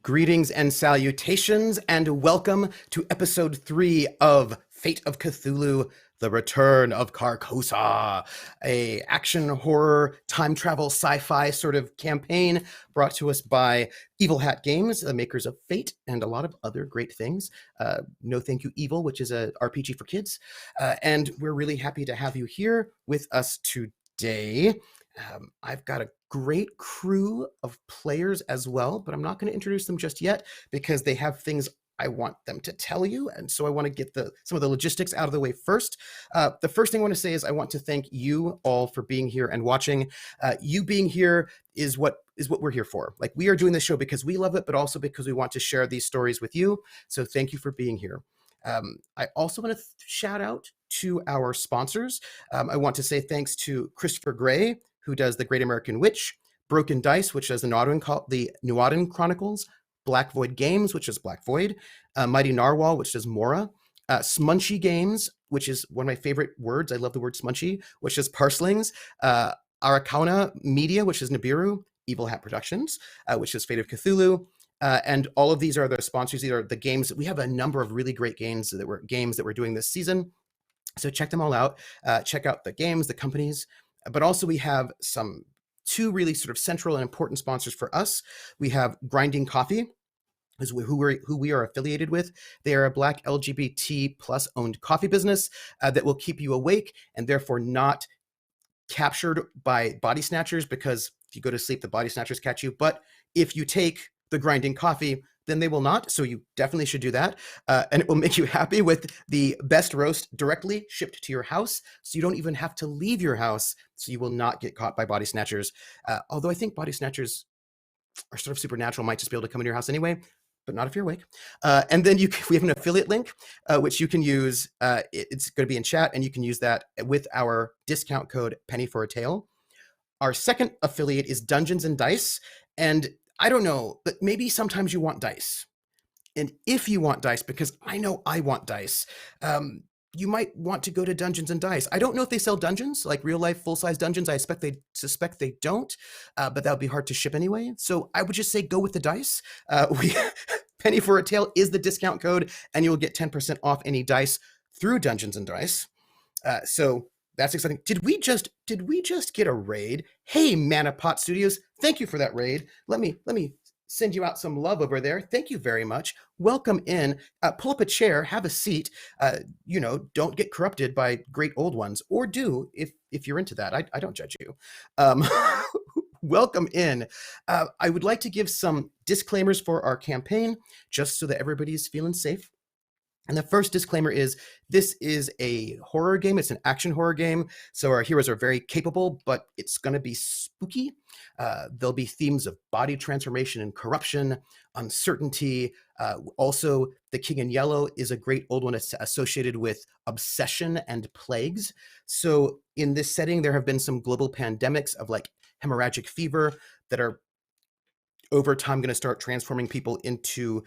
Greetings and salutations, and welcome to episode 3 of Fate of Cthulhu, The Return of Carcosa, a action horror time travel sci-fi sort of campaign brought to us by Evil Hat Games, the makers of Fate and a lot of other great things. No Thank You Evil, which is a RPG for kids. And we're really happy to have you here with us today. I've got a great crew of players as well, but I'm not going to introduce them just yet because they have things I want them to tell you. And so I want to get some of the logistics out of the way first. The first thing I want to say is I want to thank you all for being here and watching. You being here is what we're here for. Like, we are doing this show because we love it, but also because we want to share these stories with you. So thank you for being here. I also want to shout out to our sponsors. I want to say thanks to Christopher Gray, who does The Great American Witch, Broken Dice, which does the Nuaden Chronicles, Black Void Games, which is Black Void, Mighty Narwhal, which does Mora, Smunchy Games, which is one of my favorite words. I love the word smunchy, which is Parslings, Arakauna Media, which is Nibiru, Evil Hat Productions, which is Fate of Cthulhu. And all of these are the sponsors. These are the games. We have a number of really great games that we're doing this season. So check them all out. Check out the games, the companies. But also we have two really sort of central and important sponsors for us. We have Grinding Coffee, who we are affiliated with. They are a Black LGBT plus owned coffee business that will keep you awake and therefore not captured by body snatchers, because if you go to sleep, the body snatchers catch you. But if you take the Grinding Coffee, then they will not. So you definitely should do that. And it will make you happy with the best roast directly shipped to your house. So you don't even have to leave your house. So you will not get caught by body snatchers. Although I think body snatchers are sort of supernatural, might just be able to come in your house anyway, but not if you're awake. And then we have an affiliate link, which you can use. It's going to be in chat, and you can use that with our discount code Penny for a Tale. Our second affiliate is Dungeons and Dice. And I don't know, but maybe sometimes you want dice. And if you want dice, because I know I want dice, you might want to go to Dungeons and Dice. I don't know if they sell dungeons, like real life full-size dungeons. I suspect they don't, but that would be hard to ship anyway. So I would just say go with the dice. Penny for a Tale is the discount code, and you'll get 10% off any dice through Dungeons and Dice. So that's exciting. Did we just get a raid? Hey, Manapot Studios, thank you for that raid. Let me send you out some love over there. Thank you very much. Welcome in. Pull up a chair, have a seat. Don't get corrupted by great old ones, or do if you're into that. I don't judge you. Welcome in. I would like to give some disclaimers for our campaign, just so that everybody's feeling safe. And the first disclaimer is this is a horror game. It's an action horror game. So our heroes are very capable, but it's going to be spooky. There'll be themes of body transformation and corruption, uncertainty. Also, the King in Yellow is a great old one associated with obsession and plagues. So in this setting, there have been some global pandemics of like hemorrhagic fever that are over time going to start transforming people into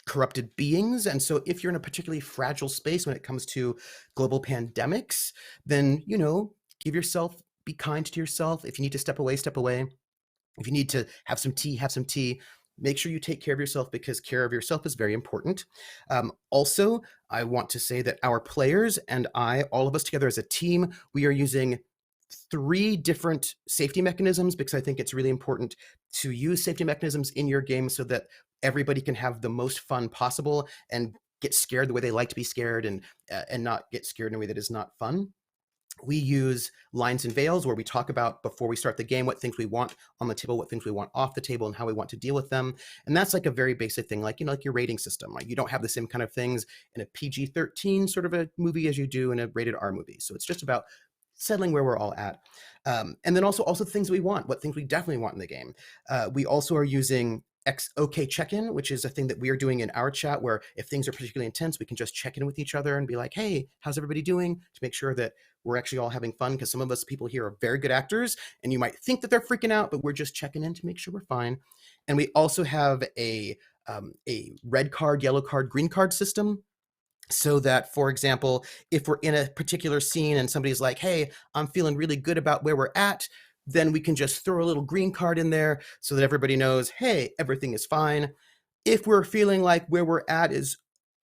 corrupted beings. And so if you're in a particularly fragile space when it comes to global pandemics, then, be kind to yourself. If you need to step away, step away. If you need to have some tea. Make sure you take care of yourself, because care of yourself is very important. Also, I want to say that our players and all of us together as a team, we are using 3 different safety mechanisms, because I think it's really important to use safety mechanisms in your game so that everybody can have the most fun possible and get scared the way they like to be scared, and not get scared in a way that is not fun. We use lines and veils, where we talk about, before we start the game, what things we want on the table, what things we want off the table, and how we want to deal with them. And that's like a very basic thing, like your rating system. Like, you don't have the same kind of things in a PG-13 sort of a movie as you do in a rated R movie. So it's just about settling where we're all at. And then also things we want, what things we definitely want in the game. We also are using OK check-in, which is a thing that we are doing in our chat, where if things are particularly intense, we can just check in with each other and be like, hey, how's everybody doing? To make sure that we're actually all having fun, because some of us people here are very good actors, and you might think that they're freaking out, but we're just checking in to make sure we're fine. And we also have a red card, yellow card, green card system, so that, for example, if we're in a particular scene and somebody's like, hey, I'm feeling really good about where we're at, then we can just throw a little green card in there so that everybody knows, hey, everything is fine. If we're feeling like where we're at is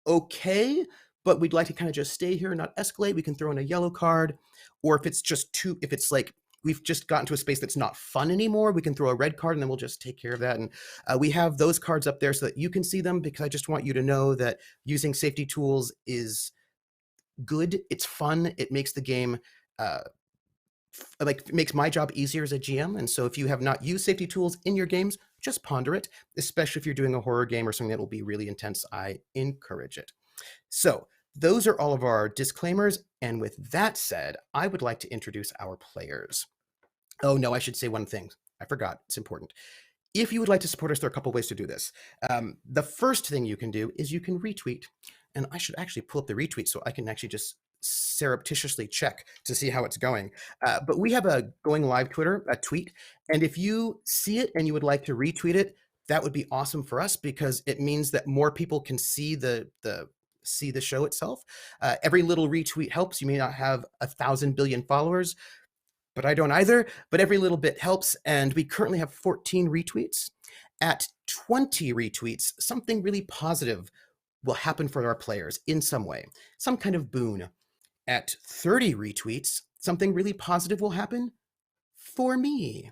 okay, but we'd like to kind of just stay here and not escalate, we can throw in a yellow card. Or if it's just too, if it's like we've just gotten to a space that's not fun anymore, we can throw a red card and then we'll just take care of that. And we have those cards up there so that you can see them, because I just want you to know that using safety tools is good. It's fun. It makes the game makes my job easier as a GM. And so if you have not used safety tools in your games, just ponder it, especially if you're doing a horror game or something that will be really intense. I encourage it. So those are all of our disclaimers. And with that said, I would like to introduce our players. Oh, no, I should say one thing. I forgot. It's important. If you would like to support us, there are a couple ways to do this. The first thing you can do is you can retweet. And I should actually pull up the retweet so I can actually just surreptitiously check to see how it's going. But we have a going live Twitter, a tweet. And if you see it and you would like to retweet it, that would be awesome for us, because it means that more people can see the show itself. Every little retweet helps. You may not have 1,000 billion followers, but I don't either. But every little bit helps. And we currently have 14 retweets. At 20 retweets, something really positive will happen for our players in some way, some kind of boon. At 30 retweets, something really positive will happen for me,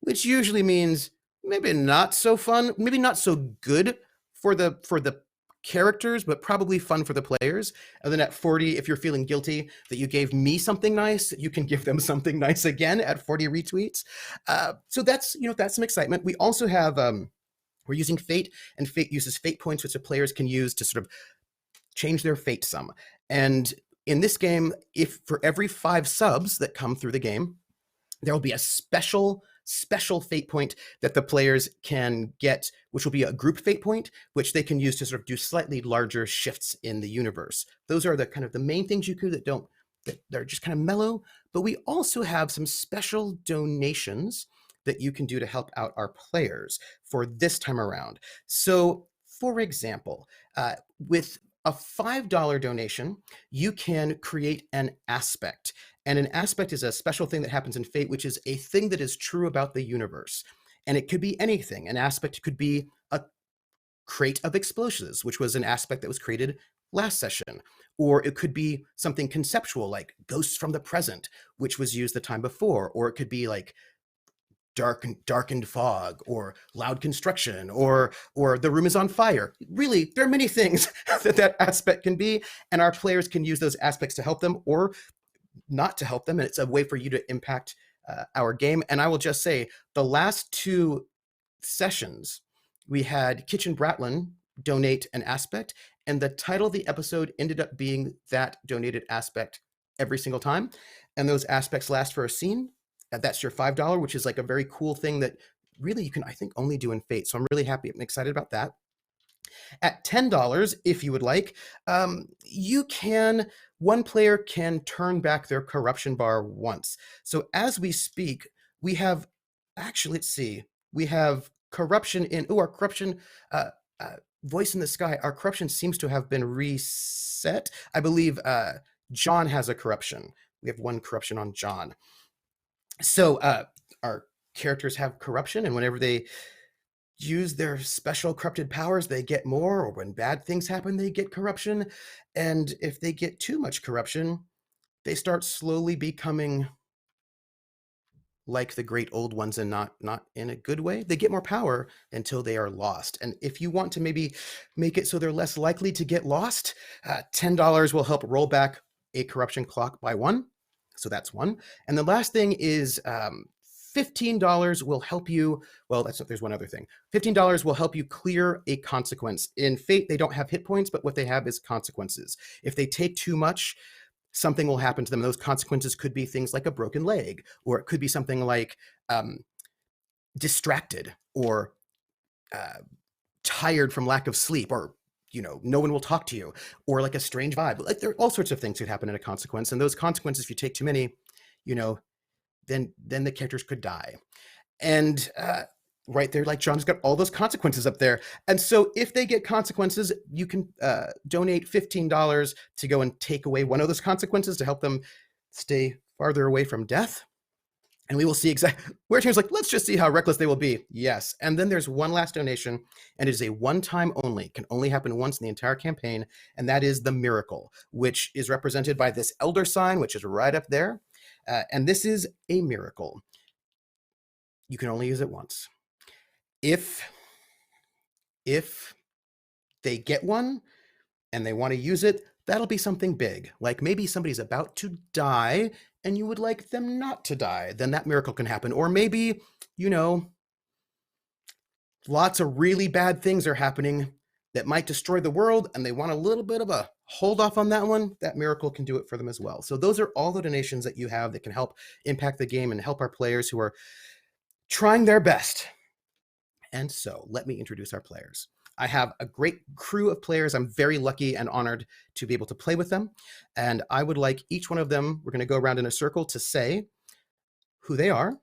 which usually means maybe not so fun, maybe not so good for the characters, but probably fun for the players. And then at 40, if you're feeling guilty that you gave me something nice, you can give them something nice again at 40 retweets. So that's some excitement. We also have we're using Fate, and Fate uses Fate points, which the players can use to sort of change their Fate sum. And in this game, if for every 5 subs that come through the game, there will be a special Fate point that the players can get, which will be a group Fate point, which they can use to sort of do slightly larger shifts in the universe. Those are the kind of the main things you could that are just kind of mellow. But we also have some special donations that you can do to help out our players for this time around. So, for example, with a $5 donation, you can create an aspect. And an aspect is a special thing that happens in Fate, which is a thing that is true about the universe. And it could be anything. An aspect could be a crate of explosives, which was an aspect that was created last session. Or it could be something conceptual like ghosts from the present, which was used the time before. Or it could be like darkened fog, or loud construction, or the room is on fire. Really, there are many things that aspect can be, and our players can use those aspects to help them or not to help them. And it's a way for you to impact our game. And I will just say, the last 2 sessions, we had Kitchen Bratlin donate an aspect, and the title of the episode ended up being that donated aspect every single time. And those aspects last for a scene. That's your $5, which is like a very cool thing that really you can, I think, only do in Fate. So I'm really happy. I'm excited about that. At $10, if you would like, one player can turn back their corruption bar once. So as we speak, we have, actually, let's see, we have corruption in, our corruption, voice in the sky, our corruption seems to have been reset. I believe John has a corruption. We have 1 corruption on John. So our characters have corruption, and whenever they use their special corrupted powers, they get more, or when bad things happen, they get corruption. And if they get too much corruption, they start slowly becoming like the great old ones, and not in a good way. They get more power until they are lost. And if you want to maybe make it so they're less likely to get lost, $10 will help roll back a corruption clock by 1. So that's 1. And the last thing is $15 will help you. Well, there's one other thing. $15 will help you clear a consequence. In Fate, they don't have hit points, but what they have is consequences. If they take too much, something will happen to them. Those consequences could be things like a broken leg, or it could be something like distracted, or tired from lack of sleep, or no one will talk to you, or like a strange vibe. Like, there are all sorts of things that happen in a consequence, and those consequences, if you take too many, then the characters could die. And right there, like, John's got all those consequences up there. And so if they get consequences, you can donate $15 to go and take away one of those consequences to help them stay farther away from death. And we will see exactly where teams like, let's just see how reckless they will be. Yes. And then there's one last donation, and it is a one-time only, can only happen once in the entire campaign, and that is the miracle, which is represented by this elder sign, which is right up there. And this is a miracle. You can only use it once. If they get one and they want to use it, that'll be something big. Like maybe somebody's about to die and you would like them not to die. Then that miracle can happen. Or maybe, lots of really bad things are happening that might destroy the world and they want a little bit of a hold off on that one. That miracle can do it for them as well. So those are all the donations that you have that can help impact the game and help our players who are trying their best. And so let me introduce our players. I have a great crew of players. I'm very lucky and honored to be able to play with them. And I would like each one of them, we're going to go around in a circle to say who they are,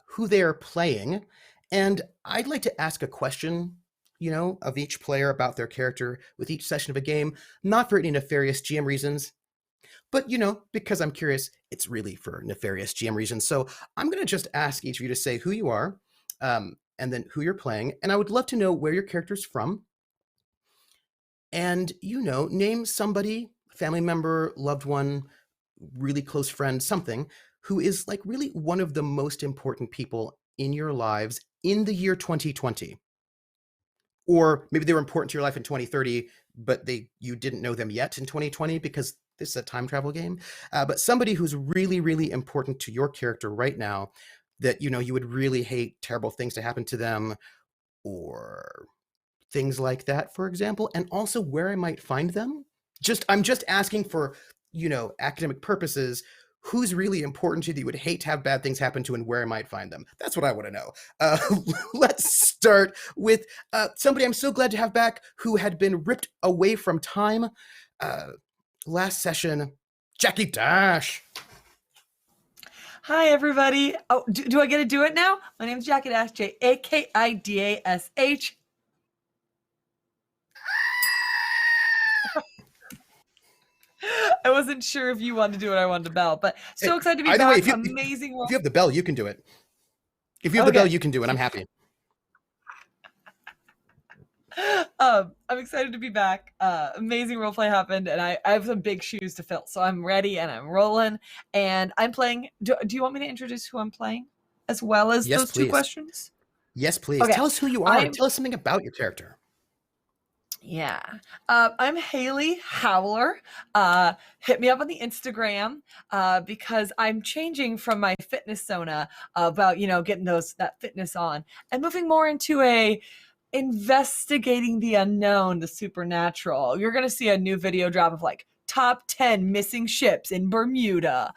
who they are playing. And I'd like to ask a question, of each player about their character with each session of a game, not for any nefarious GM reasons, but, because I'm curious, it's really for nefarious GM reasons. So I'm going to just ask each of you to say who you are, and then who you're playing. And I would love to know where your character's from. And, name somebody, family member, loved one, really close friend, something, who is like really one of the most important people in your lives in the year 2020. Or maybe they were important to your life in 2030, but you didn't know them yet in 2020 because this is a time travel game. But somebody who's really, really important to your character right now that, you would really hate terrible things to happen to them or things like that, for example, and also where I might find them. I'm just asking for, academic purposes, who's really important to you that you would hate to have bad things happen to and where I might find them. That's what I want to know. Let's start with somebody I'm so glad to have back who had been ripped away from time last session, Jackie Dash. Hi, everybody. Oh, do I get to do it now? My name's Jackie Dash, Jakidash. I wasn't sure if you wanted to do it or I wanted to bell, but so excited to be back. Way, if you have the bell, you can do it. If you have the bell, you can do it. I'm happy. I'm excited to be back. Amazing roleplay happened, and I have some big shoes to fill, so I'm ready and I'm rolling. And I'm playing. Do you want me to introduce who I'm playing, as well as those two questions? Yes, please. Okay. Tell us who you are. Tell us something about your character. Yeah. I'm Haley Howler. Hit me up on the Instagram because I'm changing from my fitness sona about, getting that fitness on and moving more into investigating the unknown, the supernatural. You're going to see a new video drop of like top 10 missing ships in Bermuda.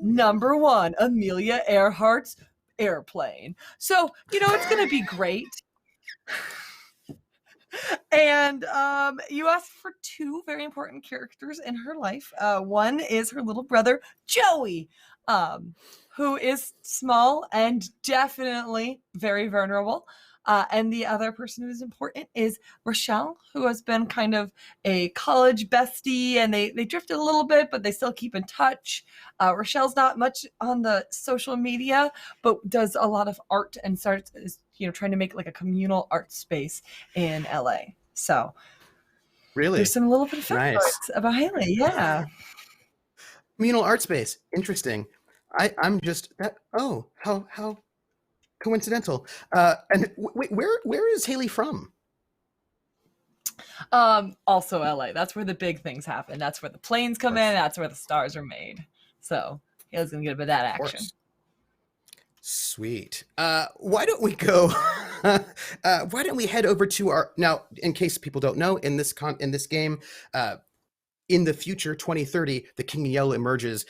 Number 1, Amelia Earhart's airplane. So, it's going to be great. And you asked for 2 very important characters in her life. One is her little brother, Joey, who is small and definitely very vulnerable. And the other person who's important is Rochelle, who has been kind of a college bestie, and they drifted a little bit, but they still keep in touch. Rochelle's not much on the social media, but does a lot of art and starts, trying to make like a communal art space in LA. So really, there's some little bit of nice about Haley. Yeah. Communal art space. Interesting. I'm just that. Oh, how coincidental. And where is Haley from? Also LA. That's where the big things happen. That's where the planes come in. That's where the stars are made. So Haley's gonna get a bit of that action. Sweet. Why don't we go? Why don't we head over to our now? In case people don't know, in this game, in the future, 2030, the King in Yellow emerges,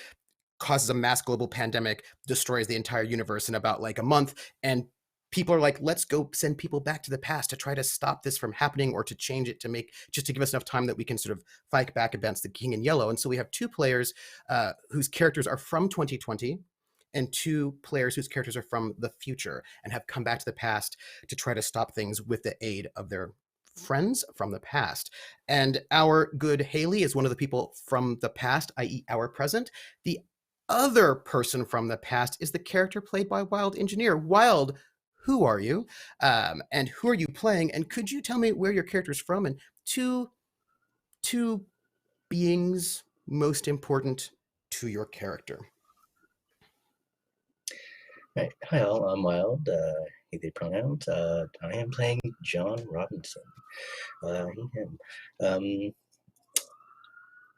causes a mass global pandemic, destroys the entire universe in about like a month, and people are like, let's go send people back to the past to try to stop this from happening or to change it just to give us enough time that we can sort of fight back against the King in Yellow. And so we have 2 players whose characters are from 2020 and 2 players whose characters are from the future and have come back to the past to try to stop things with the aid of their friends from the past. And our good Haley is one of the people from the past, i.e. our present. The other person from the past is the character played by Wild Engineer. Wild, who are you? And who are you playing? And could you tell me where your character's from and two beings most important to your character? Right. Hi all, I'm Wild, he, they pronouns. I am playing John Robinson. He, him.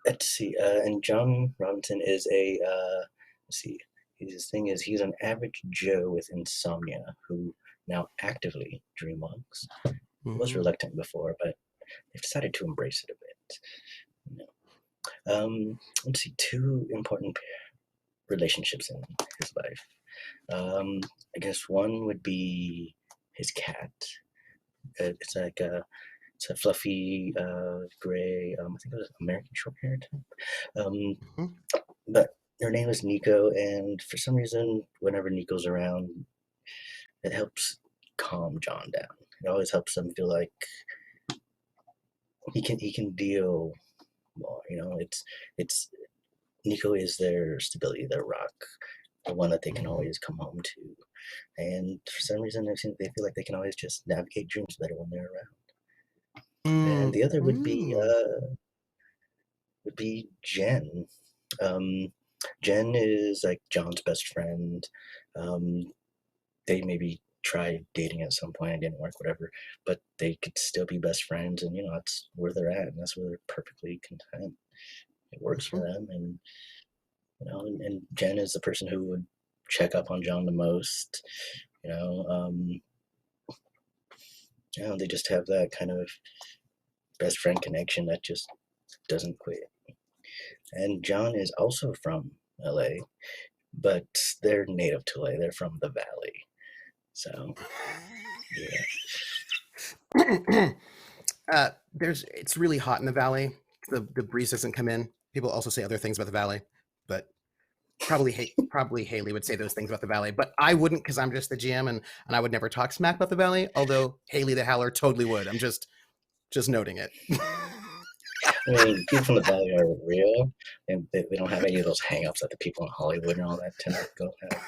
Let's see, and John Robinson is let's see, his thing is he's an average Joe with insomnia who now actively dreamwalks. He was reluctant before, but they've decided to embrace it a bit. You know. Let's see, two important relationships in his life. I guess one would be his cat. It's like it's a fluffy gray. I think it was American Shorthair type. But her name is Nico, and for some reason, whenever Nico's around, it helps calm John down. It always helps him feel like he can deal more. You know, it's Nico is their stability, their rock, the one that they can always come home to. And for some reason, they feel like they can always just navigate dreams better when they're around. And the other would be Jen. Jen is like John's best friend. They maybe tried dating at some point, it didn't work, whatever, but they could still be best friends, and that's where they're at, and that's where they're perfectly content. It works for them, and and Jen is the person who would check up on John the most. They just have that kind of best friend connection that just doesn't quit. And John is also from LA, but they're native to LA. They're from the Valley. So, yeah. It's really hot in the Valley. The breeze doesn't come in. People also say other things about the Valley, but probably Haley would say those things about the Valley, but I wouldn't, because I'm just the GM and I would never talk smack about the Valley, although Haley the Howler totally would. I'm just noting it. I mean, people from the Valley are real, and they don't have any of those hang-ups that the people in Hollywood and all that tend to go have,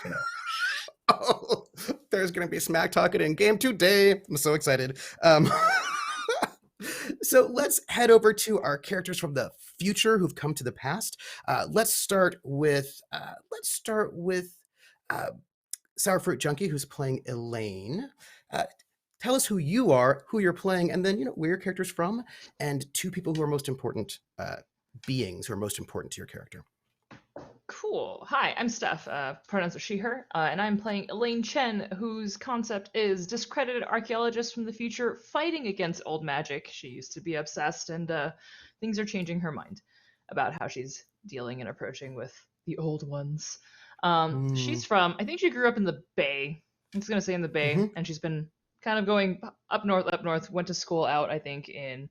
Oh, there's going to be smack talking in game today. I'm so excited. So let's head over to our characters from the future who've come to the past. Let's start with Sour Fruit Junkie, who's playing Elaine. Tell us who you are, who you're playing, and then where your character's from, and two people who are most important beings who are most important to your character. Cool. Hi, I'm Steph. Pronouns are she, her, and I'm playing Elaine Chen, whose concept is discredited archaeologist from the future fighting against old magic. She used to be obsessed, and things are changing her mind about how she's dealing and approaching with the old ones. She's from, I think she grew up in the Bay. I'm just going to say in the Bay, and she's been kind of going up north, went to school out, I think, in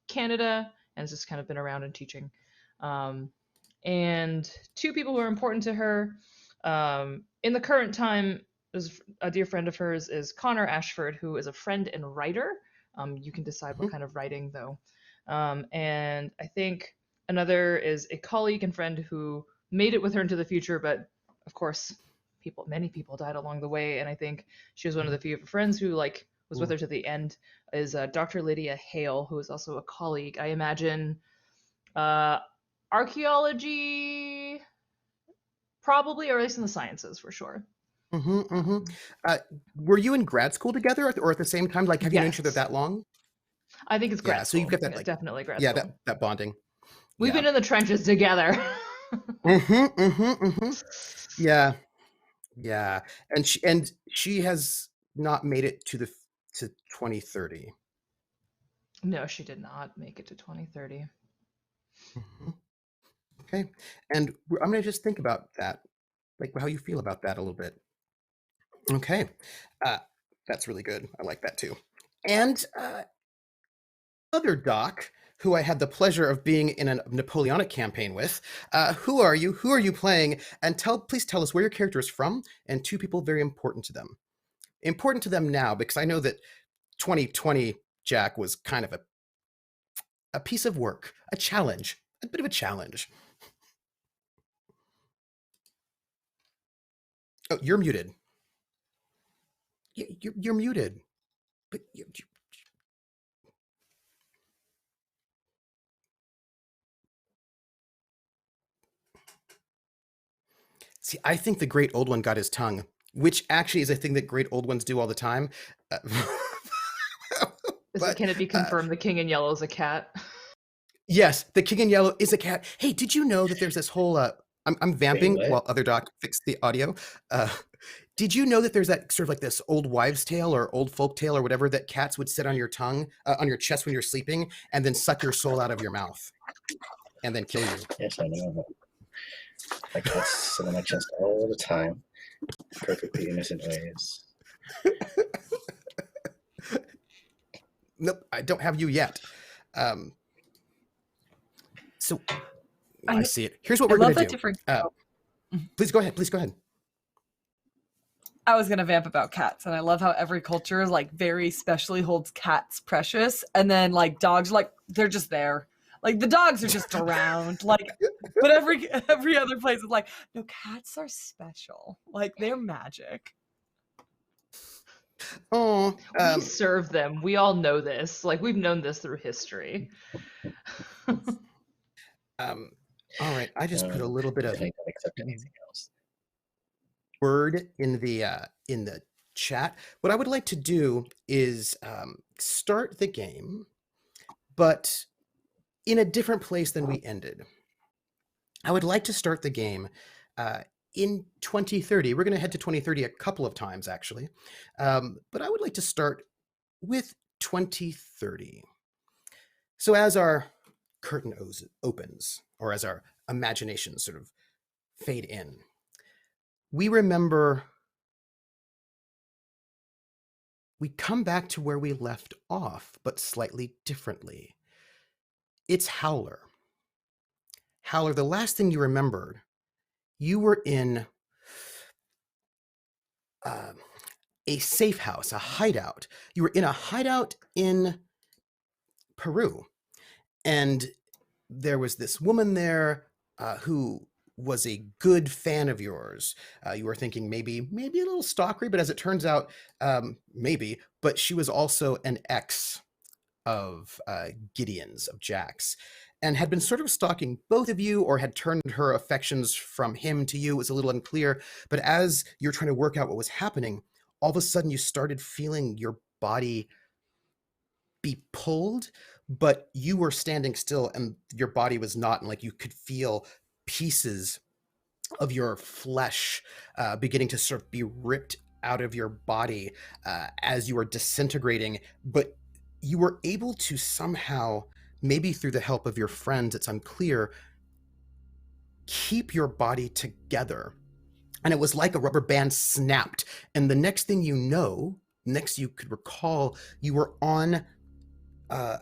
Canada, and has just kind of been around and teaching. And two people who are important to her in the current time, is a dear friend of hers is Connor Ashford, who is a friend and writer. You can decide what kind of writing, though. And I think another is a colleague and friend who made it with her into the future, but of course, many people died along the way, and I think she was one of the few friends who was with her to the end. Is Dr. Lydia Hale, who is also a colleague. I imagine archaeology, probably, or at least in the sciences for sure. Were you in grad school together, or at the same time? Like, have you known each other that long? I think it's grad school. So you've got that, it's definitely grad school. Yeah, that bonding. We've been in the trenches together. Yeah. And she has not made it to 2030. No, she did not make it to 2030. Okay, and I'm gonna just think about that, like how you feel about that a little bit. Okay, that's really good. I like that too. And other Doc, who I had the pleasure of being in a Napoleonic campaign with. Who are you? Who are you playing? And please tell us where your character is from, and two people very important to them. Important to them now, because I know that 2020 Jack was kind of a piece of work, a challenge, a bit of a challenge. Oh, you're muted. You're muted. But see, I think the great old one got his tongue, which actually is a thing that great old ones do all the time. Can it be confirmed the king in yellow is a cat? Yes, the king in yellow is a cat. Hey, did you know that there's this whole I'm vamping what? while other doc fix the audio. Did you know that there's that sort of like this old wives' tale or old folk tale or whatever that cats would sit on your tongue, on your chest when you're sleeping, and then suck your soul out of your mouth, and then kill you? Yes, I know. My cats sit on my chest all the time, perfectly innocent ways. Nope, I don't have you yet. So I see it. Here's what I we're love going that to do. different. Please go ahead. Please go ahead. I was gonna vamp about cats, and I love how every culture like very specially holds cats precious, and then like dogs, like they're just there. Like the dogs are just around, like, but every other place is like, no, cats are special. Like they're magic. Oh, We serve them. We all know this. Like we've known this through history. all right. I just put a little bit of I don't accept anything else. word in the chat. What I would like to do is start the game, but in a different place than we ended. I would like to start the game in 2030. We're going to head to 2030 a couple of times, actually. But I would like to start with 2030. So as our curtain opens, or as our imaginations sort of fade in, we remember, we come back to where we left off, but slightly differently. It's Howler. Howler, the last thing you remembered, you were in a safe house, a hideout. You were in a hideout in Peru. And there was this woman there who was a good fan of yours. You were thinking maybe a little stalkery, but as it turns out, maybe. But she was also an ex of Gideon's, of Jack's, and had been sort of stalking both of you, or had turned her affections from him to you. It was a little unclear. But as you're trying to work out what was happening, all of a sudden you started feeling your body be pulled, but you were standing still and your body was not, and like you could feel pieces of your flesh beginning to sort of be ripped out of your body as you were disintegrating. But you were able to somehow, maybe through the help of your friends, it's unclear, keep your body together. And it was like a rubber band snapped. And the next thing you know, next you could recall, you were on a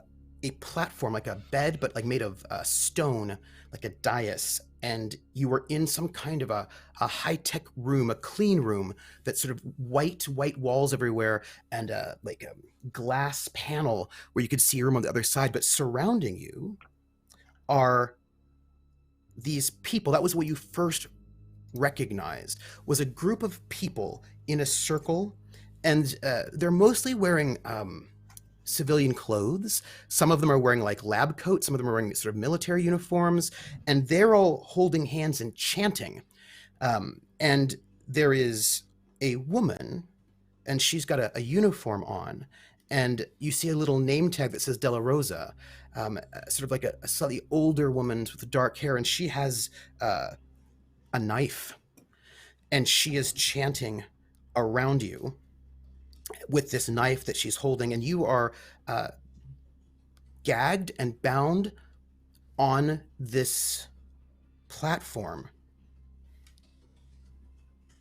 platform, like a bed, but like made of stone, like a dais. And you were in some kind of a high-tech room, a clean room, that sort of white walls everywhere, and like a glass panel where you could see your room on the other side. But surrounding you are these people. That was what you first recognized, was a group of people in a circle, and they're mostly wearing civilian clothes. Some of them are wearing like lab coats, some of them are wearing sort of military uniforms, and they're all holding hands and chanting. And there is a woman, and she's got a uniform on, and you see a little name tag that says Della Rosa, sort of like a slightly older woman with dark hair, and she has a knife, and she is chanting around you with this knife that she's holding, and you are gagged and bound on this platform.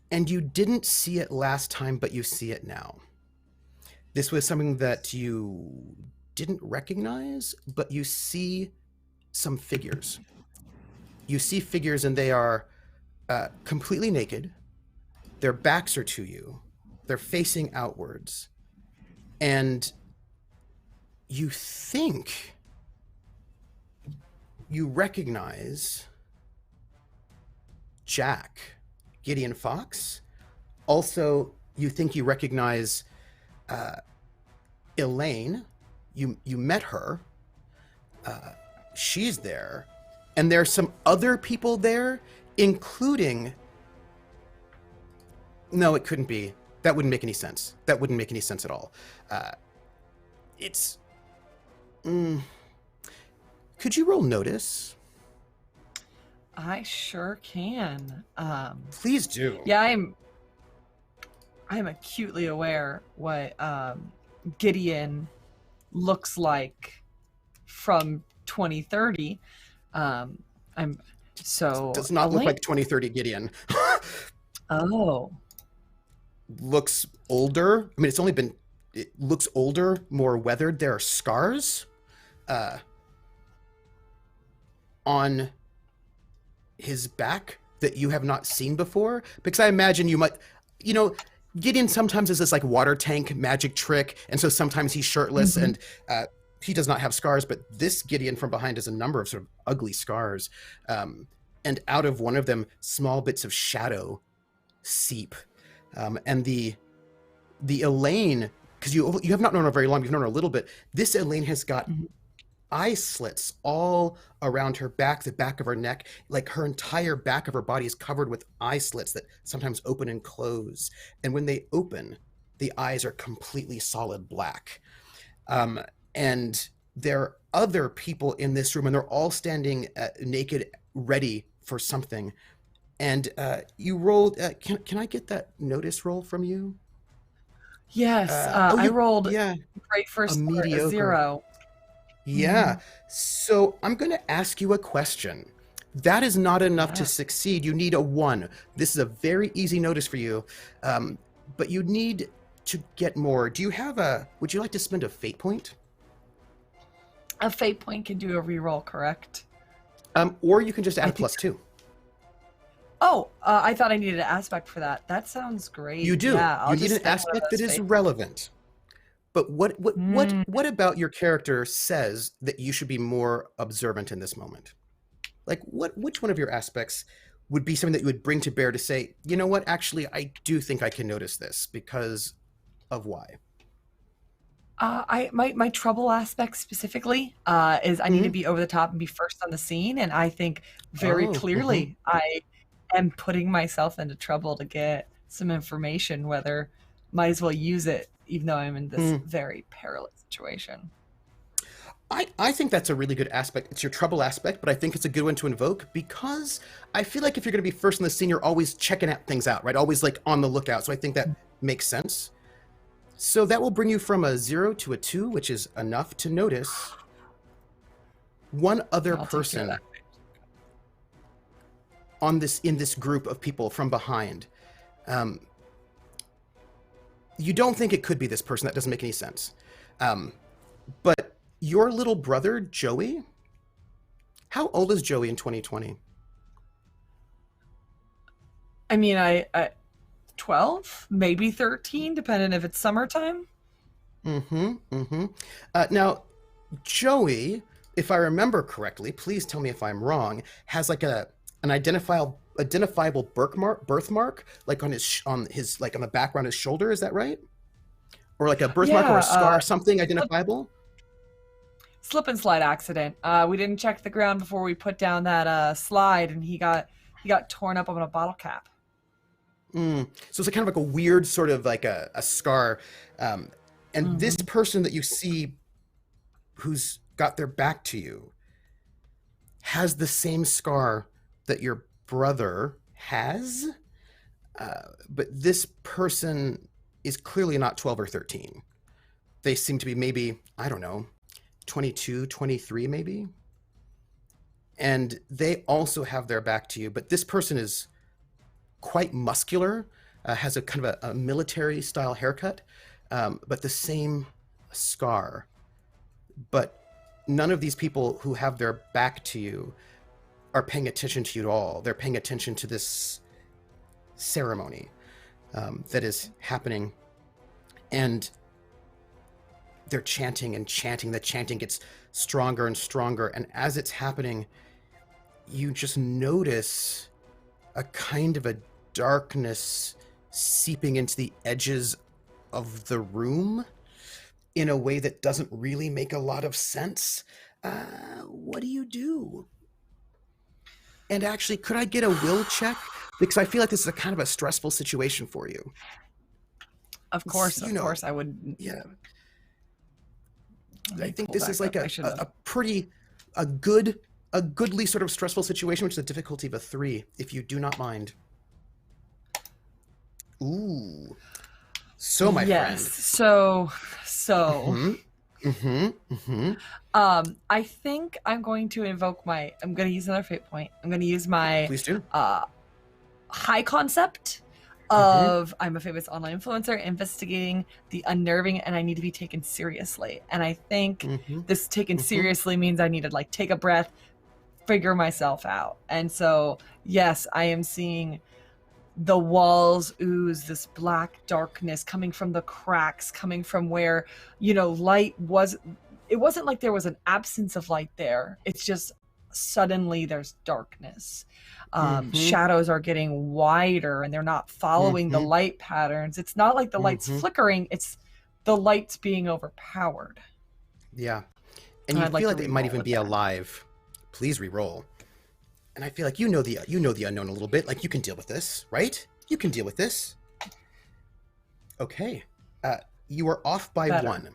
And you didn't see it last time, but you see it now. This was something that you didn't recognize, but you see some figures. You see figures, and they are completely naked. Their backs are to you. They're facing outwards. And you think you recognize Jack, Gideon Fox, Also, you think you recognize Elaine. You met her. She's there. And there's some other people there, including... No, it couldn't be. That wouldn't make any sense. That wouldn't make any sense at all. It's... Could you roll notice? I sure can. Please do. Yeah, I'm acutely aware what Gideon looks like from 2030. I'm so Does not look Elaine- like 2030 Gideon. Oh. Looks older. I mean, it looks older, more weathered. There are scars on his back that you have not seen before. Because I imagine you might, Gideon sometimes is this like water tank magic trick. And so sometimes he's shirtless and he does not have scars. But this Gideon from behind has a number of sort of ugly scars. And out of one of them, small bits of shadow seep. And the Elaine, because you have not known her very long, you've known her a little bit. This Elaine has got eye slits all around her back, the back of her neck, like her entire back of her body is covered with eye slits that sometimes open and close. And when they open, the eyes are completely solid black. And there are other people in this room, and they're all standing naked, ready for something. And you rolled. Can I get that notice roll from you? Yes, I rolled great for a mediocre. 0. Yeah. So I'm going to ask you a question. That is not enough to succeed. You need a 1. This is a very easy notice for you, but you need to get more. Do you have would you like to spend a fate point? A fate point can do a reroll, correct? Or you can just add a +2. Oh, I thought I needed an aspect for that. That sounds great. You do. Yeah, you need an aspect that is relevant. But what about your character says that you should be more observant in this moment? Like which one of your aspects would be something that you would bring to bear to say, you know what, actually, I do think I can notice this because of why? My trouble aspect specifically is I need to be over the top and be first on the scene, and I think very clearly I am putting myself into trouble to get some information, whether might as well use it, even though I'm in this very perilous situation. I think that's a really good aspect. It's your trouble aspect, but I think it's a good one to invoke because I feel like if you're going to be first in the scene, you're always checking out things out, right? Always like on the lookout. So I think that makes sense. So that will bring you from a 0 to a 2, which is enough to notice one other person in this group of people from behind. You don't think it could be this person. That doesn't make any sense. But your little brother, Joey, how old is Joey in 2020? I mean, I 12, maybe 13, depending if it's summertime. Now, Joey, if I remember correctly, please tell me if I'm wrong, has like an identifiable birthmark, like on the back around his shoulder. Is that right? Or like a birthmark or a scar, something identifiable? Slip and slide accident. We didn't check the ground before we put down that slide, and he got torn up on a bottle cap. So it's kind of like a weird sort of like a scar. And this person that you see who's got their back to you has the same scar that your brother has. But this person is clearly not 12 or 13. They seem to be maybe, I don't know, 22, 23 maybe. And they also have their back to you. But this person is quite muscular, has a kind of a military style haircut, but the same scar. But none of these people who have their back to you are paying attention to you at all. They're paying attention to this ceremony that is happening. And they're chanting and chanting. The chanting gets stronger and stronger. And as it's happening, you just notice a kind of a darkness seeping into the edges of the room in a way that doesn't really make a lot of sense. What do you do? And actually, could I get a will check? Because I feel like this is a kind of a stressful situation for you. Of course, You of know, course, I would. Yeah. Let me I think pull this back is like up. I should have. a goodly sort of stressful situation, which is a difficulty of a 3, if you do not mind. Ooh. So, my friend. So, I think I'm going to invoke I'm going to use another fate point. I'm going to use my Please do. high concept of I'm a famous online influencer investigating the unnerving, and I need to be taken seriously. And I think this taken seriously means I need to like take a breath, figure myself out. And so, yes, I am seeing the walls ooze this black darkness coming from the cracks, coming from where, light was. It wasn't like there was an absence of light there. It's just suddenly there's darkness. Shadows are getting wider and they're not following the light patterns. It's not like the light's flickering. It's the light's being overpowered. Yeah. And you I'd feel like like to they might re-roll even with be that. alive. Please re-roll. And I feel like you know the unknown a little bit. Like, you can deal with this, right? You can deal with this. Okay. You are off by Better. 1.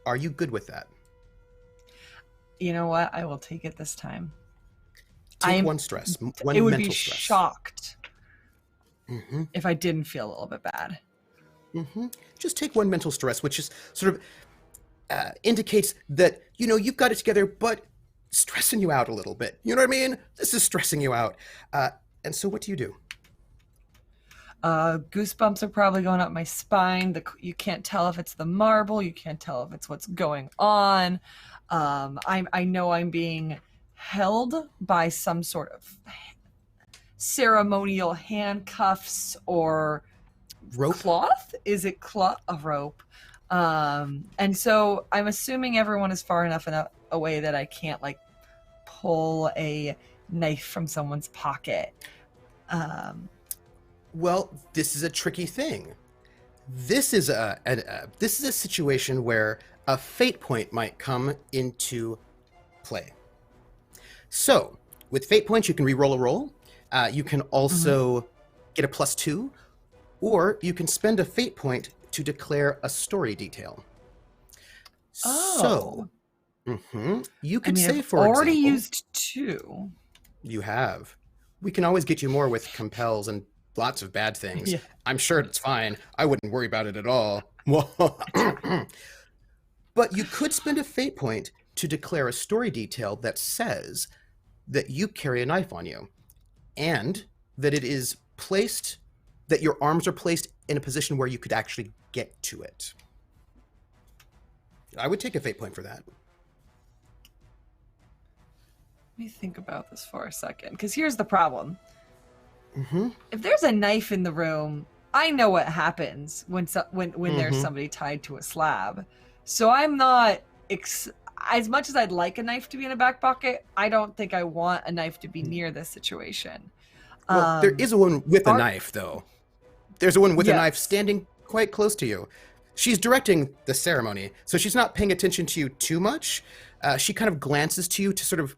Are you good with that? You know what? I will take it this time. Take 1 stress. 1 It would mental be stress. shocked if I didn't feel a little bit bad. Just take 1 mental stress, which is sort of indicates that, you've got it together, but stressing you out a little bit. You know what I mean? This is stressing you out. And so what do you do? Goosebumps are probably going up my spine. You can't tell if it's the marble. You can't tell if it's what's going on. I know I'm being held by some sort of ceremonial handcuffs or Rope? cloth. Is it cloth? A rope. And so I'm assuming everyone is far enough away that I can't like pull a knife from someone's pocket. Well, this is a tricky thing. This is a situation where a fate point might come into play. So, with fate points, you can re-roll a roll. You can also get a +2, or you can spend a fate point to declare a story detail. Oh. So, you could say, I've for already example, used 2. You have. We can always get you more with compels and lots of bad things. Yeah. I'm sure it's fine. I wouldn't worry about it at all. But you could spend a fate point to declare a story detail that says that you carry a knife on you and that it is placed, that your arms are placed in a position where you could actually get to it. I would take a fate point for that. Let me think about this for a second, because here's the problem. If there's a knife in the room, I know what happens when there's somebody tied to a slab. So I'm not as much as I'd like a knife to be in a back pocket. I don't think I want a knife to be near this situation. Well, there is a one with a knife, though. There's a one with a knife standing quite close to you. She's directing the ceremony, so she's not paying attention to you too much. She kind of glances to you to sort of...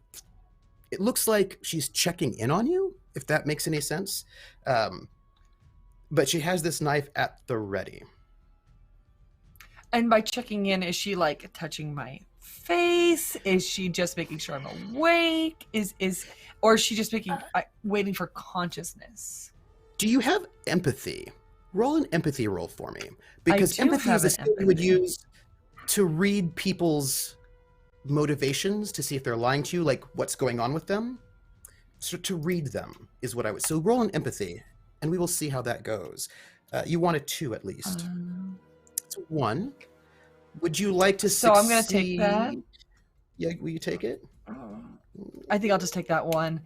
It looks like she's checking in on you, if that makes any sense. But she has this knife at the ready. And by checking in, is she like touching my face? Is she just making sure I'm awake? Or is she just waiting for consciousness? Do you have empathy? Roll an empathy roll for me. Because I do empathy have is a an skill you would empathy. use to read people's motivations, to see if they're lying to you, like what's going on with them. So to read them is what I would... So roll an empathy, and we will see how that goes. You want a 2 at least. It's a 1. Would you like to succeed? So I'm going to take that. Yeah, will you take it? I think I'll just take that 1.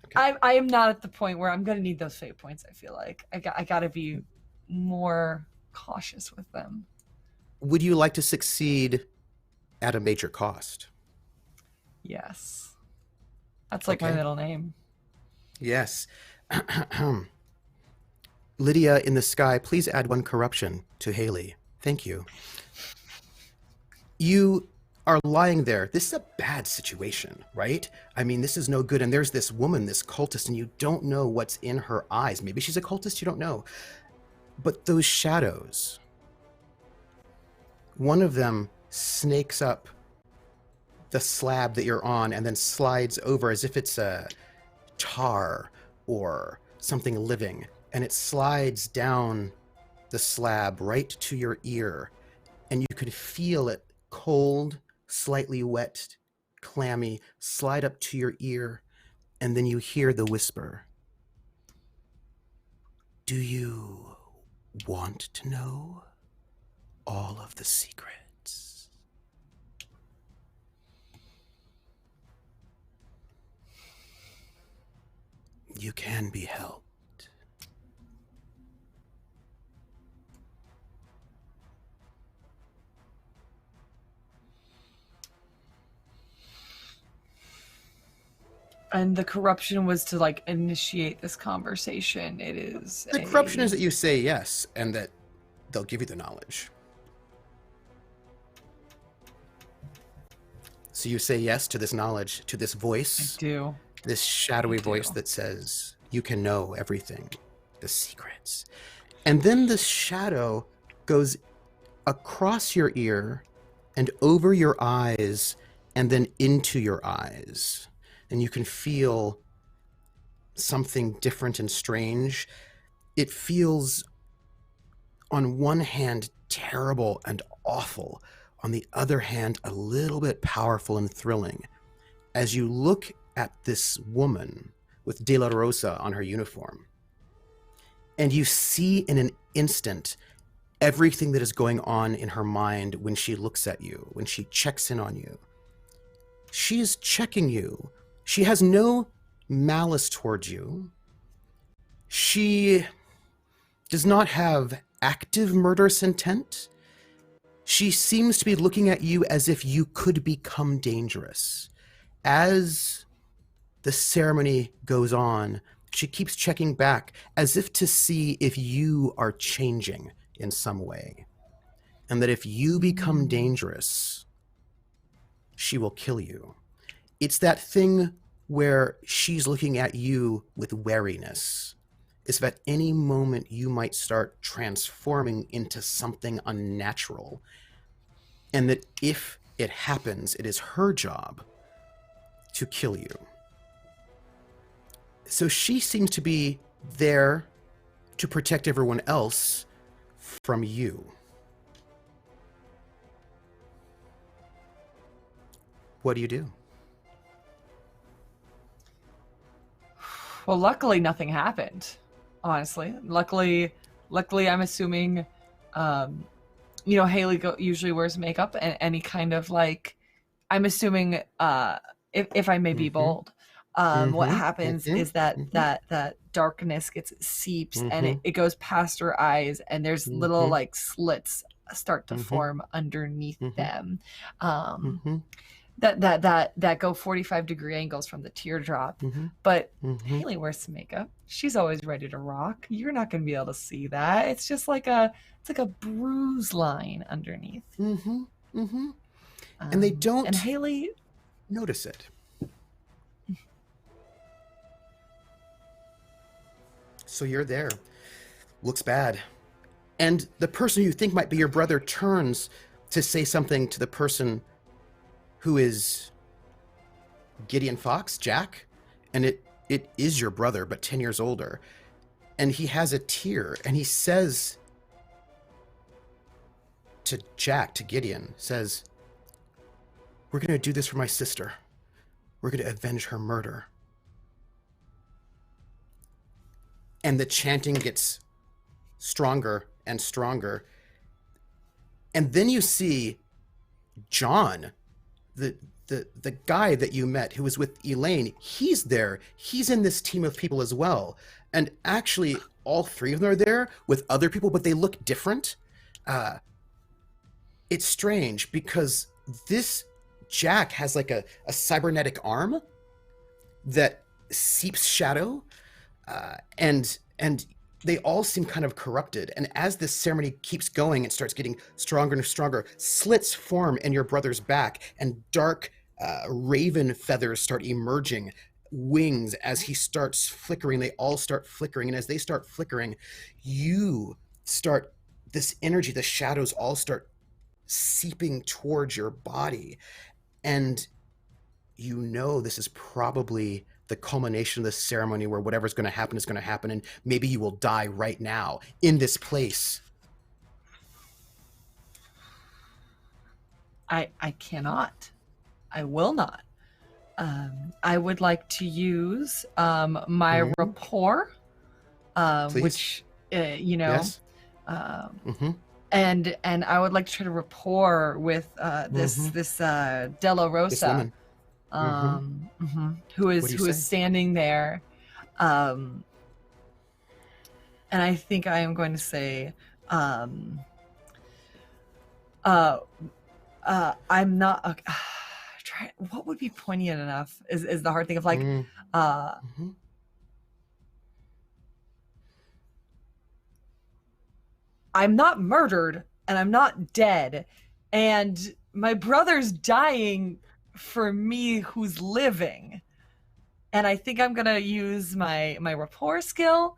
Okay. I am not at the point where I'm going to need those fate points, I feel like. I got to be more cautious with them. Would you like to succeed at a major cost? Yes. That's like my Okay. middle name. Yes. Lydia in the sky, please add 1 corruption to Haley. Thank you. You are lying there. This is a bad situation, right? I mean, this is no good. And there's this woman, this cultist, and you don't know what's in her eyes. Maybe she's a cultist, you don't know. But those shadows, one of them snakes up the slab that you're on and then slides over as if it's a tar or something living. And it slides down the slab right to your ear. And you could feel it cold, slightly wet, clammy, slide up to your ear. And then you hear the whisper. Do you want to know all of the secrets? You can be helped. And the corruption was to like initiate this conversation. It is The corruption is that you say yes, and that they'll give you the knowledge. So you say yes to this knowledge, to this voice. I do. This shadowy I do. voice that says, you can know everything, the secrets. And then the shadow goes across your ear and over your eyes and then into your eyes. And you can feel something different and strange. It feels, on one hand, terrible and awful. On the other hand, a little bit powerful and thrilling. As you look at this woman with De La Rosa on her uniform, and you see in an instant everything that is going on in her mind when she looks at you, when she checks in on you. She is checking you. She has no malice towards you. She does not have active murderous intent. She seems to be looking at you as if you could become dangerous. As the ceremony goes on, she keeps checking back as if to see if you are changing in some way. And that if you become dangerous, she will kill you. It's that thing where she's looking at you with wariness. It's that any moment you might start transforming into something unnatural. And that if it happens, it is her job to kill you. So she seems to be there to protect everyone else from you. What do you do? Well, luckily nothing happened, honestly. Luckily I'm assuming, Haley usually wears makeup and any kind of like, I'm assuming, if I may be bold, what happens is that darkness seeps and it goes past her eyes and there's little like slits start to form underneath them. That go 45-degree angles from the teardrop. But Haley wears some makeup. She's always ready to rock. You're not going to be able to see that. It's just like a bruise line underneath. And they don't and Haley notice it. So you're there. Looks bad. And the person you think might be your brother turns to say something to the person who is Gideon Fox, Jack, and it is your brother, but 10 years older. And he has a tear, and he says to Jack, to Gideon, says, we're going to do this for my sister. We're going to avenge her murder. And the chanting gets stronger and stronger. And then you see John, the guy that you met who was with Elaine, he's there. He's in this team of people as well. And actually, all three of them are there with other people, but they look different. It's strange because this Jack has like a cybernetic arm that seeps shadow. And they all seem kind of corrupted. And as this ceremony keeps going, it starts getting stronger and stronger. Slits form in your brother's back, and dark raven feathers start emerging, wings, as he starts flickering. They all start flickering. And as they start flickering, you start, this energy, the shadows all start seeping towards your body. And you know this is probably the culmination of the ceremony where whatever's going to happen is going to happen, and maybe you will die right now in this place. I cannot. I will not. I would like to use my rapport, which Yes. and I would like to try to rapport with this Della Rosa, This woman. who What do you say? is standing there, and I think I am going to say, I'm not. Try, what would be poignant enough is the hard thing of like, I'm not murdered and I'm not dead, and my brother's dying for me who's living. And I think I'm gonna use my rapport skill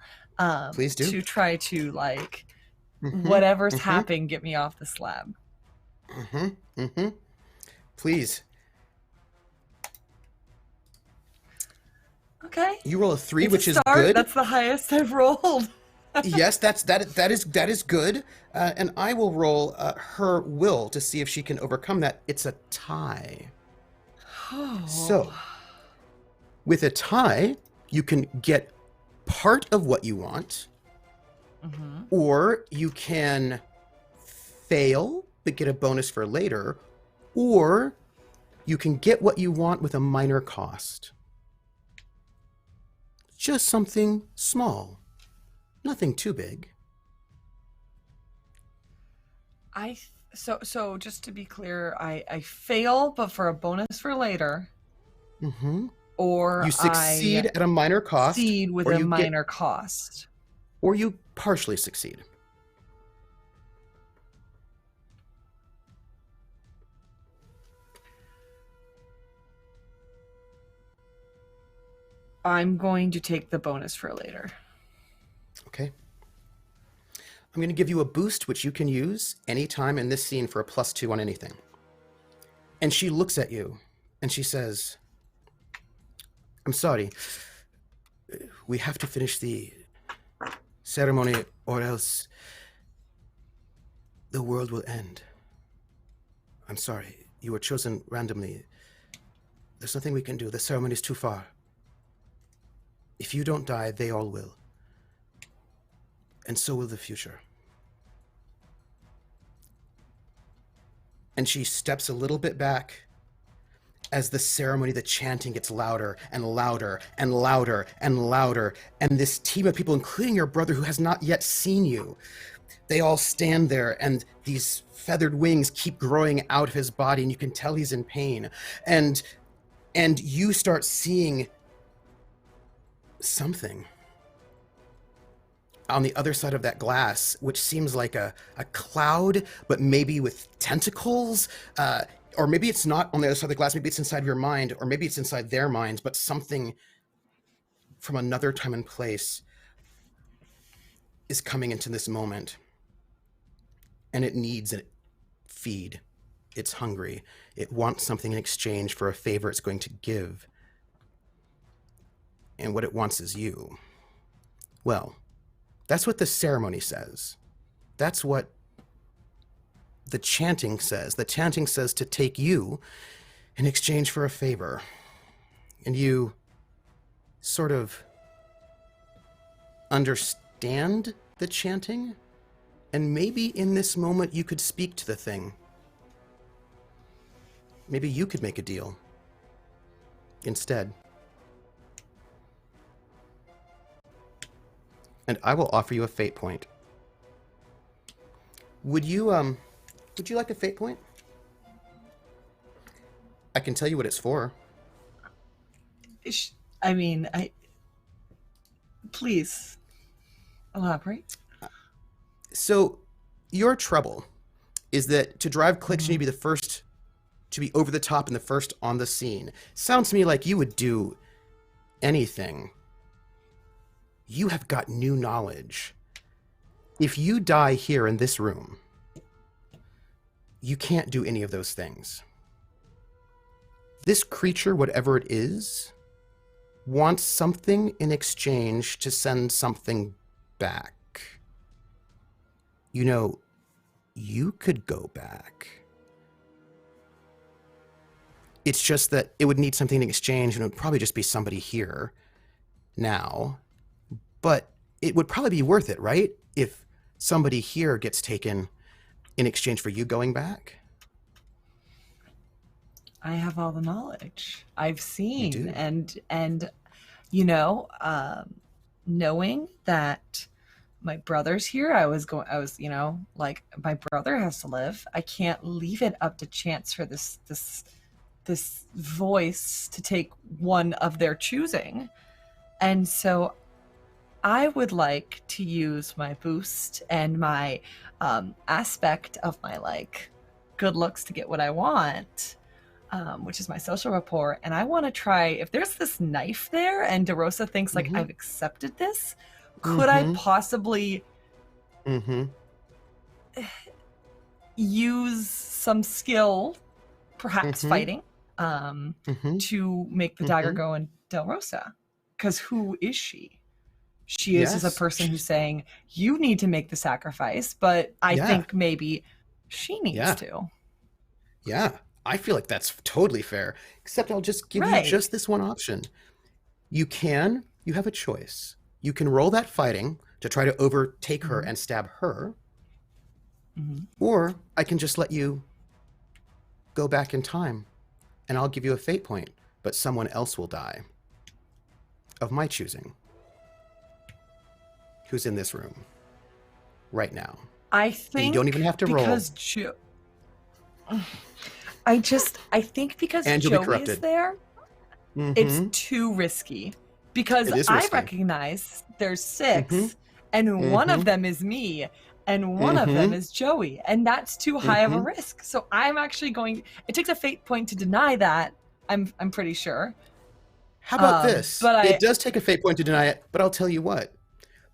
Please do. to try to like whatever's happening, get me off the slab. Please. Okay. You roll a 3, It's which a is start. good. That's the highest I've rolled. Yes, that is good. And I will roll her will to see if she can overcome that. It's a tie. So, with a tie, you can get part of what you want, or you can fail but get a bonus for later, or you can get what you want with a minor cost. Just something small. Nothing too big. So just to be clear, I fail, but for a bonus for later. Or You succeed at a minor cost. Succeed with or a you minor cost. Or you partially succeed. I'm going to take the bonus for later. Okay. I'm going to give you a boost, which you can use anytime in this scene for a +2 on anything. And she looks at you and she says, I'm sorry. We have to finish the ceremony or else the world will end. I'm sorry. You were chosen randomly. There's nothing we can do. The ceremony is too far. If you don't die, they all will. And so will the future. And she steps a little bit back as the ceremony, the chanting gets louder and louder and louder and louder. And this team of people, including your brother who has not yet seen you, they all stand there, and these feathered wings keep growing out of his body, and you can tell he's in pain. And you start seeing something on the other side of that glass, which seems like a cloud, but maybe with tentacles, or maybe it's not on the other side of the glass, maybe it's inside your mind, or maybe it's inside their minds, but something from another time and place is coming into this moment, and it needs a feed. It's hungry. It wants something in exchange for a favor it's going to give. And what it wants is you. Well, that's what the ceremony says. That's what the chanting says. The chanting says to take you in exchange for a favor. And you sort of understand the chanting, and maybe in this moment you could speak to the thing. Maybe you could make a deal instead. And I will offer you a fate point. Would you like a fate point? I can tell you what it's for. Please. Elaborate. So your trouble is that to drive clicks, you need to be the first to be over the top and the first on the scene. Sounds to me like you would do anything. You have got new knowledge. If you die here in this room, you can't do any of those things. This creature, whatever it is, wants something in exchange to send something back. You know, you could go back. It's just that it would need something in exchange, and it would probably just be somebody here now. But it would probably be worth it, right? If somebody here gets taken in exchange for you going back. I have all the knowledge. I've seen do. and you know, knowing that my brother's here, I was, you know, like, my brother has to live. I can't leave it up to chance for this voice to take one of their choosing. And so I would like to use my boost and my aspect of my, like, good looks to get what I want, which is my social rapport. And I want to try, if there's this knife there and DeRosa thinks, like, I've accepted this, could I possibly use some skill, perhaps fighting, to make the dagger go in Del Rosa? Because who is she? She is as a person who's saying, you need to make the sacrifice, but I think maybe she needs to. Yeah, I feel like that's totally fair. Except I'll just give you just this one option. You have a choice. You can roll that fighting to try to overtake her and stab her. Or I can just let you go back in time and I'll give you a fate point, but someone else will die of my choosing. Who's in this room right now? I think and you don't even have to roll. I think because Joey is there, it's too risky. Because I recognize there's 6, and one of them is me, and one of them is Joey, and that's too high of a risk. So I'm actually going. It takes a fate point to deny that. I'm pretty sure. How about this? It does take a fate point to deny it, but I'll tell you what.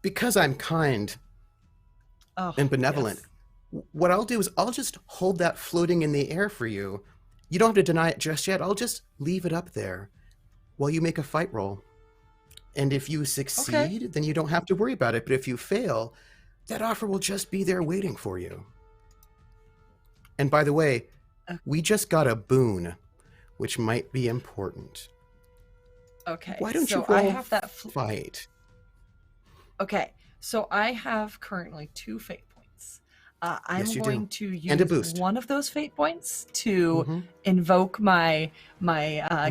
Because I'm kind and benevolent, what I'll do is I'll just hold that floating in the air for you. You don't have to deny it just yet. I'll just leave it up there while you make a fight roll. And if you succeed, then you don't have to worry about it. But if you fail, that offer will just be there waiting for you. And by the way, we just got a boon, which might be important. Okay. Why don't you roll fight? Okay, so I have currently 2 fate points. I'm going to use and a boost. One of those fate points to invoke my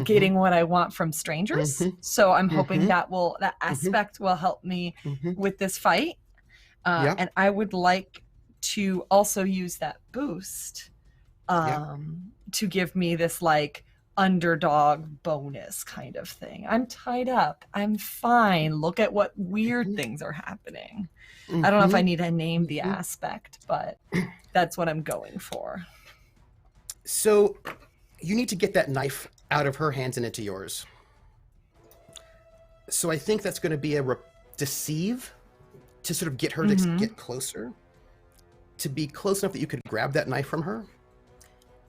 getting what I want from strangers. So I'm hoping that aspect will help me with this fight. And I would like to also use that boost to give me this, like, underdog bonus kind of thing. I'm tied up. I'm fine. Look at what weird things are happening. I don't know if I need to name the aspect, but that's what I'm going for. So you need to get that knife out of her hands and into yours. So I think that's going to be a deceive to sort of get her to get closer, to be close enough that you could grab that knife from her.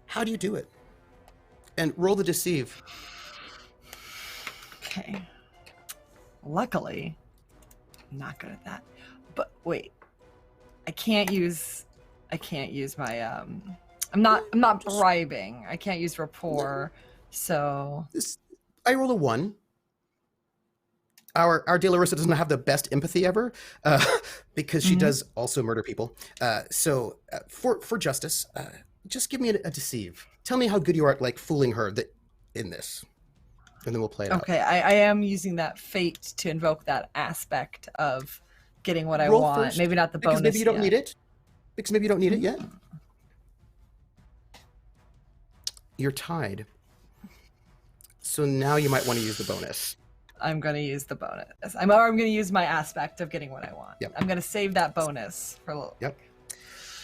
How do you do it? And roll the deceive. Okay. Luckily, I'm not good at that. But wait, I can't use my I'm not bribing. I can't use rapport. So I rolled a 1. Our De La Rosa doesn't have the best empathy ever, because she does also murder people. So for justice, just give me a deceive. Tell me how good you are at, like, fooling her in this, and then we'll play it out. Okay, I am using that fate to invoke that aspect of getting what I want. First, maybe not the bonus. Maybe you don't need it. Because maybe you don't need it yet. You're tied. So now you might want to use the bonus. I'm going to use the bonus. I'm going to use my aspect of getting what I want. Yep. I'm going to save that bonus for a little. Yep.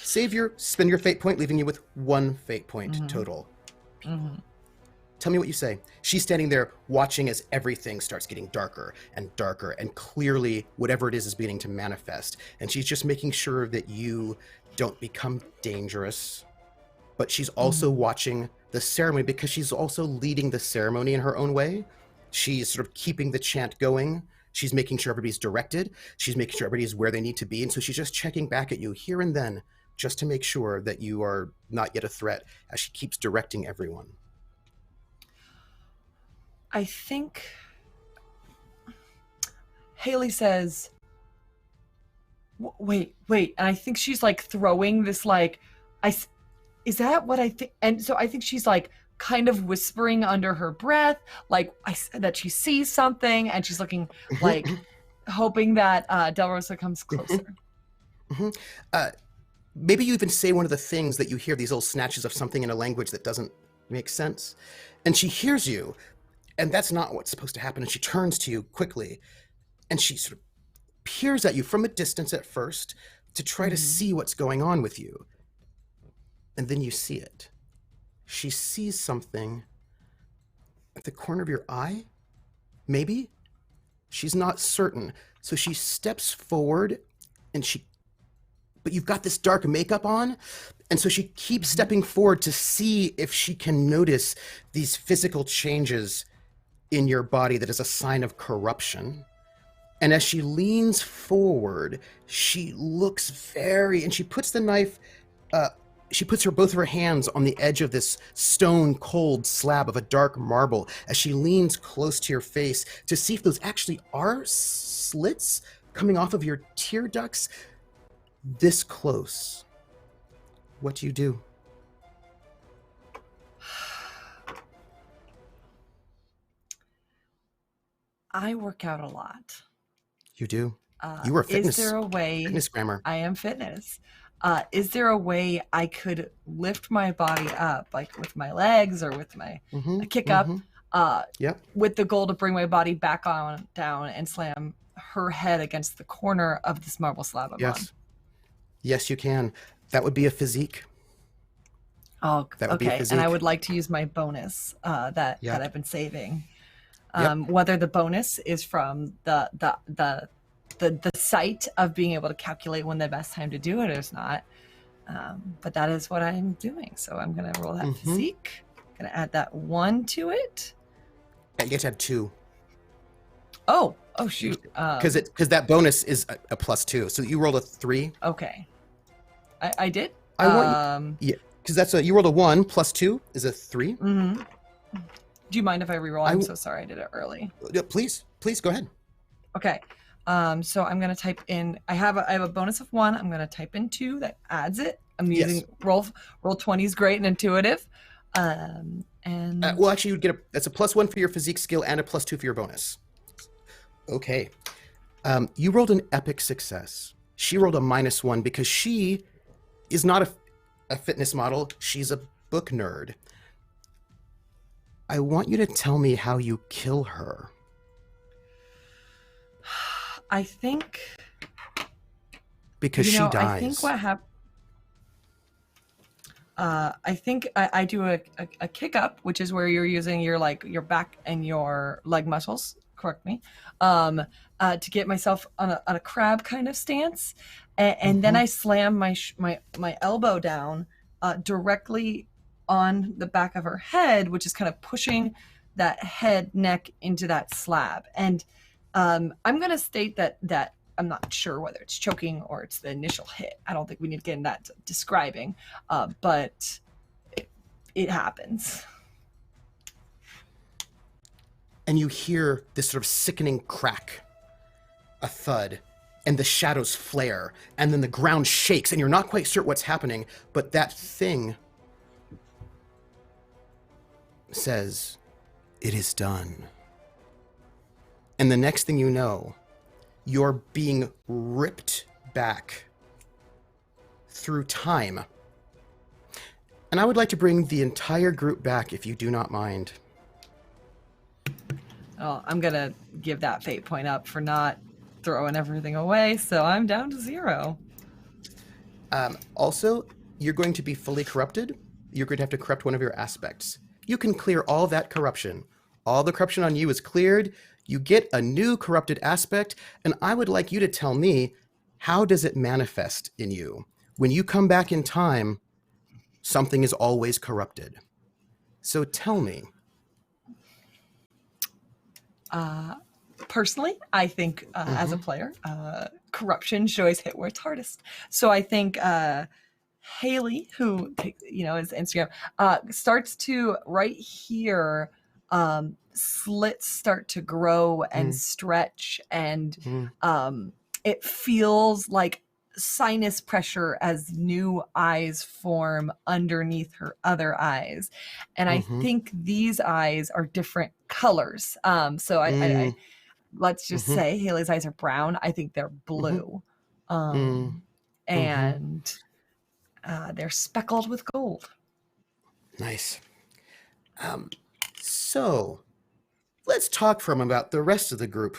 Spend your fate point, leaving you with 1 fate point total. Mm-hmm. Tell me what you say. She's standing there watching as everything starts getting darker and darker, and clearly whatever it is beginning to manifest. And she's just making sure that you don't become dangerous. But she's also watching the ceremony, because she's also leading the ceremony in her own way. She's sort of keeping the chant going. She's making sure everybody's directed. She's making sure everybody's where they need to be. And so she's just checking back at you here and then, just to make sure that you are not yet a threat, as she keeps directing everyone. I think Haley says, wait. And I think she's like throwing this, like, is that what I think? And so I think she's like kind of whispering under her breath, like that she sees something, and she's looking like hoping that Del Rosa comes closer. Maybe you even say one of the things that you hear, these little snatches of something in a language that doesn't make sense. And she hears you, and that's not what's supposed to happen. And she turns to you quickly, and she sort of peers at you from a distance at first to try to see what's going on with you. And then you see it. She sees something at the corner of your eye, maybe? She's not certain. So she steps forward, but you've got this dark makeup on, and so she keeps stepping forward to see if she can notice these physical changes in your body that is a sign of corruption. And as she leans forward, she looks and she puts the knife, she puts both of her hands on the edge of this stone cold slab of a dark marble as she leans close to your face to see if those actually are slits coming off of your tear ducts. This close. What do you do? I work out a lot. You do? You were fitness. Is there a way? Fitness grammar. I am fitness. Is there a way I could lift my body up, like with my legs or with my kick up, with the goal to bring my body back on down and slam her head against the corner of this marble slab I'm on? Yes, you can. That would be a physique. Oh, that would be a okay. physique. And I would like to use my bonus that I've been saving. Whether the bonus is from the sight of being able to calculate when the best time to do it is not. But that is what I'm doing. So I'm going to roll that physique. I'm going to add that 1 to it. I get to add 2. Oh shoot. Because that bonus is a +2. So you rolled a 3. Okay. I did. I want you, because that's you rolled a 1 +2 is a 3. Do you mind if I reroll? I'm so sorry I did it early. Please go ahead. Okay. So I'm gonna type in. I have a bonus of 1. I'm gonna type in 2. That adds it. I'm using roll 20 is great and intuitive. And well, actually, you'd get that's a +1 for your physique skill and a +2 for your bonus. Okay. You rolled an epic success. She rolled a -1 because she is not a fitness model. She's a book nerd. I want you to tell me how you kill her. I think because she dies. I think what happened. I think I do a kick up, which is where you're using your back and your leg muscles. Correct me. To get myself on a crab kind of stance, and then I slam my elbow down directly on the back of her head, which is kind of pushing that head neck into that slab. And I'm going to state that I'm not sure whether it's choking or it's the initial hit. I don't think we need to get into that describing, but it happens. And you hear this sort of sickening crack, a thud, and the shadows flare, and then the ground shakes, and you're not quite sure what's happening, but that thing says, "It is done." And the next thing you know, you're being ripped back through time. And I would like to bring the entire group back, if you do not mind. Well, I'm gonna give that fate point up for not throwing everything away, so I'm down to 0. Also, you're going to be fully corrupted. You're going to have to corrupt one of your aspects. You can clear all that corruption. All the corruption on you is cleared. You get a new corrupted aspect, and I would like you to tell me, how does it manifest in you? When you come back in time, something is always corrupted. So tell me. Personally, I think as a player, corruption should always hit where it's hardest. So I think Haley, who is Instagram, starts to right here. Slits start to grow and stretch, and it feels like sinus pressure as new eyes form underneath her other eyes, and I think these eyes are different colors. So I let's just say Haley's eyes are brown. I think they're blue, and they're speckled with gold. Nice. So let's talk for a moment about the rest of the group.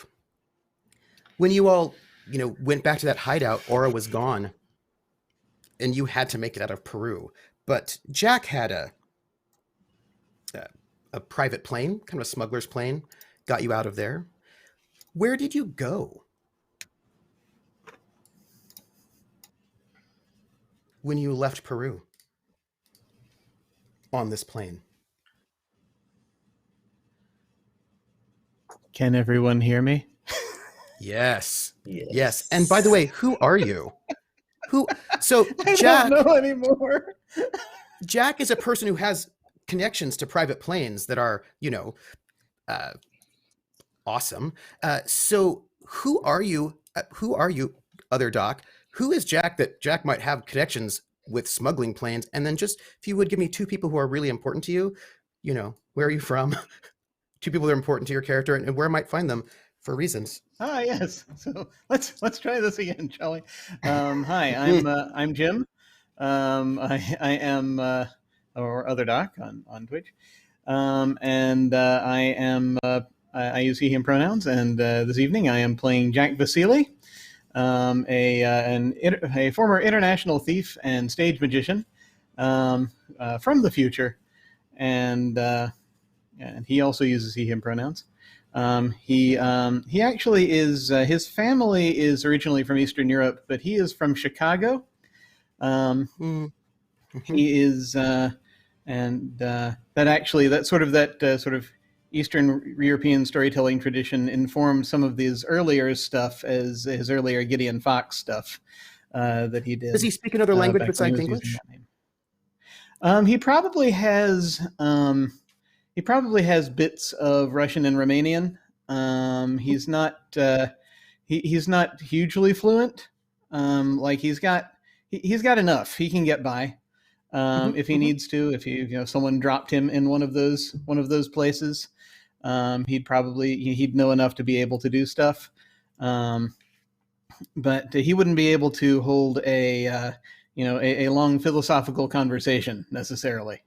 When you all, went back to that hideout, Aura was gone, and you had to make it out of Peru. But Jack had a private plane, kind of a smuggler's plane, got you out of there. Where did you go when you left Peru on this plane? Can everyone hear me? Yes. Yes. And by the way, who are you? So I Jack, don't know anymore. Jack is a person who has connections to private planes that are, awesome. So who are you? Other Doc? Who is Jack that Jack might have connections with smuggling planes? And then just, if you would give me 2 people who are really important to you, where are you from? 2 people that are important to your character, and where I might find them for reasons. Ah, yes. So let's try this again, shall we? Hi, I'm Jim. I am or Other Doc on Twitch, and I use he/him pronouns. And this evening I am playing Jack Vasili, a former international thief and stage magician from the future, and he also uses he/him pronouns. He actually is, his family is originally from Eastern Europe, but he is from Chicago. He is, and that sort of Eastern European storytelling tradition informed some of his earlier stuff, as his earlier Gideon Fox stuff that he did. Does he speak another language besides English? He probably has. He probably has bits of Russian and Romanian. He's not hugely fluent. Like he's got enough. He can get by if he needs to. If someone dropped him in one of those places, he'd know enough to be able to do stuff. But he wouldn't be able to hold a long philosophical conversation necessarily.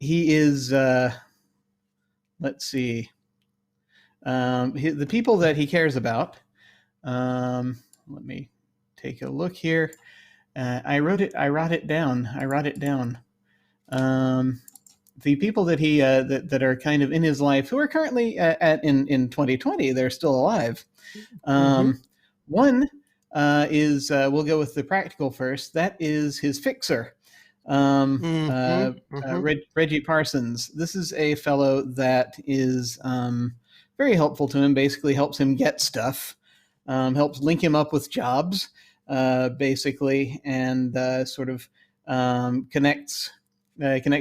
He is, let's see, the people that he cares about. Let me take a look here. I wrote it down. The people that he that are kind of in his life, who are currently in 2020, they're still alive. One is, we'll go with the practical first. That is his fixer. Reggie Parsons. This is a fellow that is very helpful to him. Basically, helps him get stuff, helps link him up with jobs, basically, and connects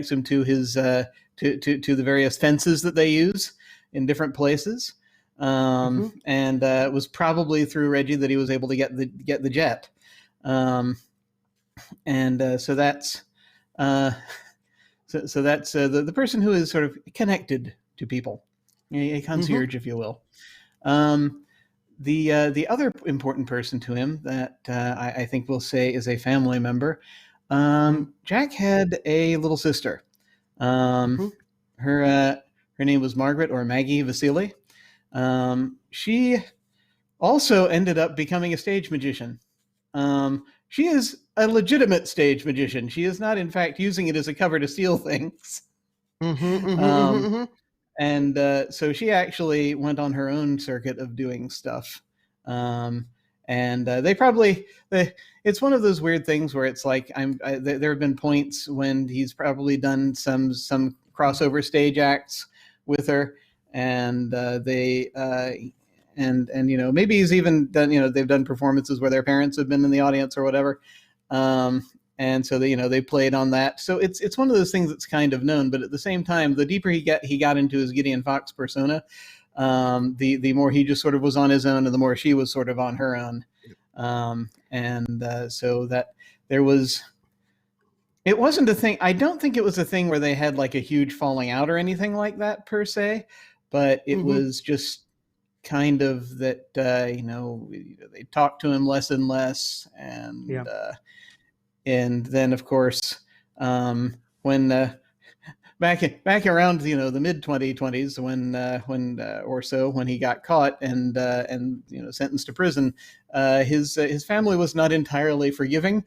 him to his to the various fences that they use in different places. And it was probably through Reggie that he was able to get the jet. So that's. So that's the person who is sort of connected to people, a concierge, if you will. The other important person to him that I think we'll say is a family member. Jack had a little sister. Her her name was Margaret or Maggie Vasili. She also ended up becoming a stage magician. She is a legitimate stage magician. She is not, in fact, using it as a cover to steal things. And so she actually went on her own circuit of doing stuff. And it's one of those weird things where it's like there have been points when he's probably done some crossover stage acts with her, and maybe he's even done, they've done performances where their parents have been in the audience or whatever. And so they played on that. So it's one of those things that's kind of known, but at the same time, the deeper he got into his Gideon Fox persona, the more he just sort of was on his own, and the more she was sort of on her own. So that it wasn't a thing. I don't think it was a thing where they had like a huge falling out or anything like that per se, but it was just kind of that, they talked to him less and less. And then of course, when back around the mid 2020s when he got caught and sentenced to prison, his family was not entirely forgiving.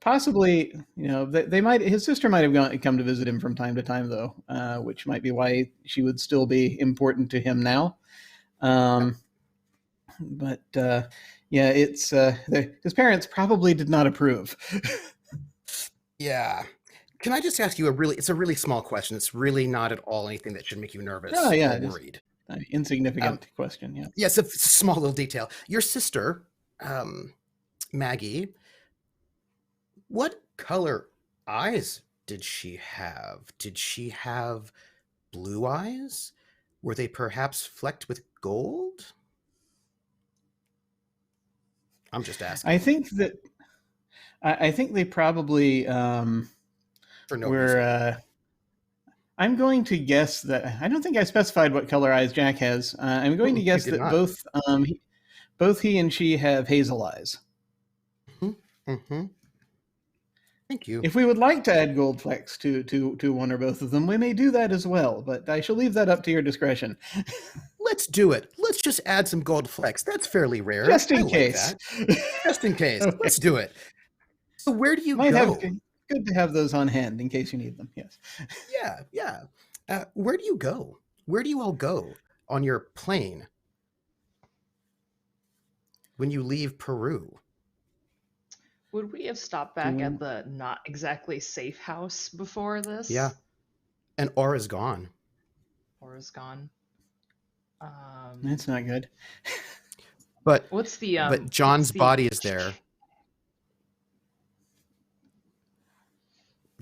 Possibly, his sister might have come to visit him from time to time though, which might be why she would still be important to him now. But it's his parents probably did not approve. Yeah. Can I just ask you it's a really small question. It's really not at all anything that should make you nervous or worried. Insignificant question, yeah. Yes, it's a small little detail. Your sister, Maggie, what color eyes did she have? Did she have blue eyes? Were they perhaps flecked with gold? I'm just asking. I think they probably for no reason. I'm going to guess that I don't think I specified what color eyes Jack has. I'm going to guess that both he and she have hazel eyes. Thank you. If we would like to add gold flecks to one or both of them, we may do that as well, but I shall leave that up to your discretion. Let's do it. Let's just add some gold flecks. That's fairly rare. Just in case. Just in case. Okay. Let's do it. So where do you go? Good to have those on hand in case you need them. Yes. Yeah. Where do you go? Where do you all go on your plane when you leave Peru? Would we have stopped back at the not exactly safe house before this? Yeah. And Aura's gone. Aura's gone. That's not good. But what's the but John's body is there.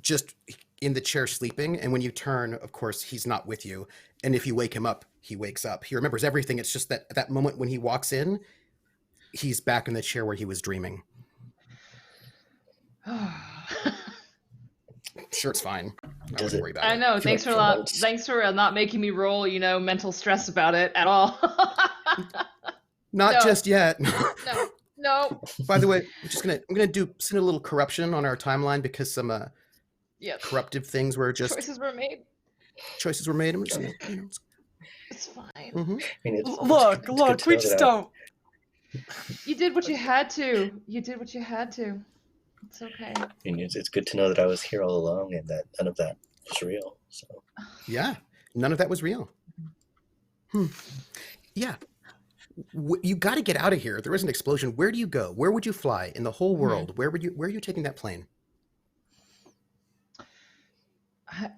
Just in the chair sleeping, and when you turn, of course, he's not with you. And if you wake him up, he wakes up. He remembers everything. It's just that at that moment when he walks in, he's back in the chair where he was dreaming. Sure, it's fine. Don't worry about it. I know. Thanks for not making me roll, mental stress about it at all. Not just yet. No. By the way, I'm gonna send a little corruption on our timeline because some corruptive things were just choices were made. I'm just gonna, it's fine. Mm-hmm. I mean, Look, we just don't. You did what you had to. It's okay. And it's good to know that I was here all along and that none of that was real. So yeah, none of that was real. Yeah, you got to get out of here. There was an explosion. Where do you go? Where would you fly in the whole world? Where are you taking that plane?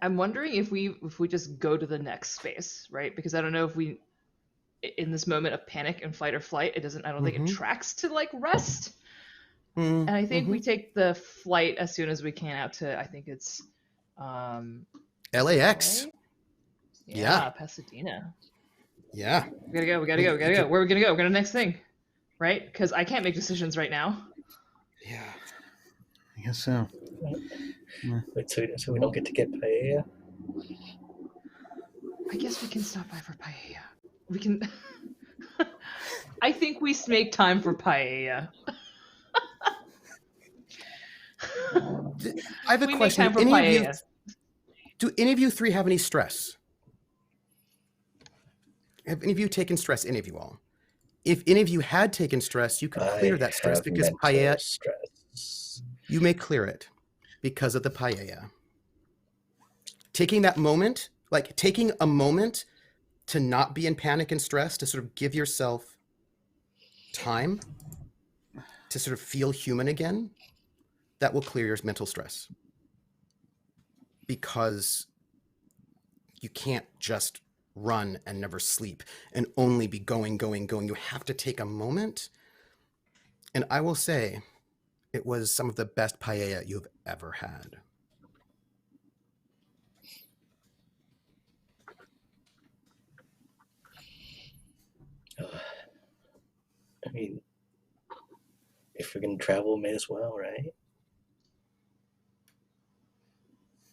I'm wondering if we just go to the next space, right? Because I don't know if we, in this moment of panic and fight or flight, I don't think it tracks to like rest. And I think we take the flight as soon as we can out to, I think it's LAX. LA? Yeah. Pasadena. Yeah. We gotta go. Where are we gonna go? We're gonna next thing, right? Because I can't make decisions right now. Yeah. I guess so. Wait, so we don't get to get paella? I guess we can stop by for paella. We can. I think we make time for paella. I have a We make question. time for Do paella. any of you three have any stress? Have any of you taken stress? Any of you all? If any of you had taken stress, you could clear that stress have because mental paella. stress. You may clear it because of the paella. Taking that moment, like taking a moment to not be in panic and stress, to sort of give yourself time to sort of feel human again, that will clear your mental stress. Because you can't just run and never sleep and only be going. You have to take a moment. And I will say, it was some of the best paella you've ever had. I mean, if we're gonna travel, may as well, right?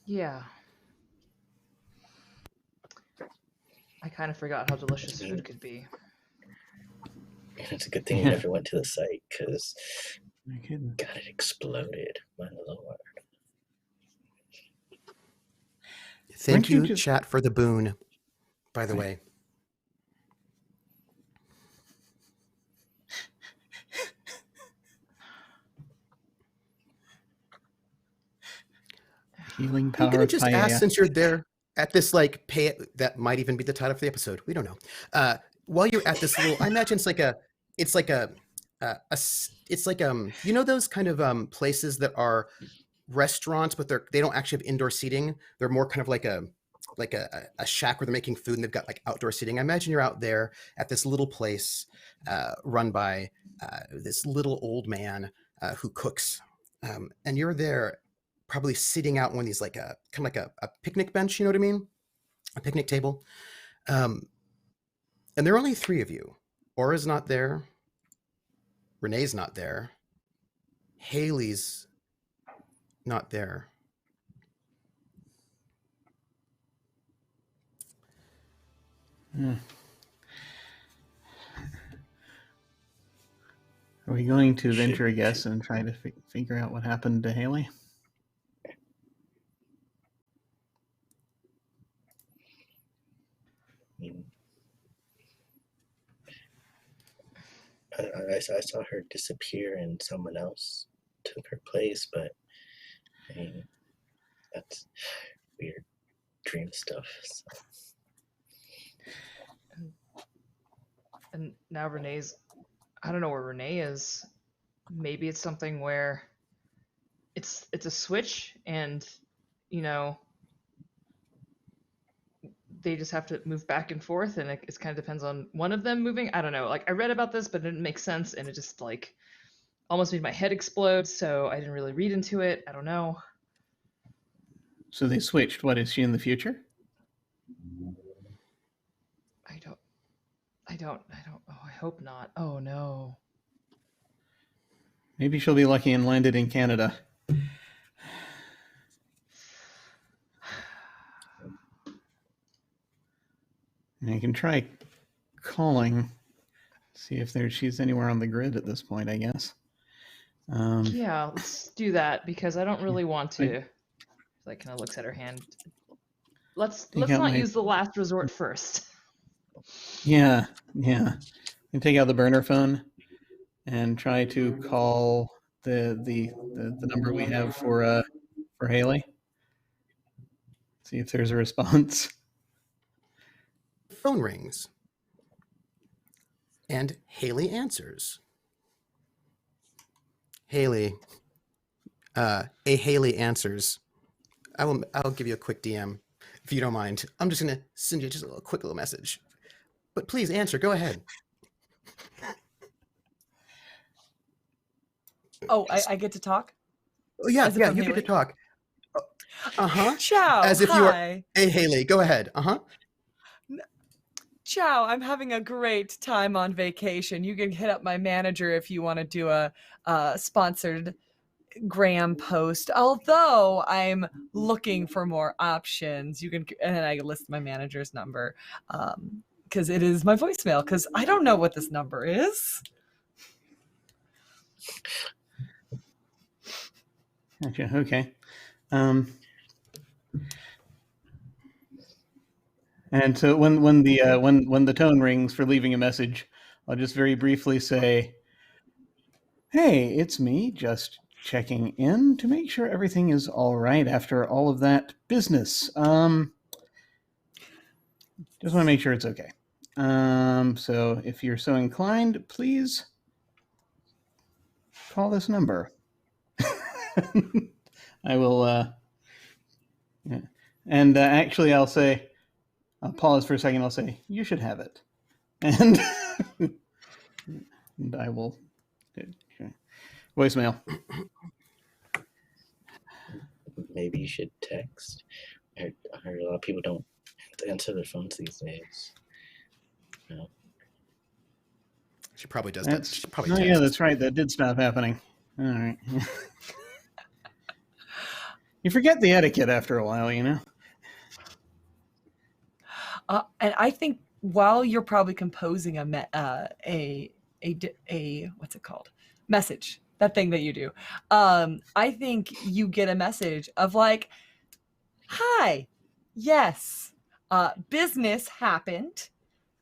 Yeah. I kind of forgot how delicious food could be. And it's a good thing we never went to the site, because No kidding. God, it exploded. My lord. Thank Aren't you you, just- chat, for the boon, by the way. Healing I'm power gonna of just ask, paella. since you're there at this like that might even be the title for the episode. We don't know. While you're at this little, I imagine it's like you know those kind of places that are restaurants, but they don't actually have indoor seating. They're more kind of like a shack where they're making food and they've got like outdoor seating. I imagine you're out there at this little place run by this little old man who cooks, and you're there probably sitting out one of these like a kind of like a picnic bench, you know what I mean? A picnic table. And there are only three of you. Aura's not there. Renee's not there. Haley's not there. Are we going to Should- venture a guess and try to figure out what happened to Haley? I mean, I saw her disappear and someone else took her place, but I mean, that's weird dream stuff. So. And now Renee's, I don't know where Renee is. Maybe it's something where it's a switch, and you know they just have to move back and forth, and it kind of depends on one of them moving. I don't know. Like I read about this, but it didn't make sense, and it just like almost made my head explode. So I didn't really read into it. I don't know. So they switched. What, is she in the future? I don't. Oh, I hope not. Oh no. Maybe she'll be lucky and landed in Canada. And I can try calling, see if she's anywhere on the grid at this point, I guess. Yeah, let's do that because I don't really want to. Like, kind of looks at her hand. Let's Take out not my- use the last resort first. Yeah. And take out the burner phone and try to call the number we have for Haley. See if there's a response. The phone rings. And Haley answers. Haley. Haley answers. I'll give you a quick DM if you don't mind. I'm just gonna send you just a quick little message. But please answer. Go ahead. Oh, I get to talk? Oh yeah, As if yeah. I'm You get to Haley? talk. Ciao. As if you were- hi. Hey Haley, go ahead. Ciao. I'm having a great time on vacation. You can hit up my manager if you want to do a sponsored Graham post. Although I'm looking for more options, you can, and then I list my manager's number because it is my voicemail. Because I don't know what this number is. Gotcha. Okay. Um, and so when the tone rings for leaving a message, I'll just very briefly say, "Hey, it's me, just checking in to make sure everything is all right after all of that business. Just want to make sure it's okay. So if you're so inclined, please call this number." I will. Yeah. And actually, I'll pause for a second. I'll say, "You should have it," and and I will voicemail. Maybe you should text. I heard a lot of people don't answer their phones these days. No. She probably does that. She probably yeah, texts. that's right. That did stop happening. All right. You forget the etiquette after a while, you know. And I think while you're probably composing what's it called? Message, that thing that you do. I think you get a message of like, "Hi, yes, business happened.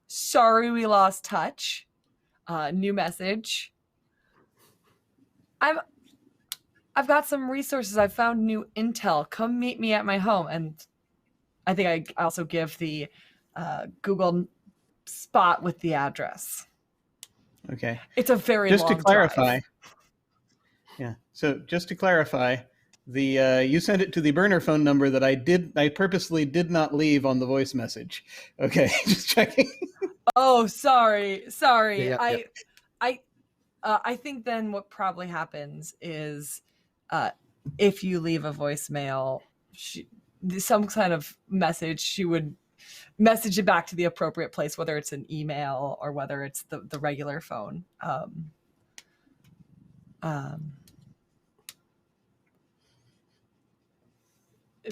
Sorry we lost touch. New message. I've got some resources. I've found new intel. Come meet me at my home." And I think I also give the Google spot with the address. Okay. It's a very Just long to clarify. drive. Yeah. So just to clarify, you sent it to the burner phone number that I purposely did not leave on the voice message. Okay, just checking. Oh, sorry. Yeah. I think then what probably happens is if you leave a voicemail, some kind of message, she would message it back to the appropriate place, whether it's an email or whether it's the regular phone.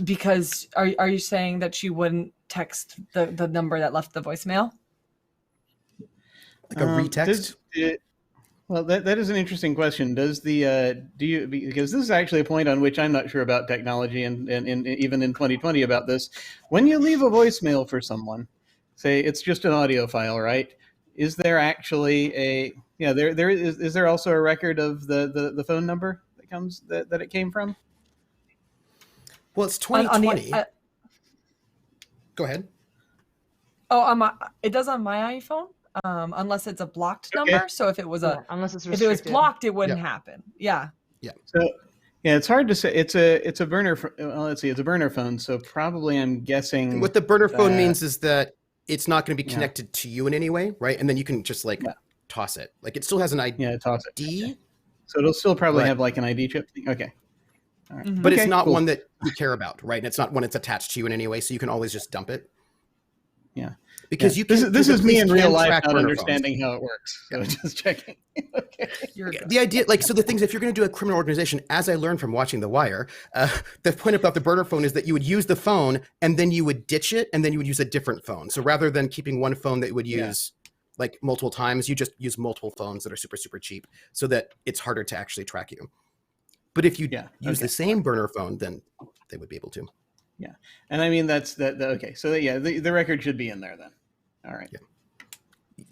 Because are you saying that she wouldn't text the number that left the voicemail? Like a retext? Well, that is an interesting question. Does because this is actually a point on which I'm not sure about technology and even in 2020 about this. When you leave a voicemail for someone, say it's just an audio file, right? Is there actually is there also a record of the phone number that it came from? Well, it's 2020. Go ahead. Oh, it does on my iPhone. Unless it's a blocked number. So if it was unless it's if it was restricted. blocked, it wouldn't happen. Yeah. So yeah, it's hard to say. It's a burner. Well, let's see. It's a burner phone. So probably I'm guessing. What the burner phone means is that it's not going to be connected to you in any way, right? And then you can just toss it. Like it still has an ID. Yeah, toss it. Okay. So it'll still probably have like an ID chip thing. Okay. All right. Mm-hmm. But it's not one that you care about, right? And it's not one that's attached to you in any way, so you can always just dump it. Yeah. Because you can. This is me in real life track not burner understanding how it works. So just checking. Okay. The idea, so the things, if you're going to do a criminal organization, as I learned from watching The Wire, the point about the burner phone is that you would use the phone and then you would ditch it and then you would use a different phone. So rather than keeping one phone that you would use like multiple times, you just use multiple phones that are super, super cheap so that it's harder to actually track you. But if you use the same burner phone, then they would be able to. Yeah. And I mean, that's that. Okay. So the record should be in there then. All right. Yeah.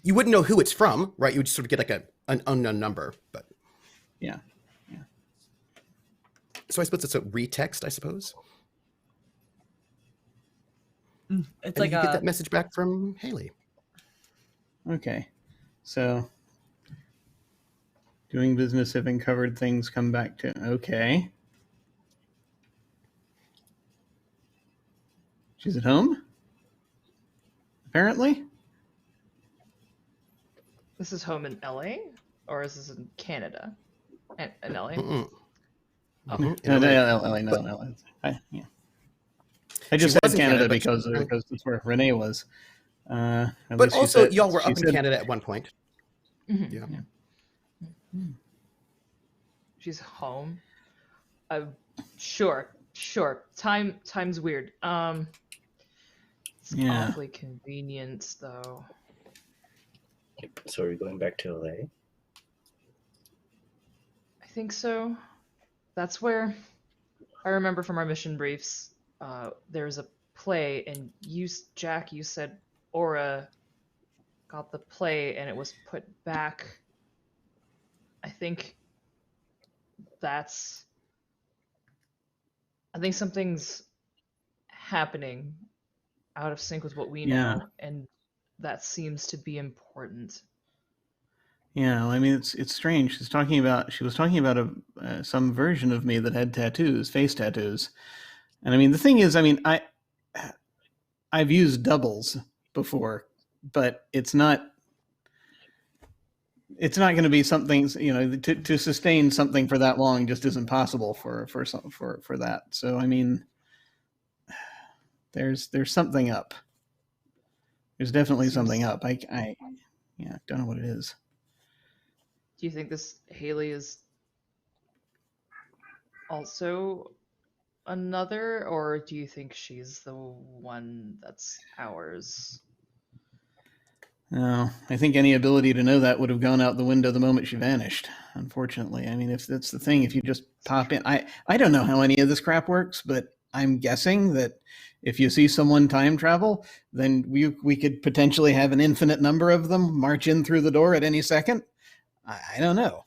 You wouldn't know who it's from, right? You would just sort of get like an unknown number, but yeah. So I suppose it's a retext, I suppose. It's and like you get that message back from Haley. Okay. So doing business, having covered things, come back to okay. She's at home? Apparently. This is home in LA, or is this in Canada? In LA? Mm-mm. Oh. No, LA. I just said Canada because that's where Renee was. But also, y'all were up in Canada at one point. Mm-hmm. Yeah. She's home. Sure. Time's weird. It's awfully convenient, though. So are we going back to LA? I think so. That's where I remember from our mission briefs, there was a play, and Jack, you said Aura got the play, and it was put back. I think that's. I think something's happening out of sync with what we Yeah. know, and that seems to be important. Yeah, I mean it's strange. She was talking about some version of me that had tattoos, face tattoos, and I mean the thing is, I mean I've used doubles before, but it's not going to be something, you know, to sustain something for that long just isn't possible for that. So I mean, there's something up. There's definitely something up. I don't know what it is. Do you think this Haley is also another, or do you think she's the one that's ours? No, I think any ability to know that would have gone out the window the moment she vanished. Unfortunately, I mean, if that's the thing, if you just pop in, I don't know how any of this crap works, but I'm guessing that if you see someone time travel, then we could potentially have an infinite number of them march in through the door at any second. I don't know.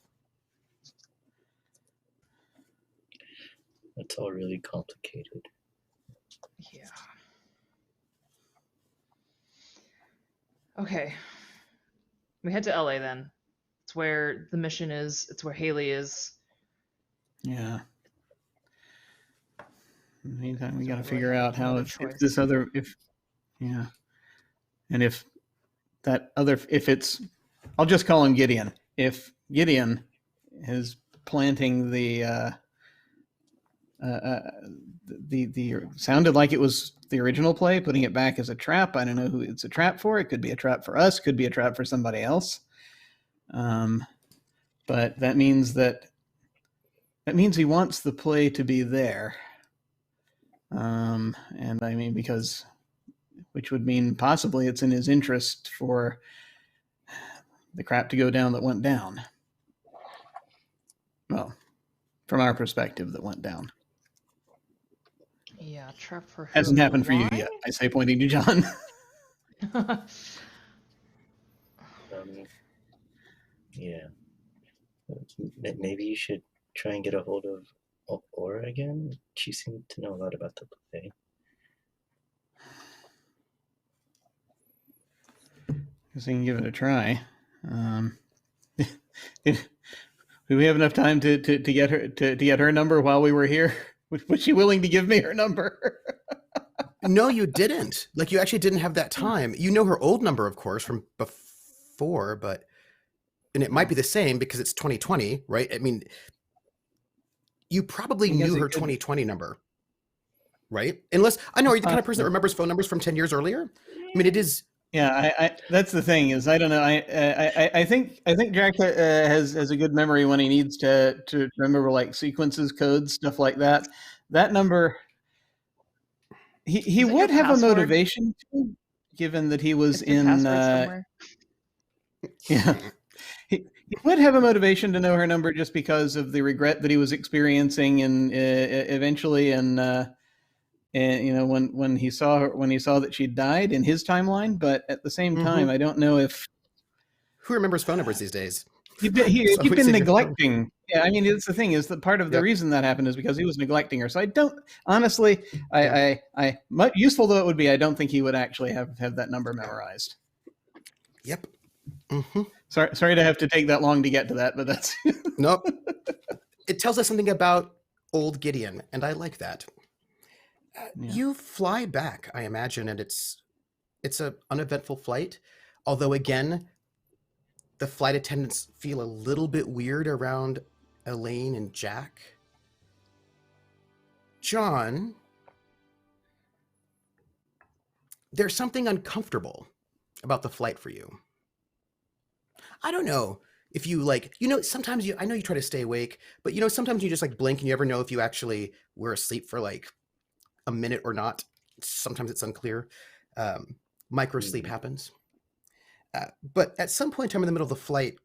It's all really complicated. Yeah. Okay. We head to LA then. It's where the mission is. It's where Haley is. Yeah. In the meantime, we So got to we figure really out have no how other if choice. this other yeah, and if that other if it's, I'll just call him Gideon. If Gideon is planting the sounded like it was the original play, putting it back as a trap. I don't know who it's a trap for. It could be a trap for us, could be a trap for somebody else. But that means he wants the play to be there. And I mean, which would mean possibly it's in his interest for the crap to go down that went down. Well, from our perspective, that went down. Yeah, trap for who? Hasn't happened for you Why? yet, I say, pointing to John. Yeah. Maybe you should try and get a hold of Aura again. She seemed to know a lot about the play. Guess I can give it a try. Do we have enough time to get her number while we were here? Was she willing to give me her number? No, you didn't. Like, you actually didn't have that time. You know her old number, of course, from before, and it might be the same because it's 2020, right? I mean, you probably knew her 2020 number, right? Unless, I know, are you the kind of person that remembers phone numbers from 10 years earlier? I mean, it is. Yeah, I that's the thing is, I don't know. I think Jack has a good memory when he needs to remember like sequences, codes, stuff like that. That number, he would have a motivation to, given that he was in. Yeah, he would have a motivation to know her number just because of the regret that he was experiencing, and eventually, and you know, when he saw that she died in his timeline. But at the same time, I don't know if who remembers phone numbers these days. You've been neglecting. Yeah, I mean, it's the thing is that part of the reason that happened is because he was neglecting her. So I don't honestly, I useful though it would be, I don't think he would actually have that number memorized. Yep. Sorry to have to take that long to get to that, but that's nope. It tells us something about old Gideon, and I like that. You fly back, I imagine, and it's an uneventful flight. Although, again, the flight attendants feel a little bit weird around Elaine and Jack. John, there's something uncomfortable about the flight for you. I don't know if you sometimes I know you try to stay awake, but sometimes you just like blink and you never know if you actually were asleep for like a minute or not. Sometimes it's unclear. Micro sleep happens. But at some point in time in the middle of the flight,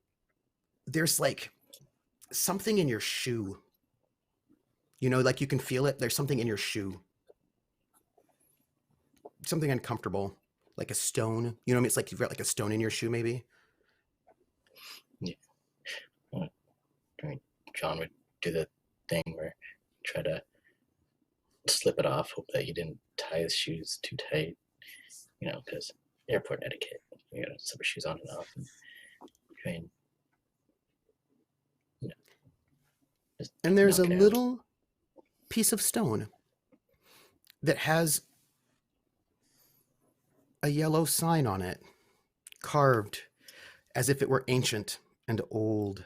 there's like something in your shoe. You know, like you can feel it. There's something in your shoe. Something uncomfortable, like a stone. You know what I mean? It's like you've got like a stone in your shoe, maybe. Yeah. I mean, John would do the thing where try to slip it off, hope that he didn't tie his shoes too tight, you know, because airport etiquette, you know, slip your shoes on and off. And try and, you know, just And there's a knock it out. little piece of stone that has a yellow sign on it, carved as if it were ancient and old.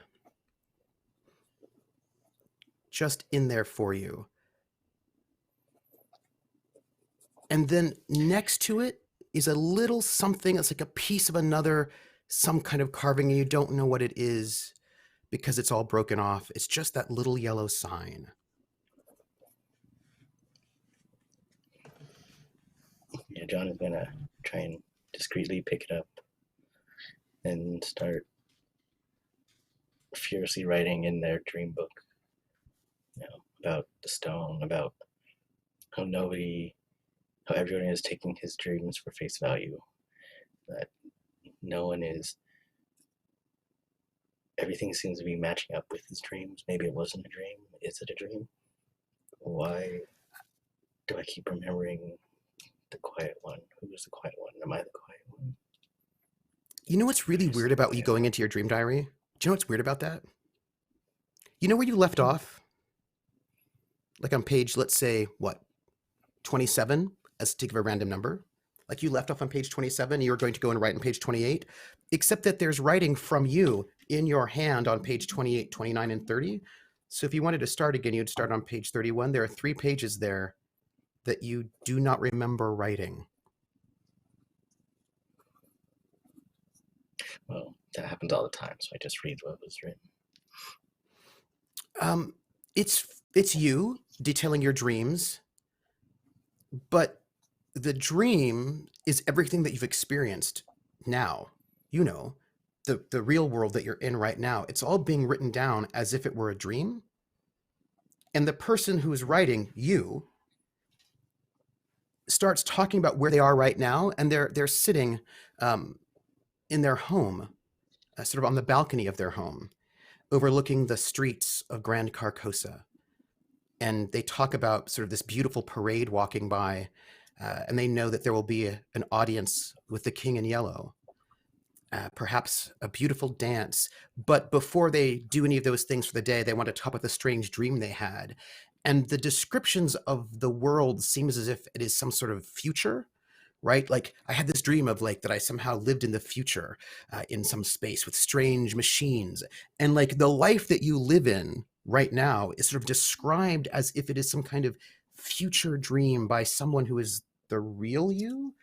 Just in there for you. And then next to it is a little something that's like a piece of another, some kind of carving, and you don't know what it is because it's all broken off. It's just that little yellow sign. Yeah, John is gonna try and discreetly pick it up and start furiously writing in their dream book, you know, about the stone, about how everyone is taking his dreams for face value, that no one is, everything seems to be matching up with his dreams. Maybe it wasn't a dream. Is it a dream? Why do I keep remembering the quiet one? Who was the quiet one? Am I the quiet one? You know what's really weird about you going into your dream diary? Do you know what's weird about that? You know where you left off? Like on page, let's say, what, 27, as to give a random number? Like you left off on page 27, and you were going to go and write on page 28, except that there's writing from you in your hand on page 28, 29, and 30. So if you wanted to start again, you'd start on page 31. There are 3 pages there that you do not remember writing. Well, that happens all the time, so I just read what was written. It's you detailing your dreams, but the dream is everything that you've experienced now. You know, the real world that you're in right now. It's all being written down as if it were a dream. And the person who is writing, you, starts talking about where they are right now, and they're sitting in their home, sort of on the balcony of their home, overlooking the streets of Grand Carcosa. And they talk about sort of this beautiful parade walking by, and they know that there will be an audience with the King in Yellow, perhaps a beautiful dance. But before they do any of those things for the day, they want to talk about the strange dream they had. And the descriptions of the world seems as if it is some sort of future, right? Like I had this dream of like that I somehow lived in the future in some space with strange machines. And like the life that you live in right now is sort of described as if it is some kind of future dream by someone who is the real you,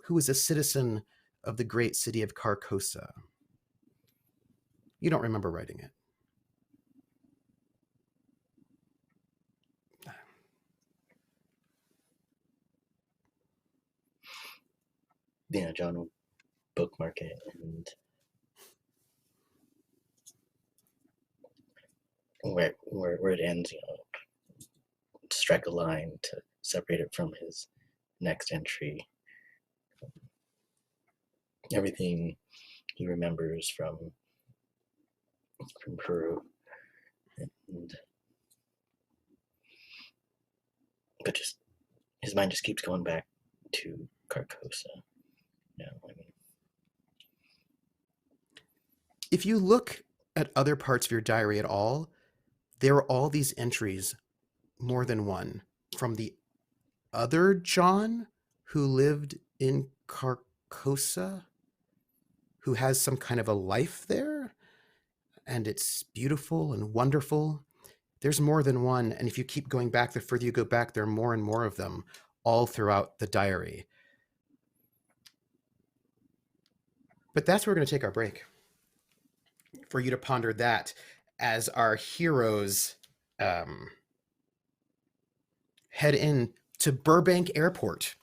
who is a citizen of the great city of Carcosa. You don't remember writing it. Yeah, John will bookmark it and where it ends, you know, strike a line to separate it from his next entry. Everything he remembers from Peru, but just his mind just keeps going back to Carcosa. You know, I mean, if you look at other parts of your diary at all, there are all these entries, more than one, from the other John who lived in Carcosa, who has some kind of a life there, and it's beautiful and wonderful. There's more than one, and if you keep going back, the further you go back, there are more and more of them all throughout the diary. But that's where we're going to take our break, for you to ponder that as our heroes head in to Burbank Airport.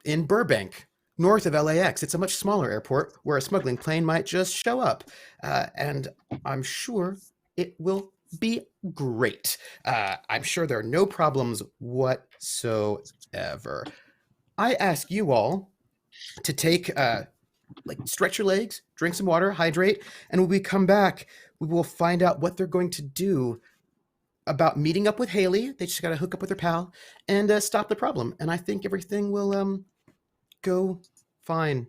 In Burbank, north of LAX, it's a much smaller airport where a smuggling plane might just show up. And I'm sure it will be great. I'm sure there are no problems whatsoever. I ask you all to take, stretch your legs, drink some water, hydrate, and when we come back, we will find out what they're going to do about meeting up with Haley. They just got to hook up with her pal and stop the problem. And I think everything will go fine.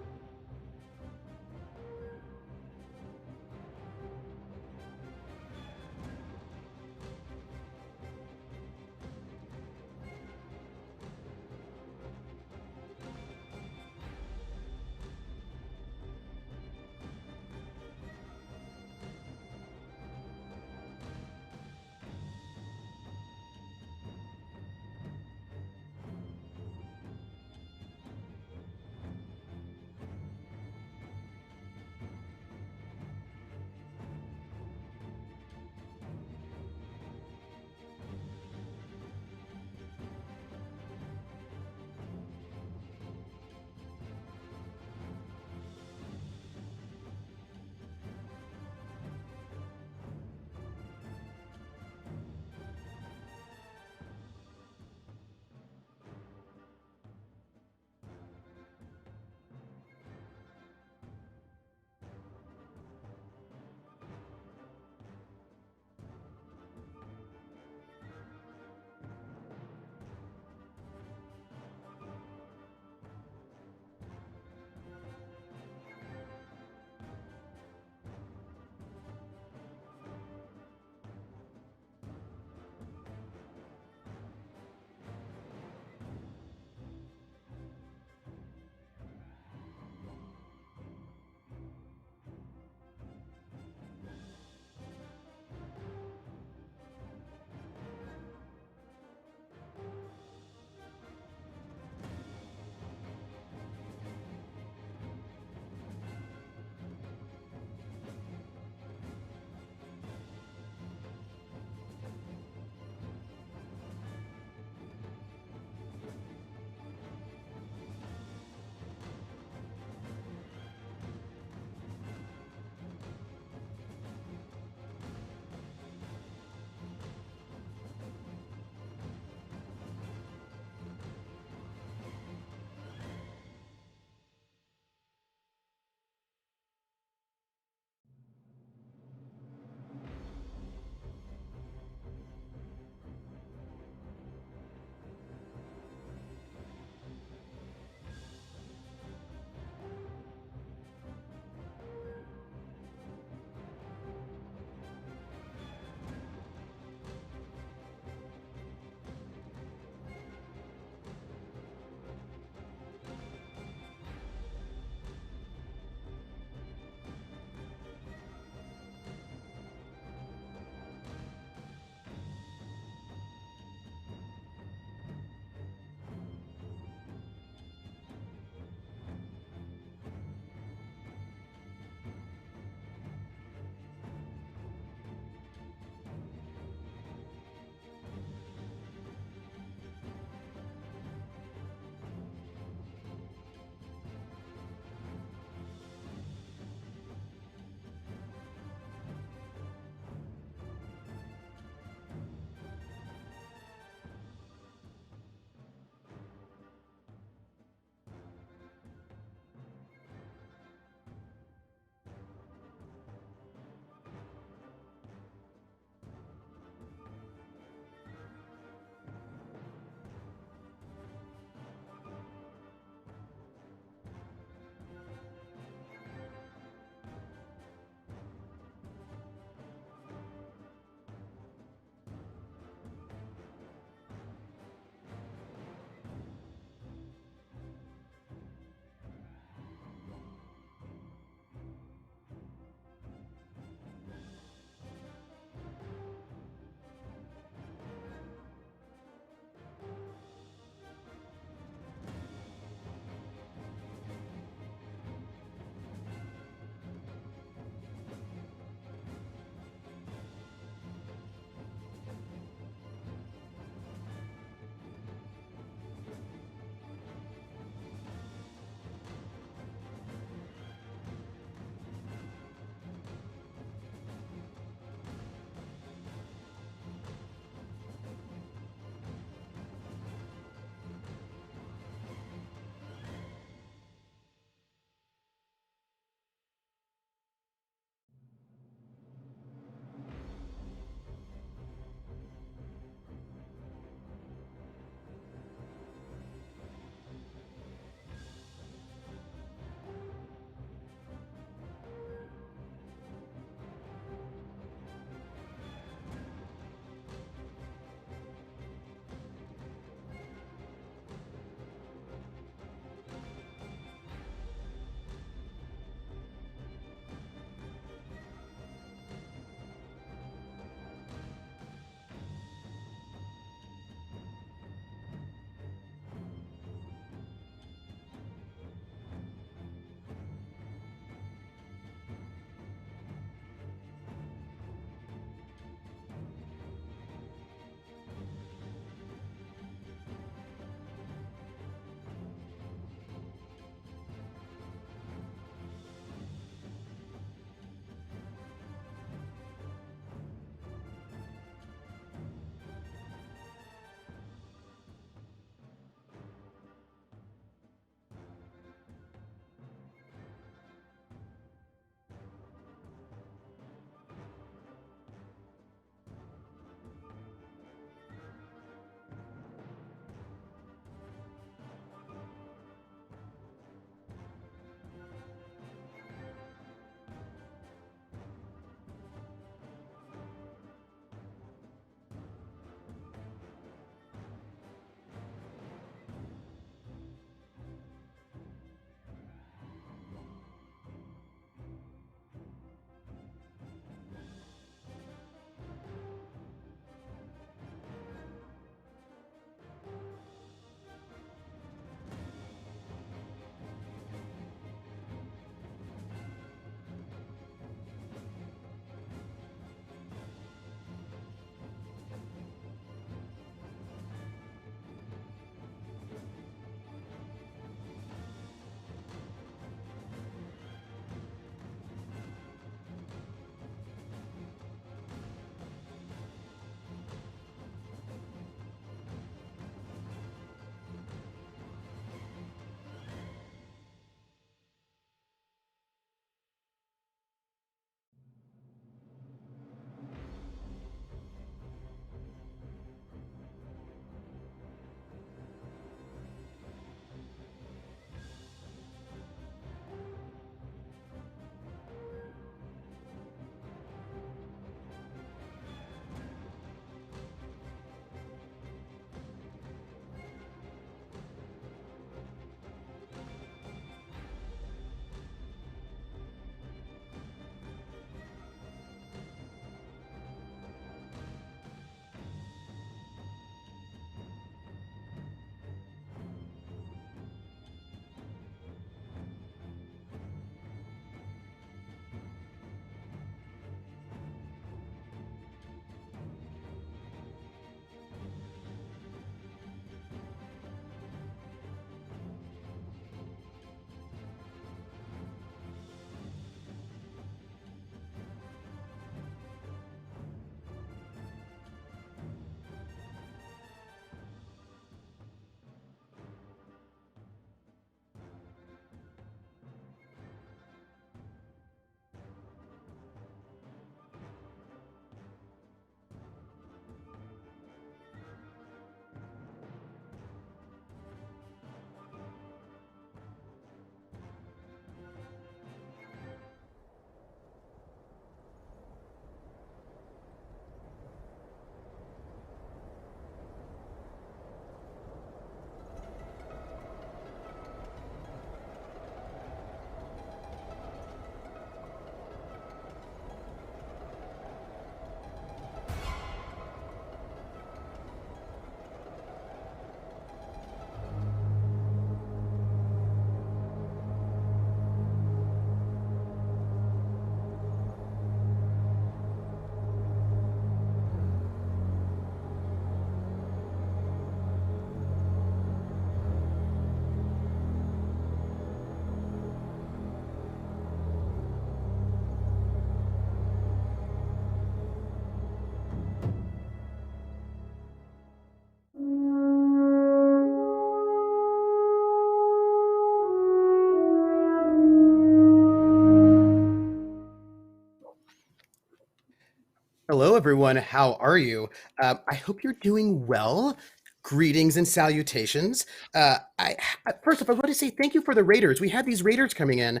Hello, everyone. How are you? I hope you're doing well. Greetings and salutations. First off, I want to say thank you for the raiders. We had these raiders coming in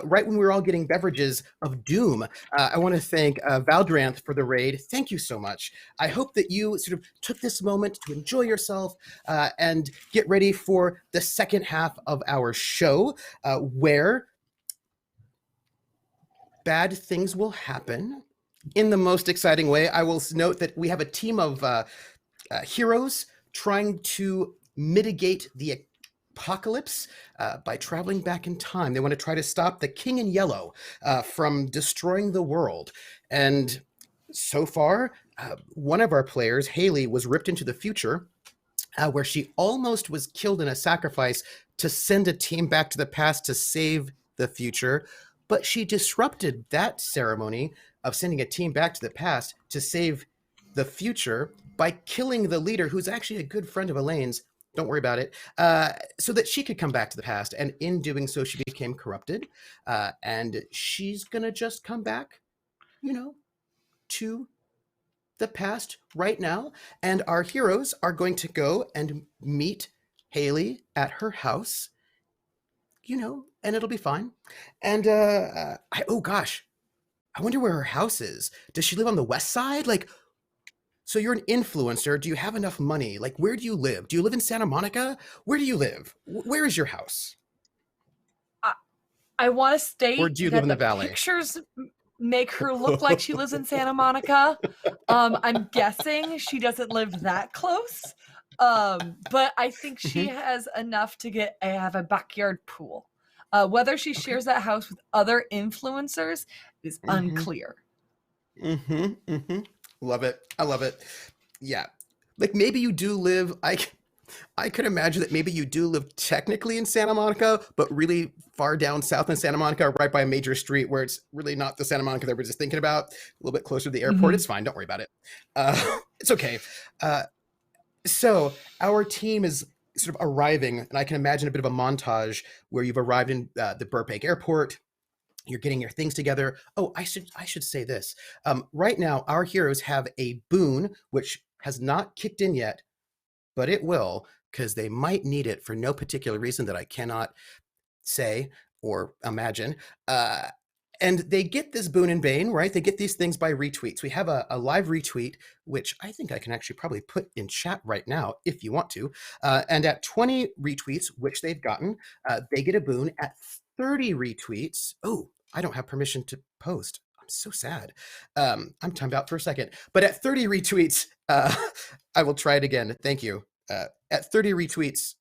right when we were all getting beverages of doom. I want to thank Valdranth for the raid. Thank you so much. I hope that you sort of took this moment to enjoy yourself and get ready for the second half of our show, where bad things will happen in the most exciting way. I will note that we have a team of heroes trying to mitigate the apocalypse by traveling back in time. They want to try to stop the King in Yellow from destroying the world. And so far, one of our players, Haley, was ripped into the future, where she almost was killed in a sacrifice to send a team back to the past to save the future. But she disrupted that ceremony of sending a team back to the past to save the future by killing the leader, who's actually a good friend of Elaine's. Don't worry about it. So that she could come back to the past. And in doing so, she became corrupted. And she's going to just come back, to the past right now. And our heroes are going to go and meet Haley at her house, and it'll be fine. And oh gosh, I wonder where her house is. Does she live on the west side? So you're an influencer. Do you have enough money? Where do you live? Do you live in Santa Monica? Where do you live? Where is your house? I want to state Or do you that live in the valley? Pictures make her look like she lives in Santa Monica. I'm guessing she doesn't live that close. But I think she has enough to have a backyard pool. Whether she shares that house with other influencers is unclear. Love it. I love it. Yeah. Maybe you do live, I could imagine that maybe you do live technically in Santa Monica, but really far down south in Santa Monica, right by a major street where it's really not the Santa Monica that we're just thinking about, a little bit closer to the airport. It's fine. Don't worry about it. It's okay. So our team is sort of arriving, and I can imagine a bit of a montage where you've arrived in the Burbank airport. You're getting your things together. Oh, I should say this. Right now, our heroes have a boon, which has not kicked in yet, but it will, because they might need it for no particular reason that I cannot say or imagine. And they get this boon in vain, right? They get these things by retweets. We have a live retweet, which I think I can actually probably put in chat right now if you want to. And at 20 retweets, which they've gotten, they get a boon. At 30 retweets, oh, I don't have permission to post. I'm so sad. I'm timed out for a second. But at 30 retweets, I will try it again. Thank you. At 30 retweets,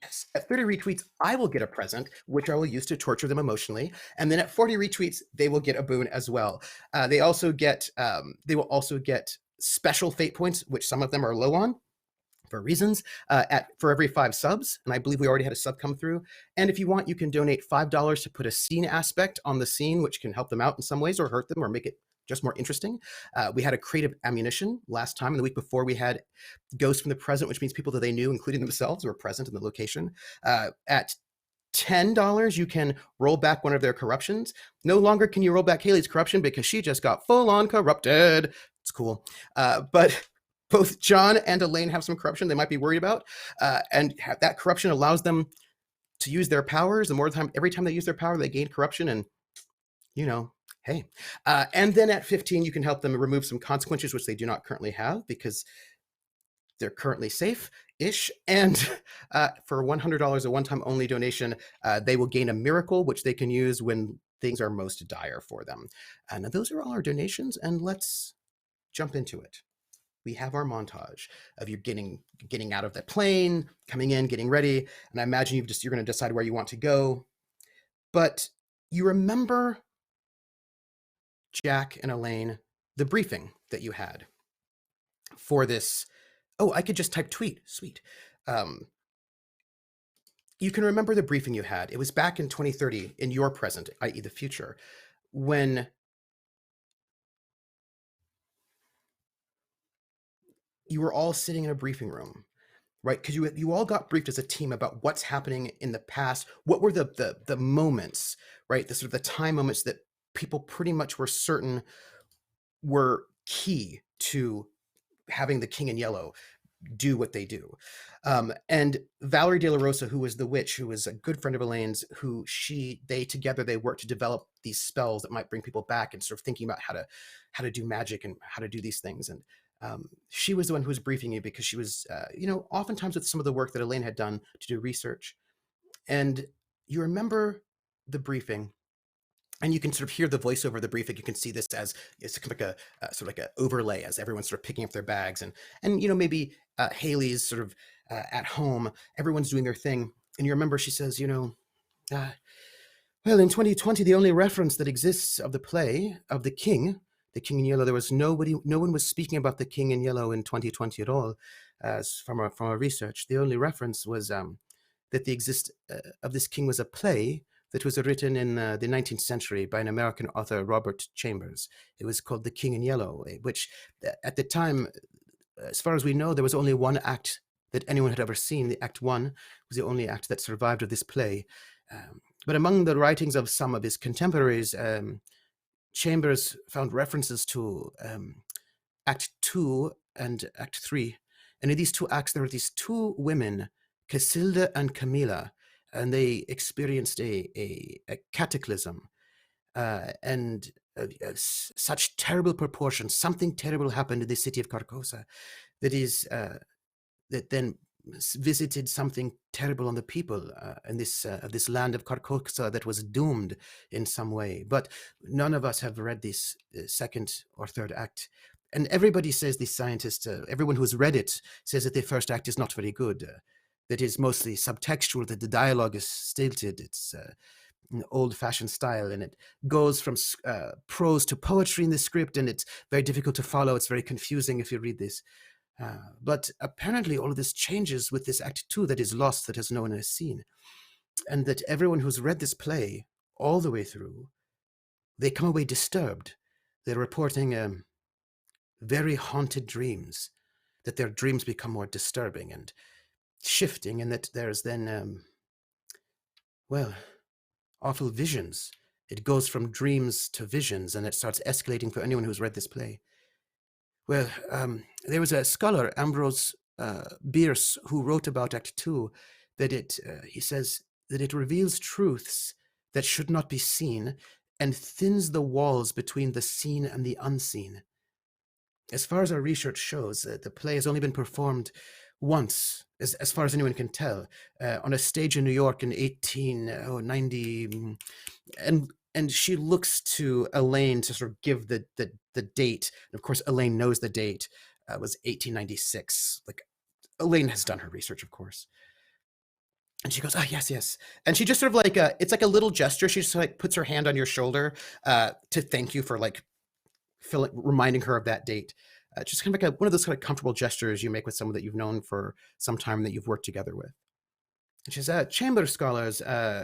yes, at 30 retweets, I will get a present, which I will use to torture them emotionally. And then at 40 retweets, they will get a boon as well. They will also get special fate points, which some of them are low on for reasons, for every 5 subs. And I believe we already had a sub come through. And if you want, you can donate $5 to put a scene aspect on the scene, which can help them out in some ways or hurt them or make it just more interesting. We had a creative ammunition last time, and the week before we had ghosts from the present, which means people that they knew, including themselves, were present in the location. At $10, you can roll back one of their corruptions. No longer can you roll back Haley's corruption because she just got full-on corrupted. It's cool. But both John and Elaine have some corruption they might be worried about, and that corruption allows them to use their powers. Every time they use their power, they gain corruption, and hey. And then at 15, you can help them remove some consequences, which they do not currently have because they're currently safe-ish. And for $100, a one-time only donation, they will gain a miracle, which they can use when things are most dire for them. And those are all our donations, and let's jump into it. We have our montage of you getting out of the plane, coming in, getting ready, and I imagine you're going to decide where you want to go. But you remember, Jack and Elaine, the briefing that you had for this. Oh, I could just type tweet. Sweet. You can remember the briefing you had. It was back in 2030 in your present, i.e. the future, when you were all sitting in a briefing room, right? Because you all got briefed as a team about what's happening in the past. What were the moments, right? The sort of the time moments that people pretty much were certain were key to having the King in Yellow do what they do. And Valerie De La Rosa, who was the witch, who was a good friend of Elaine's, they together worked to develop these spells that might bring people back, and sort of thinking about how to do magic and how to do these things. And she was the one who was briefing you, because she was, oftentimes with some of the work that Elaine had done to do research. And you remember the briefing, and you can sort of hear the voiceover of the briefing. You can see this as it's kind of like a sort of like an overlay as everyone's sort of picking up their bags, and maybe Haley's sort of at home. Everyone's doing their thing, and you remember she says, well, in 2020, the only reference that exists of the play of the King in Yellow, there was no one was speaking about the King in Yellow in 2020 at all. As from our research, the only reference was that the exist of this king was a play that was written in the 19th century by an American author, Robert Chambers. It was called The King in Yellow, which at the time, as far as we know, there was only one act that anyone had ever seen. The Act 1 was the only act that survived of this play. But among the writings of some of his contemporaries, Chambers found references to Act 2 and Act 3. And in these two acts, there were these two women, Casilda and Camilla, and they experienced a cataclysm and such terrible proportions. Something terrible happened in the city of Carcosa that then visited something terrible on the people in this land of Carcosa that was doomed in some way. But none of us have read this second or third act. And everybody says, these scientists, everyone who's read it says that the first act is not very good. That is mostly subtextual, that the dialogue is stilted. It's an old-fashioned style, and it goes from prose to poetry in the script, and it's very difficult to follow. It's very confusing if you read this. But apparently all of this changes with this Act 2 that is lost, that has no one has seen. And that everyone who's read this play all the way through, they come away disturbed. They're reporting very haunted dreams, that their dreams become more disturbing and shifting, and that there's then, awful visions. It goes from dreams to visions, and it starts escalating for anyone who's read this play. Well, there was a scholar, Ambrose Bierce, who wrote about Act 2, that he says that it reveals truths that should not be seen and thins the walls between the seen and the unseen. As far as our research shows, the play has only been performed once, as far as anyone can tell, on a stage in New York in 1890, and she looks to Elaine to sort of give the date. And of course, Elaine knows the date was 1896. Like, Elaine has done her research, of course. And she goes, "Ah, yes." And she just sort of like, it's like a little gesture. She just like puts her hand on your shoulder to thank you for like reminding her of that date. Just kind of like one of those kind of comfortable gestures you make with someone that you've known for some time, that you've worked together with. And she says, Chambers Scholars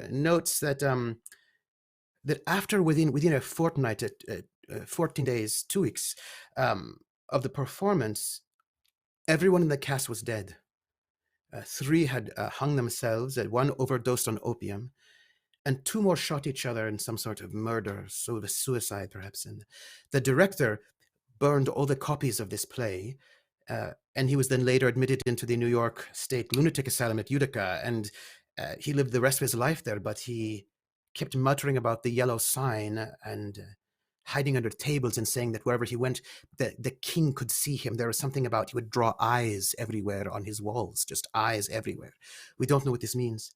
notes that that after within a fortnight, 14 days, 2 weeks of the performance, everyone in the cast was dead. 3 had hung themselves, 1 overdosed on opium, and 2 more shot each other in some sort of murder, sort of suicide perhaps. And the director burned all the copies of this play, and he was then later admitted into the New York State Lunatic Asylum at Utica, and he lived the rest of his life there, but he kept muttering about the yellow sign and hiding under tables and saying that wherever he went, the king could see him. There was something about, he would draw eyes everywhere on his walls, just eyes everywhere. We don't know what this means.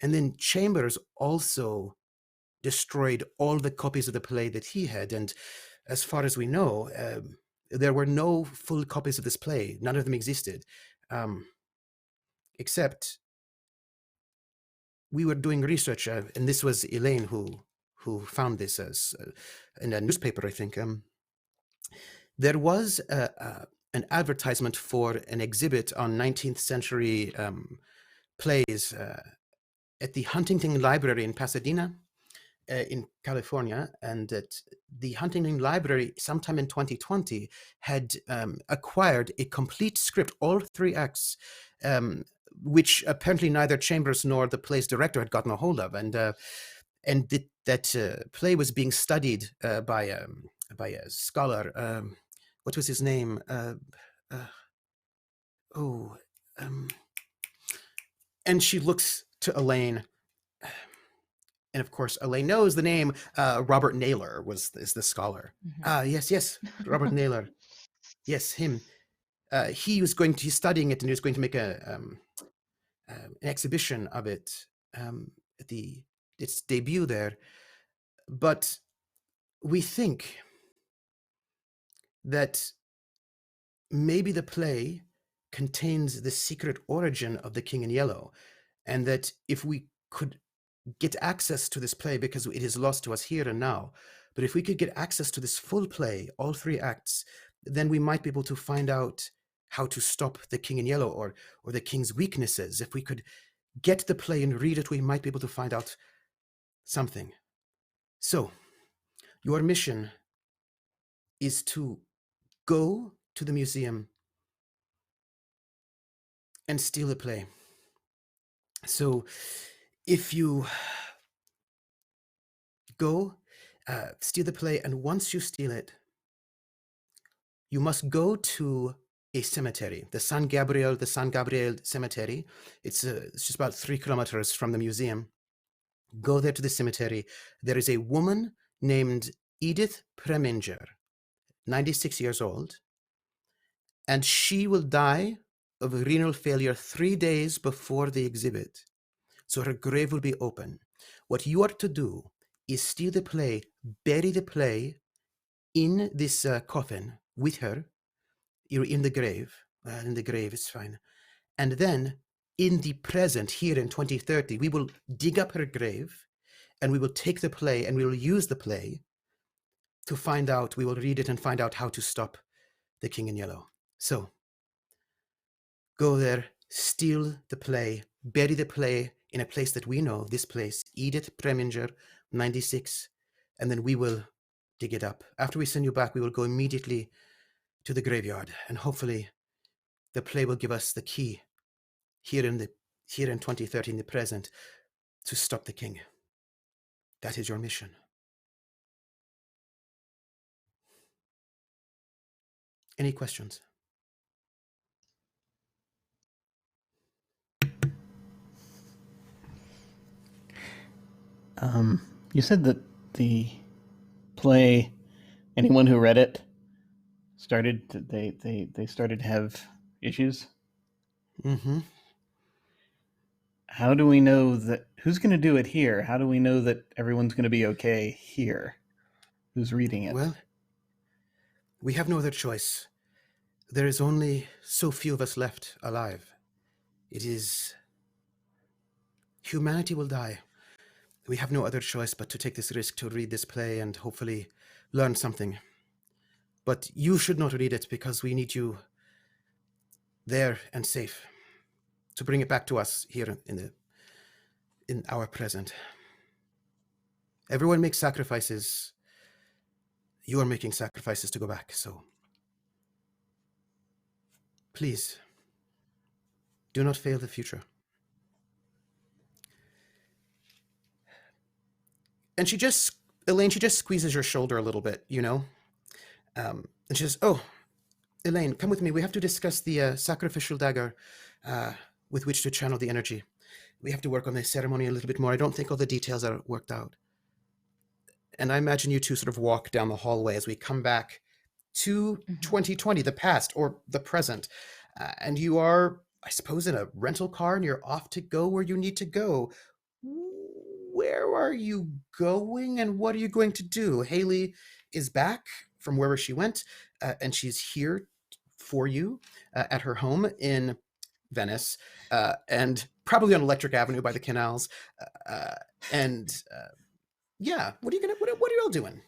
And then Chambers also destroyed all the copies of the play that he had. And as far as we know, there were no full copies of this play. None of them existed, except we were doing research, and this was Elaine who found this as in a newspaper, I think. There was an advertisement for an exhibit on 19th century plays at the Huntington Library in Pasadena, in California, and that the Huntington Library sometime in 2020 had acquired a complete script, all 3 acts, which apparently neither Chambers nor the play's director had gotten a hold of, and that play was being studied by by a scholar. What was his name? And she looks to Elaine, and of course, Elaine knows the name. Robert Naylor is the scholar. Yes, Robert Naylor. Yes, him. He's studying it, and he was going to make an exhibition of it at its debut there. But we think that maybe the play contains the secret origin of the King in Yellow, and that if we could get access to this play, because it is lost to us here and now, but if we could get access to this full play, all 3 acts, then we might be able to find out how to stop the King in Yellow, or the King's weaknesses. If we could get the play and read it, we might be able to find out something. So, your mission is to go to the museum and steal the play. So, if you go, steal the play, and once you steal it, you must go to a cemetery, the San Gabriel cemetery. It's just about 3 kilometers from the museum. Go there to the cemetery. There is a woman named Edith Preminger, 96 years old, and she will die of renal failure 3 days before the exhibit. So her grave will be open. What you are to do is steal the play, bury the play in this coffin with her. You're in the grave. In the grave, it's fine. And then in the present, here in 2030, we will dig up her grave, and we will take the play, and we will use the play to find out, we will read it and find out how to stop the King in Yellow. So, go there, steal the play, bury the play in a place that we know, this place, Edith Preminger, 96, and then we will dig it up. After we send you back, we will go immediately to the graveyard, and hopefully the play will give us the key here in 2030, in the present, to stop the King. That is your mission. Any questions? You said that the play, anyone who read it started to have issues. Mm-hmm. How do we know that? Who's going to do it here? How do we know that everyone's going to be okay here? Who's reading it? Well, we have no other choice. There is only so few of us left alive. It is... Humanity will die. We have no other choice but to take this risk to read this play and hopefully learn something. But you should not read it, because we need you there and safe to bring it back to us here in our present. Everyone makes sacrifices. You are making sacrifices to go back, so please do not fail the future. And Elaine, she just squeezes your shoulder a little bit, and she says, "Oh, Elaine, come with me. We have to discuss the sacrificial dagger with which to channel the energy. We have to work on the ceremony a little bit more. I don't think all the details are worked out." And I imagine you two sort of walk down the hallway as we come back to 2020, the past or the present. And you are, I suppose, in a rental car, and you're off to go where you need to go. Where are you going, and what are you going to do? Haley is back from wherever she went, and she's here for you at her home in Venice, and probably on Electric Avenue by the canals. Yeah, what are you all doing?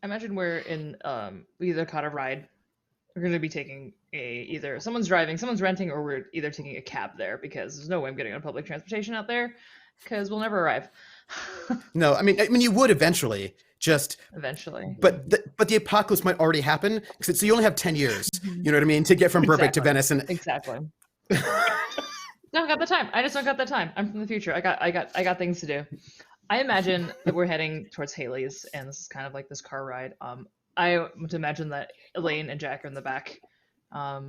I imagine we're in we either caught a ride. We're going to be taking either someone's driving, someone's renting, or we're either taking a cab there, because there's no way I'm getting on public transportation out there, because we'll never arrive. No, I mean you would eventually, eventually. But the apocalypse might already happen, so you only have 10 years. You know what I mean, to get from Burbank to Venice, and exactly. Don't got the time. I just don't got the time. I'm from the future. I got things to do. I imagine that we're heading towards Haley's, and this is kind of like this car ride. I would imagine that Elaine and Jack are in the back. I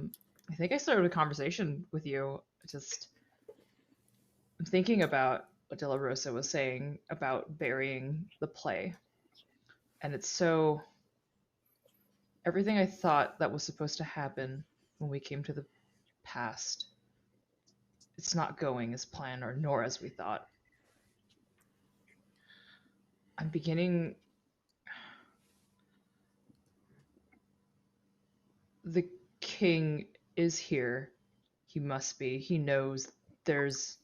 think I started a conversation with you. I'm thinking about what De La Rosa was saying about burying the play, and it's so everything I thought that was supposed to happen when we came to the past. It's not going as planned, or nor as we thought. I'm beginning. The king is here. He must be. He knows there's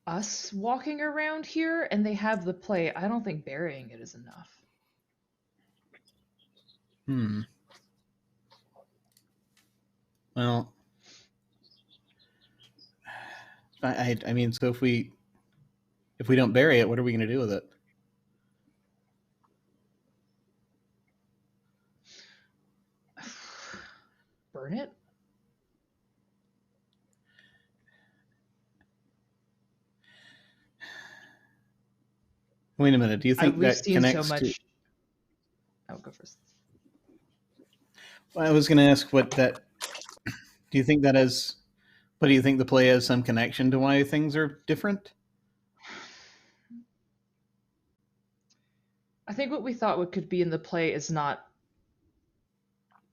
us walking around here, and they have the play. I don't think burying it is enough. Well, I mean, so if we don't bury it, what are we going to do with it? Burn it? Wait a minute. Do you think We've that seen connects so much. to? Oh, go first. Well, I was going to ask what that. Do you think that has? What do you think the play has some connection to why things are different? I think what we thought what could be in the play is not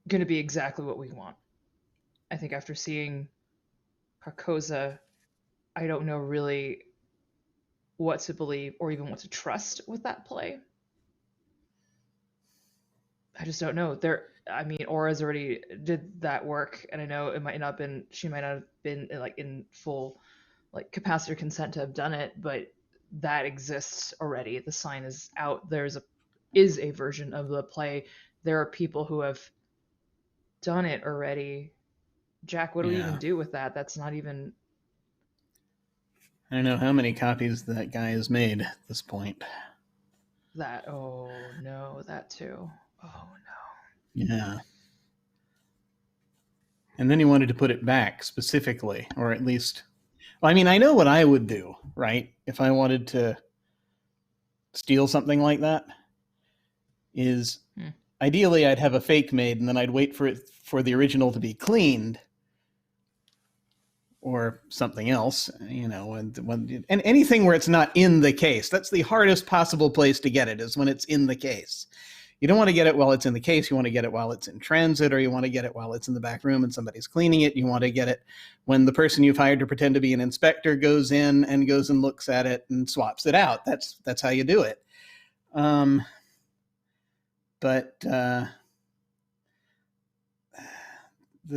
going to be exactly what we want. I think after seeing Carcosa, I don't know really what to believe or even what to trust with that play. I just don't know. Aura's already did that work, and I know she might not have been like in full like capacity or consent to have done it, but that exists already. The sign is out. Is a version of the play. There are people who have done it already. Jack, what do we even do with that? That's not even. I don't know how many copies that guy has made at this point. Oh no, that too. Oh no. Yeah. And then he wanted to put it back specifically, or at least. Well, I mean, I know what I would do, right? If I wanted to steal something like that, is ideally I'd have a fake made, and then I'd wait for the original to be cleaned, or something else, and anything where it's not in the case. That's the hardest possible place to get it, is when it's in the case. You don't want to get it while it's in the case. You want to get it while it's in transit, or you want to get it while it's in the back room and somebody's cleaning it. You want to get it when the person you've hired to pretend to be an inspector goes in and looks at it and swaps it out. That's how you do it. But the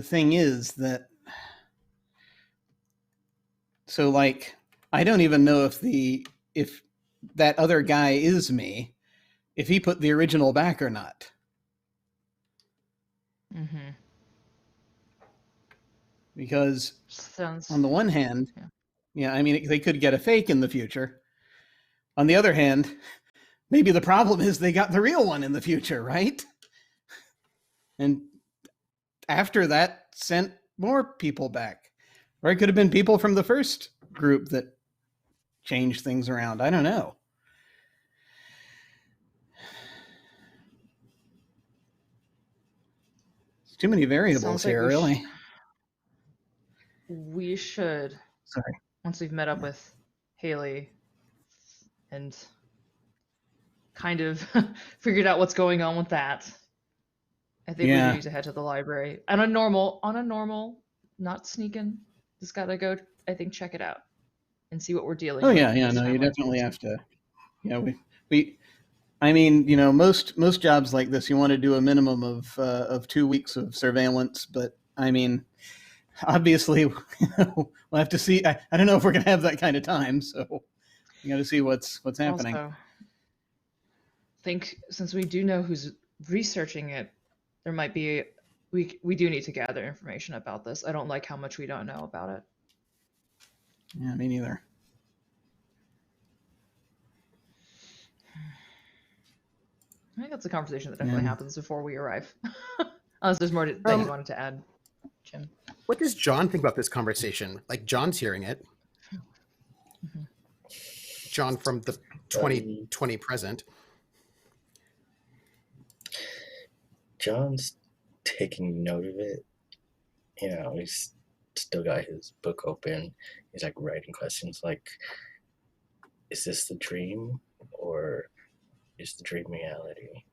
thing is that, so like, I don't even know if that other guy is me, if he put the original back or not. Mm-hmm. Because on the one hand, I mean, they could get a fake in the future. On the other hand, maybe the problem is they got the real one in the future, right? And after that, sent more people back. Or it could have been people from the first group that changed things around. I don't know. There's too many variables here, really. We should. Sorry. Once we've met up with Haley and kind of figured out what's going on with that, I think we need to head to the library. On a normal, not sneaking. Just gotta go, I think, check it out and see what we're dealing with. Oh yeah, no, you definitely have to. Yeah, I mean, most jobs like this, you want to do a minimum of 2 weeks of surveillance, but I mean, obviously, we'll have to see. I don't know if we're going to have that kind of time, so you got to see what's happening. Also, I think since we do know who's researching it, there might be we do need to gather information about this. I don't like how much we don't know about it. Yeah, me neither. I think that's a conversation that definitely happens before we arrive. Unless there's more that you wanted to add, Jim. What does John think about this conversation? Like, John's hearing it. John from the 2020 present. John's taking note of it. You know, he's still got his book open. He's like writing questions like, is this the dream or is the dream reality?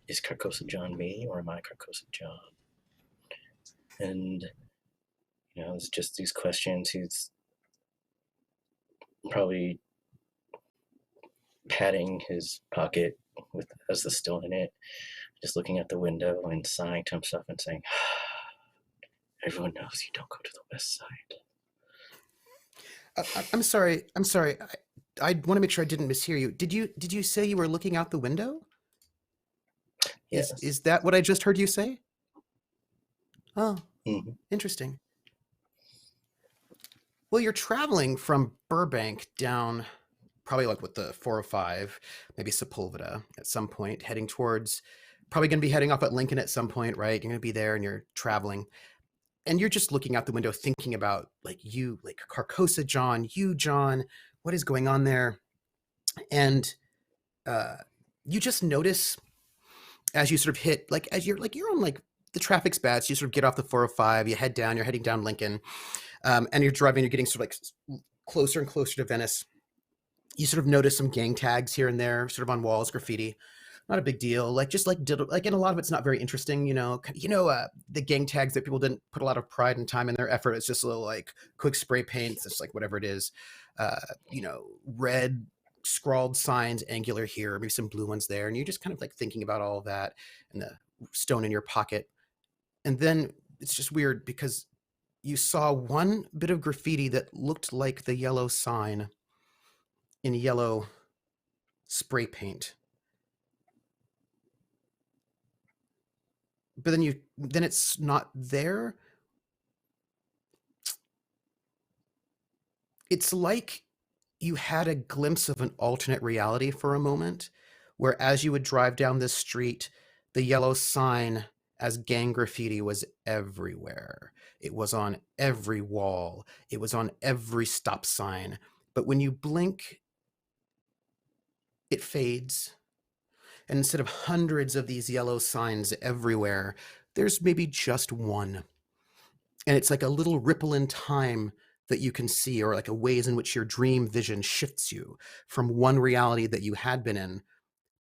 Is Carcosa John me or am I Carcosa John? And, you know, it's just these questions. He's probably patting his pocket as the stone in it, just looking at the window and sighing to himself and saying, everyone knows you don't go to the west side. I'm sorry. I want to make sure I didn't mishear you. Did you say you were looking out the window? Yes. Is that what I just heard you say? Oh, Mm-hmm. interesting. Well, you're traveling from Burbank down probably like with the 405, maybe Sepulveda at some point, heading towards, probably going to be heading off at Lincoln at some point, right? You're going to be there and you're traveling. And you're just looking out the window thinking about like you, like Carcosa John, you, John, what is going on there? And you just notice as you sort of hit, like as you're on like the traffic's bad, so you sort of get off the 405, you head down, you're heading down Lincoln, and you're driving, you're getting sort of like closer and closer to Venice. You sort of notice some gang tags here and there, sort of on walls, graffiti. Not a big deal. Like just like and a lot of it's not very interesting. The gang tags that people didn't put a lot of pride and time in their effort. It's just a little like quick spray paint. It's just like whatever it is. Red scrawled signs, angular here, maybe some blue ones there, and you're just kind of like thinking about all of that and the stone in your pocket. And then it's just weird because you saw one bit of graffiti that looked like the yellow sign in yellow spray paint. But then it's not there. It's like you had a glimpse of an alternate reality for a moment, where as you would drive down this street, the yellow sign as gang graffiti was everywhere. It was on every wall. It was on every stop sign. But when you blink, it fades. And instead of hundreds of these yellow signs everywhere, there's maybe just one. And it's like a little ripple in time that you can see, or like a ways in which your dream vision shifts you from one reality that you had been in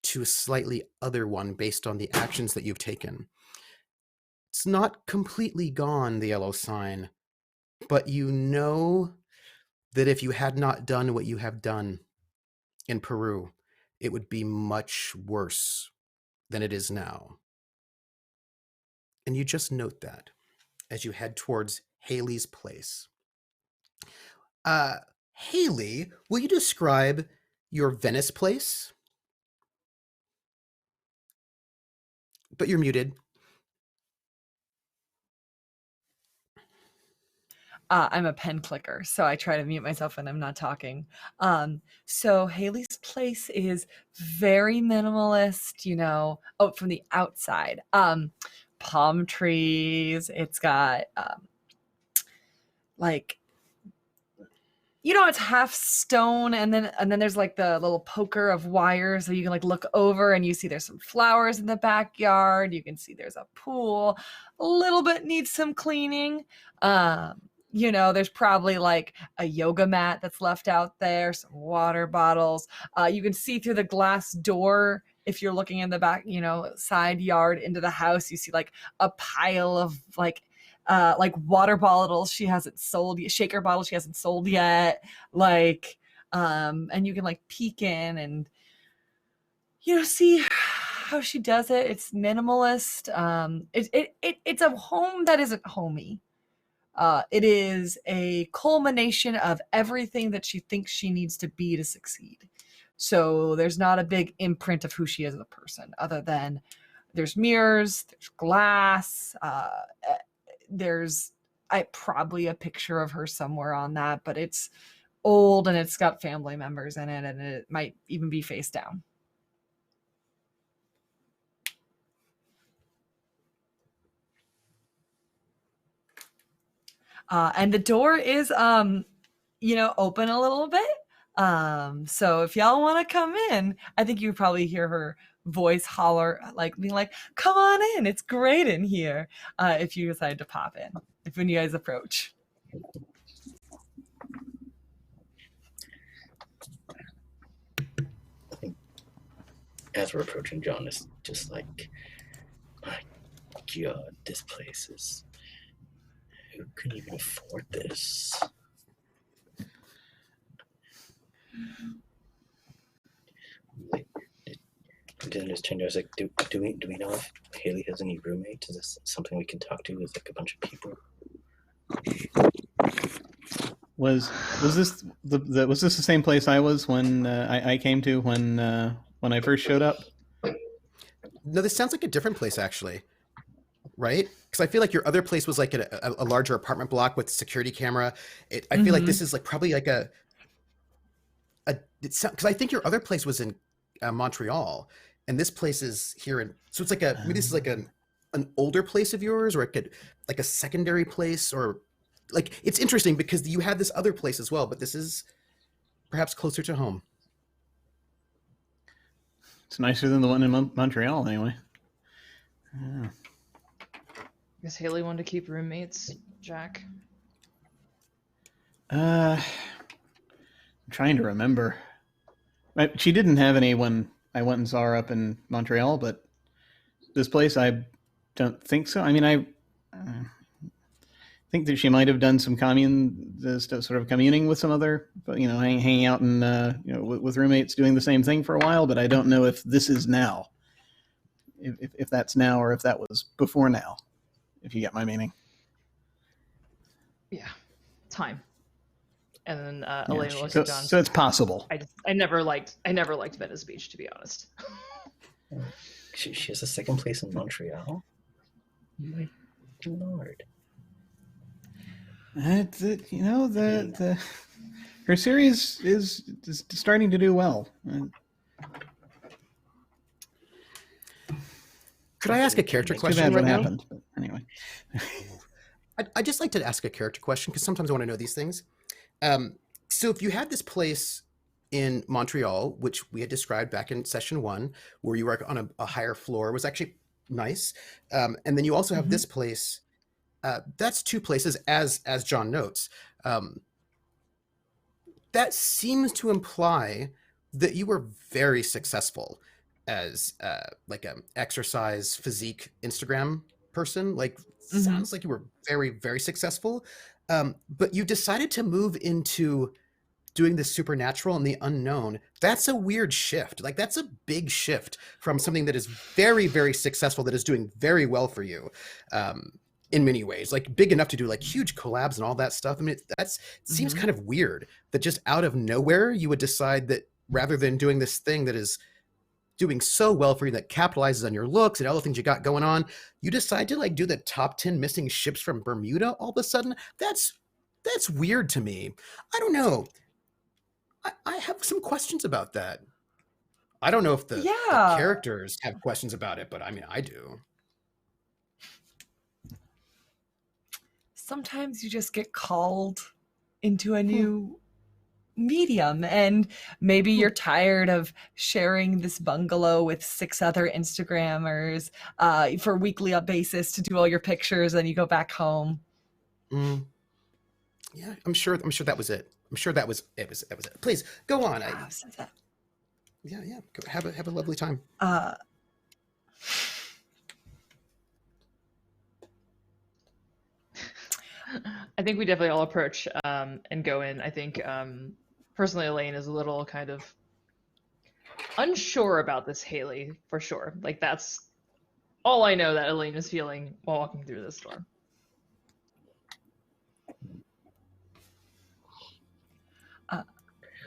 to a slightly other one based on the actions that you've taken. It's not completely gone, the yellow sign, but you know that if you had not done what you have done in Peru, it would be much worse than it is now. And you just note that as you head towards Haley's place. Haley, will you describe your Venice place? But you're muted. I'm a pen clicker, so I try to mute myself when I'm not talking. So Haley's place is very minimalist, from the outside. Palm trees. It's got it's half stone, and then there's like the little poker of wires, so you can like look over and you see there's some flowers in the backyard. You can see there's a pool. A little bit needs some cleaning. There's probably like a yoga mat that's left out there, some water bottles. You can see through the glass door if you're looking in the back, side yard into the house. You see like a pile of like water bottles she hasn't sold yet, shaker bottles she hasn't sold yet, and you can like peek in and see how she does it. It's minimalist. It's a home that isn't homey. It is a culmination of everything that she thinks she needs to be to succeed. So there's not a big imprint of who she is as a person, other than there's mirrors, there's glass, there's probably a picture of her somewhere on that, but it's old and it's got family members in it, and it might even be face down. And the door is open a little bit. So if y'all want to come in, I think you probably hear her voice holler, like being like, "Come on in, it's great in here." If you decide to pop in, when you guys approach. I think as we're approaching, John is just like, my God, this place is. Who could even afford this? Like, then just turned to us like, do we know if Haley has any roommates? Is this something we can talk to with like a bunch of people? Was this the same place I was when I came to when I first showed up? No, this sounds like a different place actually, right? Because I feel like your other place was like a larger apartment block with security camera. I feel like this is like probably like because I think your other place was in Montreal, and this place is here in. So it's like maybe this is like an older place of yours, or it could like a secondary place, or like it's interesting because you had this other place as well, but this is perhaps closer to home. It's nicer than the one in Montreal, anyway. Yeah. Guess Haley wanted to keep roommates, Jack. I'm trying to remember. She didn't have any when I went and saw her up in Montreal, but this place, I don't think so. I mean, I think that she might have done some sort of communing with some other, hanging out and with roommates doing the same thing for a while. But I don't know if this is now, if that's now or if that was before now. If you get my meaning. Yeah, time. And then Elaine looks at John. So it's possible. I never liked Venice Beach, to be honest. She has a second place in Montreal. My Lord. Her series is starting to do well. Could I ask a character Too question bad right what now? happened, but anyway. I'd just like to ask a character question because sometimes I want to know these things. So if you had this place in Montreal, which we had described back in session 1, where you were on a higher floor, was actually nice. And then you also have this place. That's 2 places, as John notes. That seems to imply that you were very successful as like an exercise physique Instagram person. Like sounds like you were very, very successful. But you decided to move into doing the supernatural and the unknown. That's a weird shift. Like that's a big shift from something that is very, very successful, that is doing very well for you in many ways, like big enough to do like huge collabs and all that stuff. I mean, it seems kind of weird that just out of nowhere you would decide that rather than doing this thing that is doing so well for you, that capitalizes on your looks and all the things you got going on, you decide to like do the top 10 missing ships from Bermuda all of a sudden. That's weird to me. I don't know. I have some questions about that. I don't know if the characters have questions about it, but I mean, I do. Sometimes you just get called into a new medium, and maybe you're tired of sharing this bungalow with 6 other Instagrammers for a weekly basis to do all your pictures, and you go back home. Yeah, I'm sure that was it. I'm sure that was it. Please go on. Yeah. Go, have a lovely time. I think we definitely all approach and go in. I think personally Elaine is a little kind of unsure about this Haley, for sure. Like that's all I know that Elaine is feeling while walking through this door.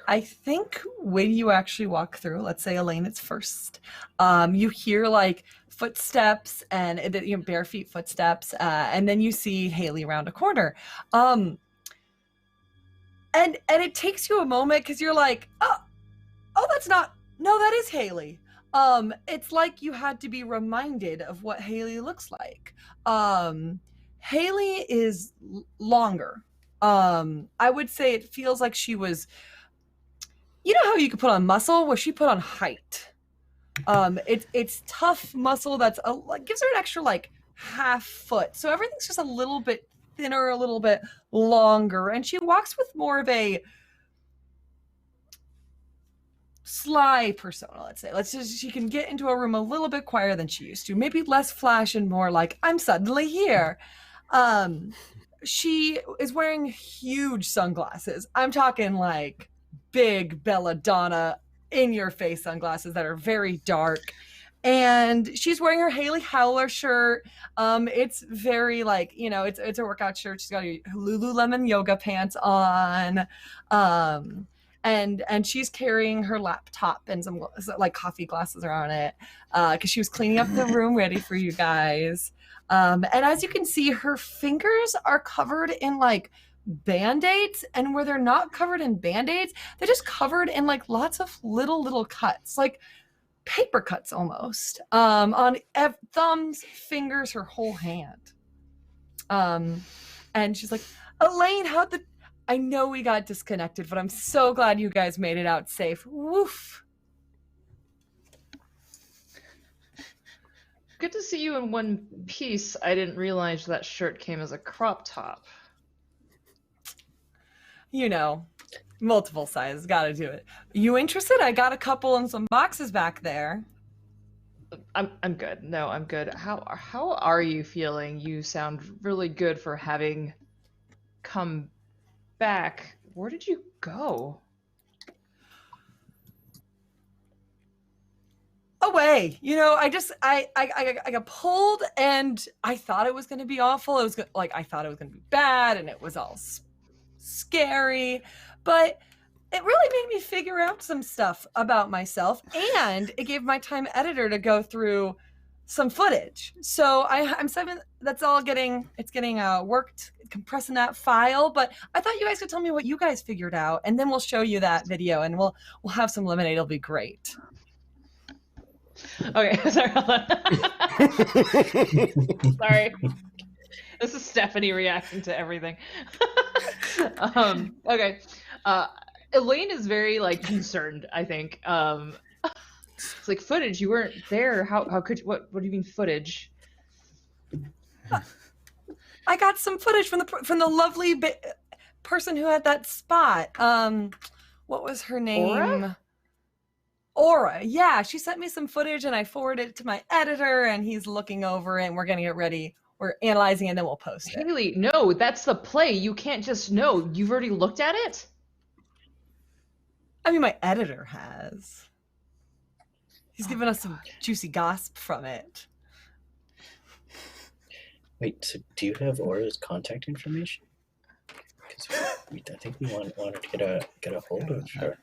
I think when you actually walk through, let's say Elaine is first, you hear like footsteps and bare feet footsteps, and then you see Haley around a corner. And it takes you a moment because you're like, oh, that is Haley. It's like you had to be reminded of what Haley looks like. Haley is longer. I would say it feels like she was, you know how you could put on muscle? Well, she put on height. It's tough muscle that's gives her an extra like half foot. So everything's just a little bit thinner, a little bit longer. And she walks with more of a sly persona, let's say. She can get into a room a little bit quieter than she used to. Maybe less flash and more like, I'm suddenly here. She is wearing huge sunglasses. I'm talking like big belladonna in your face sunglasses that are very dark. And she's wearing her Haley Howler shirt. It's very like, you know, it's a workout shirt. She's got her Lululemon yoga pants on. And she's carrying her laptop and some like coffee glasses are on it because she was cleaning up the room ready for you guys. And as you can see, her fingers are covered in like Band-Aids, and where they're not covered in Band-Aids, they're just covered in like lots of little cuts, like paper cuts almost, on thumbs, fingers, her whole hand. And she's like, Elaine, I know we got disconnected, but I'm so glad you guys made it out safe. Woof. Good to see you in one piece. I didn't realize that shirt came as a crop top. You know, multiple sizes, gotta do it. You interested? I got a couple in some boxes back there. I'm good. No, I'm good. How are you feeling? You sound really good for having come back. Where did you go? Away. You know, I got pulled, and I thought it was going to be awful. It was like I thought it was going to be bad, and it was all scary, but it really made me figure out some stuff about myself, and it gave my time editor to go through some footage. So I'm that's all getting worked, compressing that file. But I thought you guys could tell me what you guys figured out, and then we'll show you that video, and we'll have some lemonade. It'll be great. Okay, sorry. Sorry. This is Stephanie reacting to everything. Okay. Elaine is very like concerned, I think. It's like footage, you weren't there. How could you, what do you mean footage? I got some footage from the lovely person who had that spot. What was her name? Aura. Yeah, she sent me some footage and I forwarded it to my editor and he's looking over it and we're getting it ready. We're analyzing it and then we'll post it. Haley, no, that's the play. You can't just know. You've already looked at it? I mean, my editor has. He's given us some juicy gossip from it. Wait, so do you have Aura's contact information? Because I think we wanted to get a hold of her.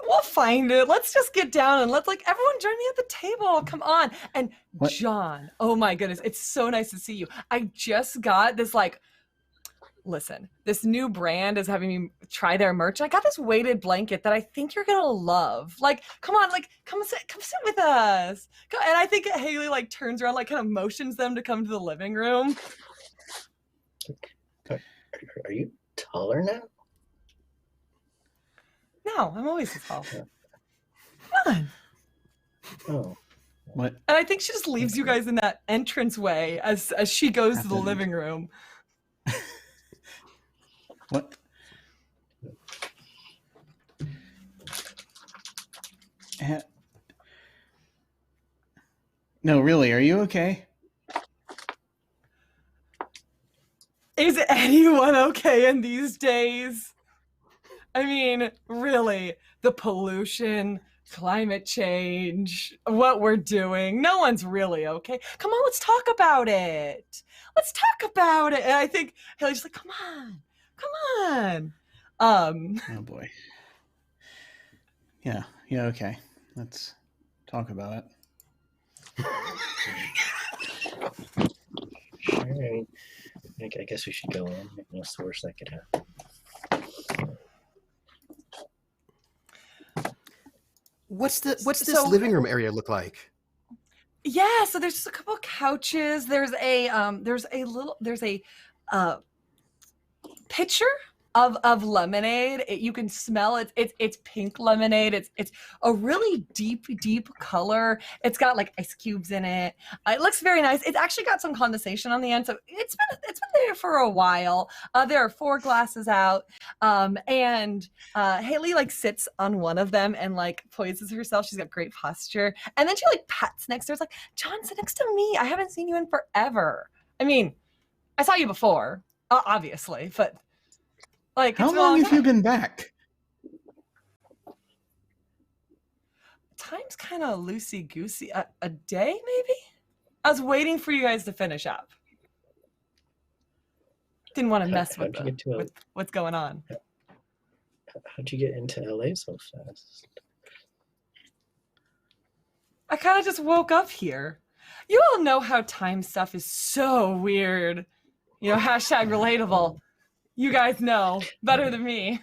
We'll find it. Let's just get down and let's everyone join me at the table. Come on. And what? John, oh my goodness, it's so nice to see you. I just got this listen, this new brand is having me try their merch. I got this weighted blanket that I think you're gonna love. Come on, come sit with us. And I think Haley turns around, kind of motions them to come to the living room. Are you taller now? No, I'm always tall. Come on. Oh. What? And I think she just leaves you guys in that entranceway as she goes to the living room. What? No, really, are you okay? Is anyone okay in these days? I mean, really, the pollution, climate change, what we're doing, no one's really okay. Come on, let's talk about it. Let's talk about it. And I think Haley's come on. Oh boy. Yeah, okay. Let's talk about it. Sure, I guess we should go in. What's the worst that could happen? What's this living room area look like? Yeah, so there's just a couple couches. There's a pitcher of lemonade. You can smell it. It's pink lemonade. It's a really deep color. It's got like ice cubes in it. It looks very nice. It's actually got some condensation on the end, so it's been there for a while. There are 4 glasses out, and Haley like sits on one of them and like poises herself. She's got great posture, and then she like pats next to her. It's like, John, sit next to me. I haven't seen you in forever. I mean, I saw you before, obviously, but like, How it's been a long have you time. been back? Time's kind of loosey goosey. A day, maybe? I was waiting for you guys to finish up. Didn't want to mess with, How'd you get to with what's going on. how'd you get into LA so fast? I kind of just woke up here. You all know how time stuff is so weird. You know, hashtag relatable. You guys know better than me.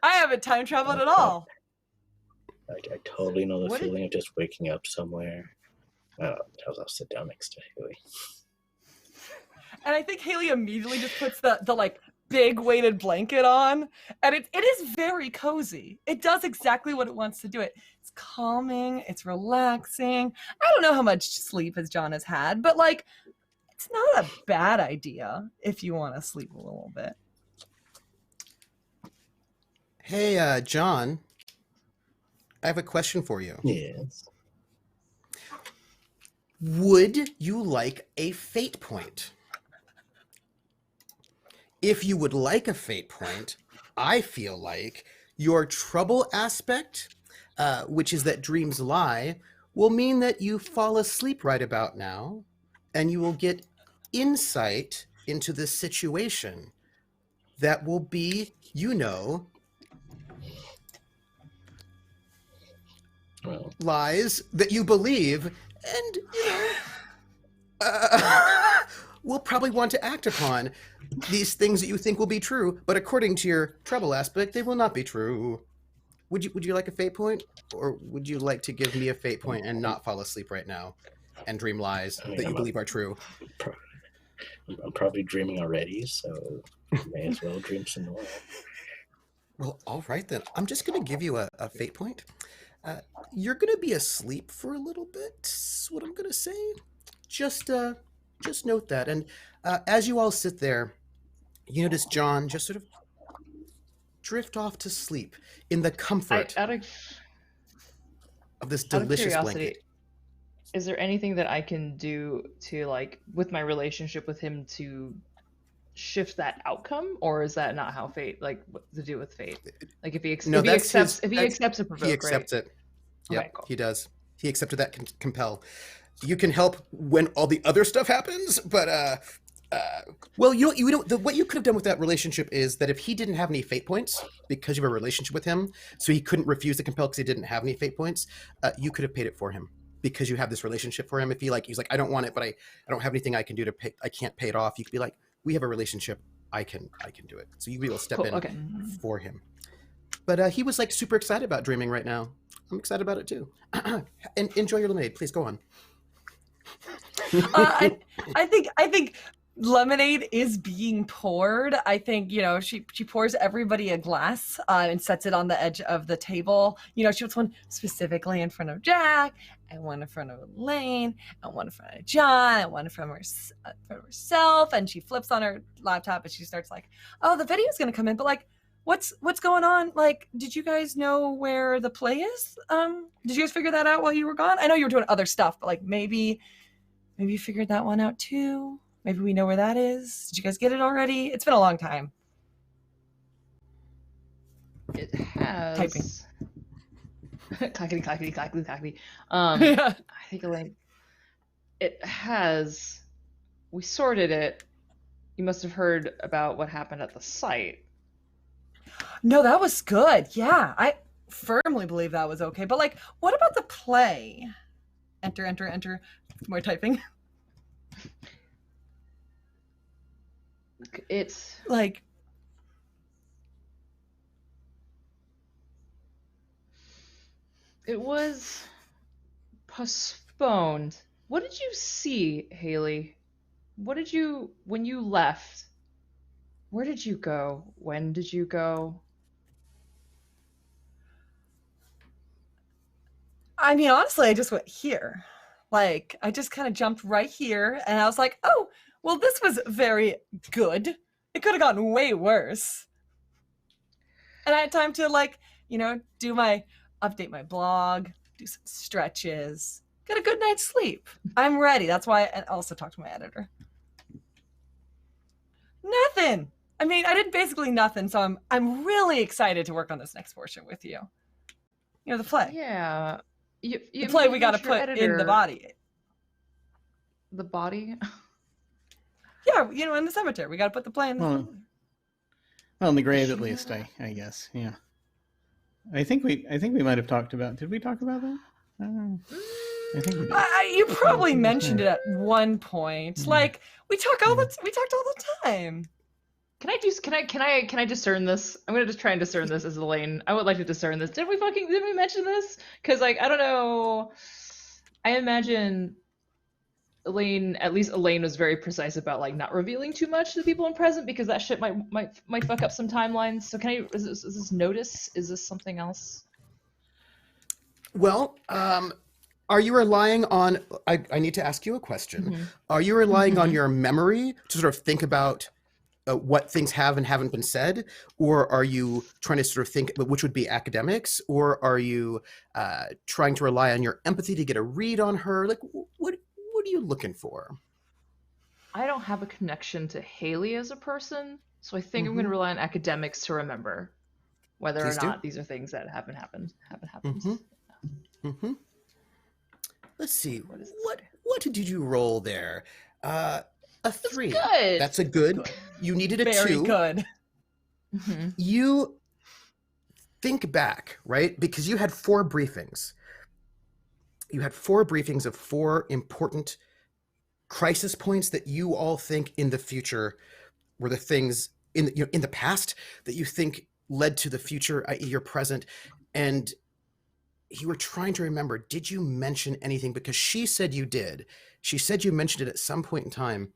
I haven't time traveled at all. I totally know the What did- feeling of just waking up somewhere. I'll sit down next to Haley. And I think Haley immediately just puts the like big weighted blanket on, and it is very cozy. It does exactly what it wants to do. It's calming, it's relaxing. I don't know how much sleep as John has had, but like, it's not a bad idea if you want to sleep a little bit. Hey, John, I have a question for you. Yes. Would you like a fate point? If you would like a fate point, I feel like your trouble aspect, which is that dreams lie, will mean that you fall asleep right about now, and you will get insight into the situation that will be, Well, lies that you believe, and will probably want to act upon these things that you think will be true, but according to your trouble aspect, they will not be true. Would you like a fate point, or would you like to give me a fate point and not fall asleep right now and dream lies I mean, that you believe are true? I'm probably dreaming already, so may as well dream some more. Well, all right then. I'm just going to give you a fate point. You're going to be asleep for a little bit. Is what I'm going to say. Just note that. And as you all sit there, you notice John just sort of drift off to sleep in the comfort Out of of this out of delicious curiosity, blanket. is there anything that I can do to like with my relationship with him to shift that outcome, or is that not how fate like what to do with fate? Like if he No, if he that's accepts his- if he that's- accepts a provoke, He accepts right? it. Yep, Okay, cool. he does. He accepted that compel. You can help when all the other stuff happens, but well, what you could have done with that relationship is that if he didn't have any fate points because you have a relationship with him, so he couldn't refuse to compel because he didn't have any fate points, you could have paid it for him because you have this relationship for him. If he's like, I don't want it, but I don't have anything I can do to pay. I can't pay it off. You could be like, we have a relationship. I can do it. So you'd be able to step Cool. in Okay. for him. But he was like super excited about dreaming right now. I'm excited about it too. And enjoy your lemonade. Please go on. I think lemonade is being poured. I think, she pours everybody a glass and sets it on the edge of the table. She puts one specifically in front of Jack, and one in front of Elaine, and one in front of John, and one in front of herself. And she flips on her laptop and she starts like, oh, the video's gonna come in, but like, what's going on? Like, did you guys know where the play is? Did you guys figure that out while you were gone? I know you were doing other stuff, but like maybe you figured that one out too. Maybe we know where that is. Did you guys get it already? It's been a long time. It has Typing. clackety clackety clackety clackety. Yeah. I think Elaine. It has. We sorted it. You must have heard about what happened at the site. No, that was good. Yeah, I firmly believe that was okay. But like, what about the play? Enter. More typing. It's Like, it was postponed. What did you see, Haley? When you left, where did you go? When did you go? I mean, honestly, I just went here. Like, I just kind of jumped right here, and I was like, oh, well, this was very good. It could have gotten way worse. And I had time to, like, update my blog, do some stretches, get a good night's sleep. I'm ready. That's why I also talked to my editor. Nothing. I mean, I did basically nothing, so I'm really excited to work on this next portion with you. You know, the play. Yeah. The play we got to put in the body. The body? Yeah, in the cemetery. We got to put the play in the Well, in the grave at least, I guess. Yeah. I think we might have talked about. Did we talk about that? I think we did. You probably mentioned it at one point. Like, we talked all the time. Can I discern this? I'm gonna just try and discern this as Elaine. I would like to discern this. Did we mention this? Because, like, I don't know. I imagine at least Elaine was very precise about, like, not revealing too much to the people in present, because that shit might fuck up some timelines. So is this notice? Is this something else? Well, are you relying on, I need to ask you a question. Mm-hmm. Are you relying on your memory to sort of think about what things have and haven't been said? Or are you trying to sort of think, which would be academics? Or are you trying to rely on your empathy to get a read on her? Like, what are you looking for? I don't have a connection to Haley as a person, so I think I'm going to rely on academics to remember whether Please or not do. these are things that haven't happened. Let's see. What is this? What did you roll there? A 3. good. That's a good. You needed a Very 2. good. Mm-hmm. You think back, right? Because you had 4 briefings. You had 4 briefings of 4 important crisis points that you all think in the future were the things in the past that you think led to the future, i.e. your present. And you were trying to remember, did you mention anything? Because she said you did. She said you mentioned it at some point in time.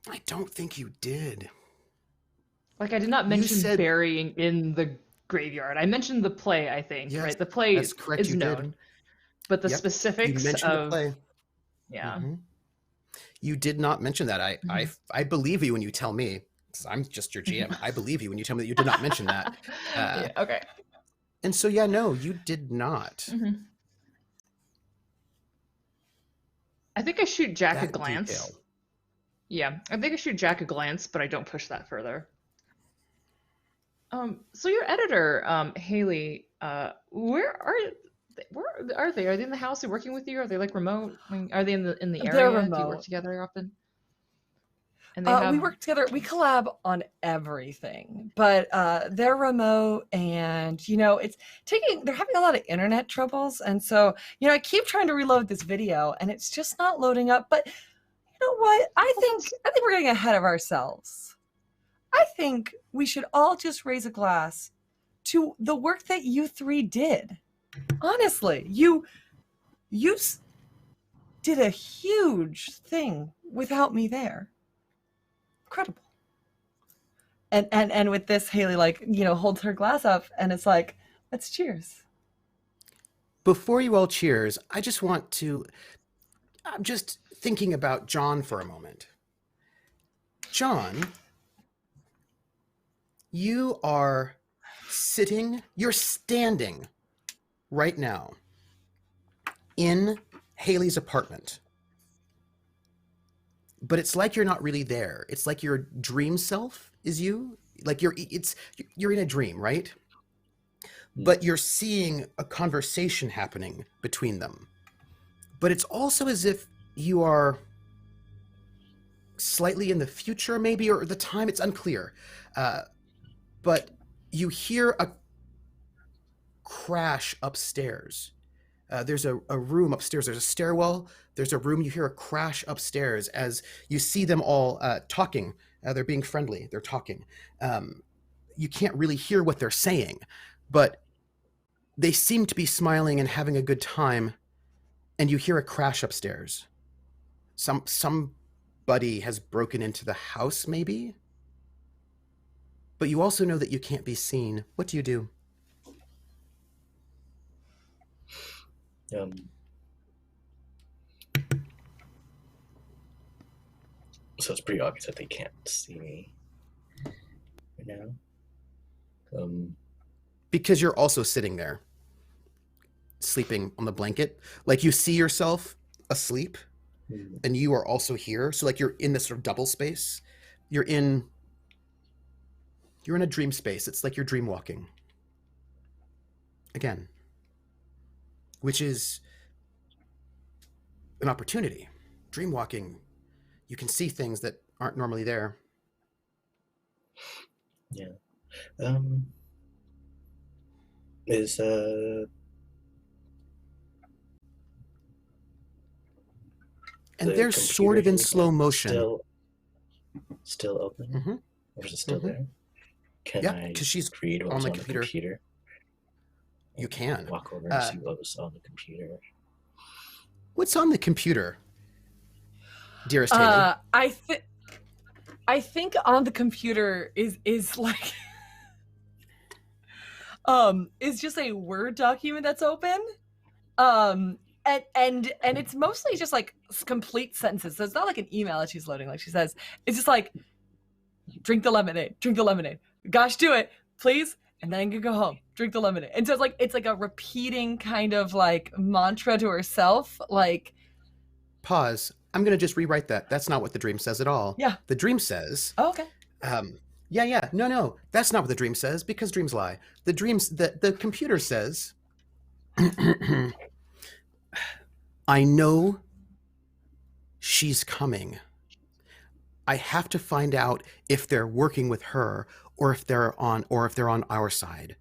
I don't think you did. Like, I did not mention burying in the graveyard. I mentioned the play, I think, Yes, right? The play that's correct, is you did. known. But the Yep, specifics you mentioned of the play. Yeah. You did not mention that. I believe you when you tell me, 'cause I'm just your GM. I believe you when you tell me that you did not mention that. Yeah, okay. And so, yeah, no, you did not. I think I shoot Jack a That glance. detail. Yeah, I think I shoot Jack a glance, but I don't push that further. So your editor, Haley, where are they? Are they in the house? Are they working with you? Are they, like, remote? I mean, are they in the area? They're Do you remote. work together often? And We work together. We collab on everything, but they're remote, and they're having a lot of internet troubles, and so I keep trying to reload this video, and it's just not loading up. But you know what? I think we're getting ahead of ourselves. I think we should all just raise a glass to the work that you 3 did. Honestly, you did a huge thing without me there. Incredible. And with this, Haley, like, holds her glass up, and it's like, let's cheers. Before you all cheers, I'm just thinking about John for a moment. John, you're standing right now in Haley's apartment. But it's like you're not really there. It's like your dream self is you. Like you're in a dream, right? But you're seeing a conversation happening between them. But it's also as if you are slightly in the future, maybe, or the time, it's unclear. But you hear a crash upstairs. There's a room upstairs. There's a stairwell. There's a room. You hear a crash upstairs as you see them all talking. They're being friendly. They're talking. You can't really hear what they're saying, but They seem to be smiling and having a good time, and you hear a crash upstairs. Somebody has broken into the house, maybe? But you also know that you can't be seen. What do you do? Um, so it's pretty obvious that they can't see me right now. Because you're also sitting there, sleeping on the blanket. Like, you see yourself asleep, and you are also here. So, like, you're in this sort of double space. You're in a dream space. It's like you're dream walking. Again. Which is an opportunity. Dream walking. You can see things that aren't normally there. Yeah. Is And the they're sort of in computer slow motion. Still open? Mm-hmm. Or is it still there? Can Yeah, I because she's read what on was the on computer. the computer? You can. Walk over and see what was on the computer. What's on the computer, dearest Haley? I think on the computer is like is just a Word document that's open. And it's mostly just like complete sentences. So it's not like an email that she's loading. Like she says, it's just like, drink the lemonade, gosh, do it, please, and then you go home, drink the lemonade. And so it's like a repeating kind of like mantra to herself. Like, Pause. I'm going to just rewrite that. That's not what the dream says at all. Yeah. The dream says, oh, okay. No, that's not what the dream says, because dreams lie. The computer says, I know she's coming. I have to find out if they're working with her or if they're on our side.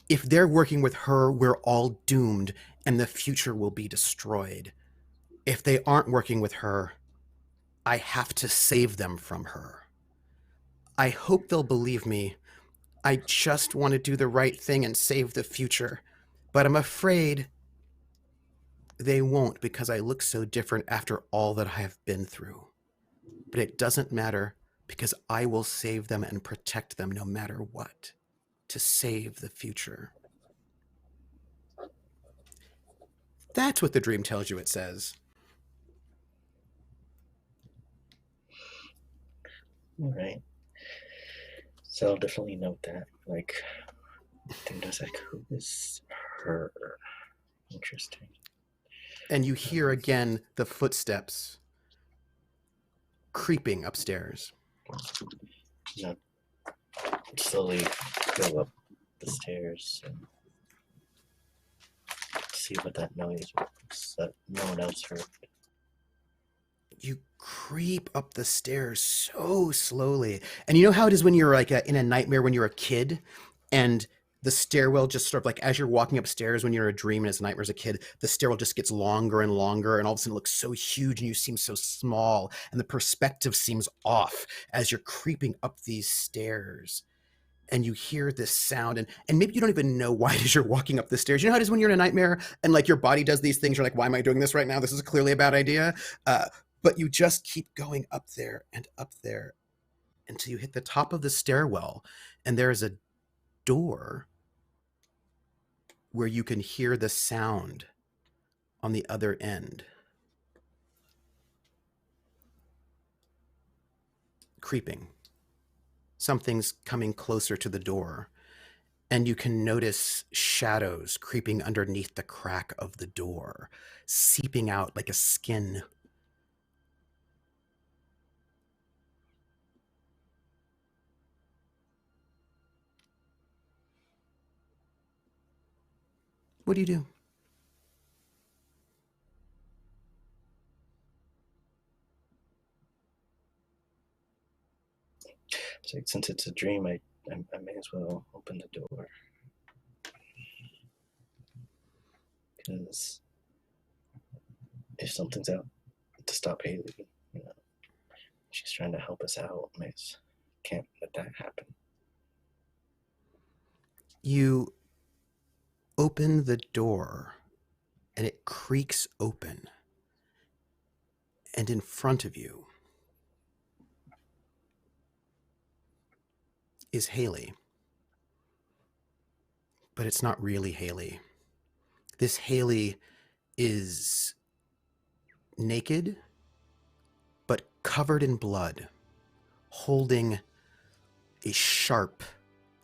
If they're working with her, we're all doomed and the future will be destroyed. If they aren't working with her, I have to save them from her. I hope they'll believe me. I just want to do the right thing and save the future. But I'm afraid they won't, because I look so different after all that I have been through. But it doesn't matter, because I will save them and protect them no matter what, to save the future. That's what the dream tells you it says. All right. So I'll definitely note that. Like, then I was like, who is her? Interesting. And you hear again the footsteps creeping upstairs. You know, slowly go up the stairs and see what that noise was that no one else heard. You creep up the stairs so slowly. And you know how it is when you're like in a nightmare when you're a kid, and the stairwell just sort of like, as you're walking upstairs when you're a dream and as a nightmare as a kid, the stairwell just gets longer and longer, and all of a sudden it looks so huge and you seem so small, and the perspective seems off as you're creeping up these stairs. And you hear this sound, and maybe you don't even know why it is you're walking up the stairs. You know how it is when you're in a nightmare and like your body does these things, you're like, why am I doing this right now? This is clearly a bad idea. But you just keep going up there until you hit the top of the stairwell, and there is a door where you can hear the sound on the other end. Creeping. Something's coming closer to the door, and you can notice shadows creeping underneath the crack of the door, seeping out like a skin. What do you do? So since it's a dream, I may as well open the door. Because if something's out to stop Haley, you know, she's trying to help us out. I can't let that happen. You open the door, and it creaks open. And in front of you is Haley. But it's not really Haley. This Haley is naked, but covered in blood, holding a sharp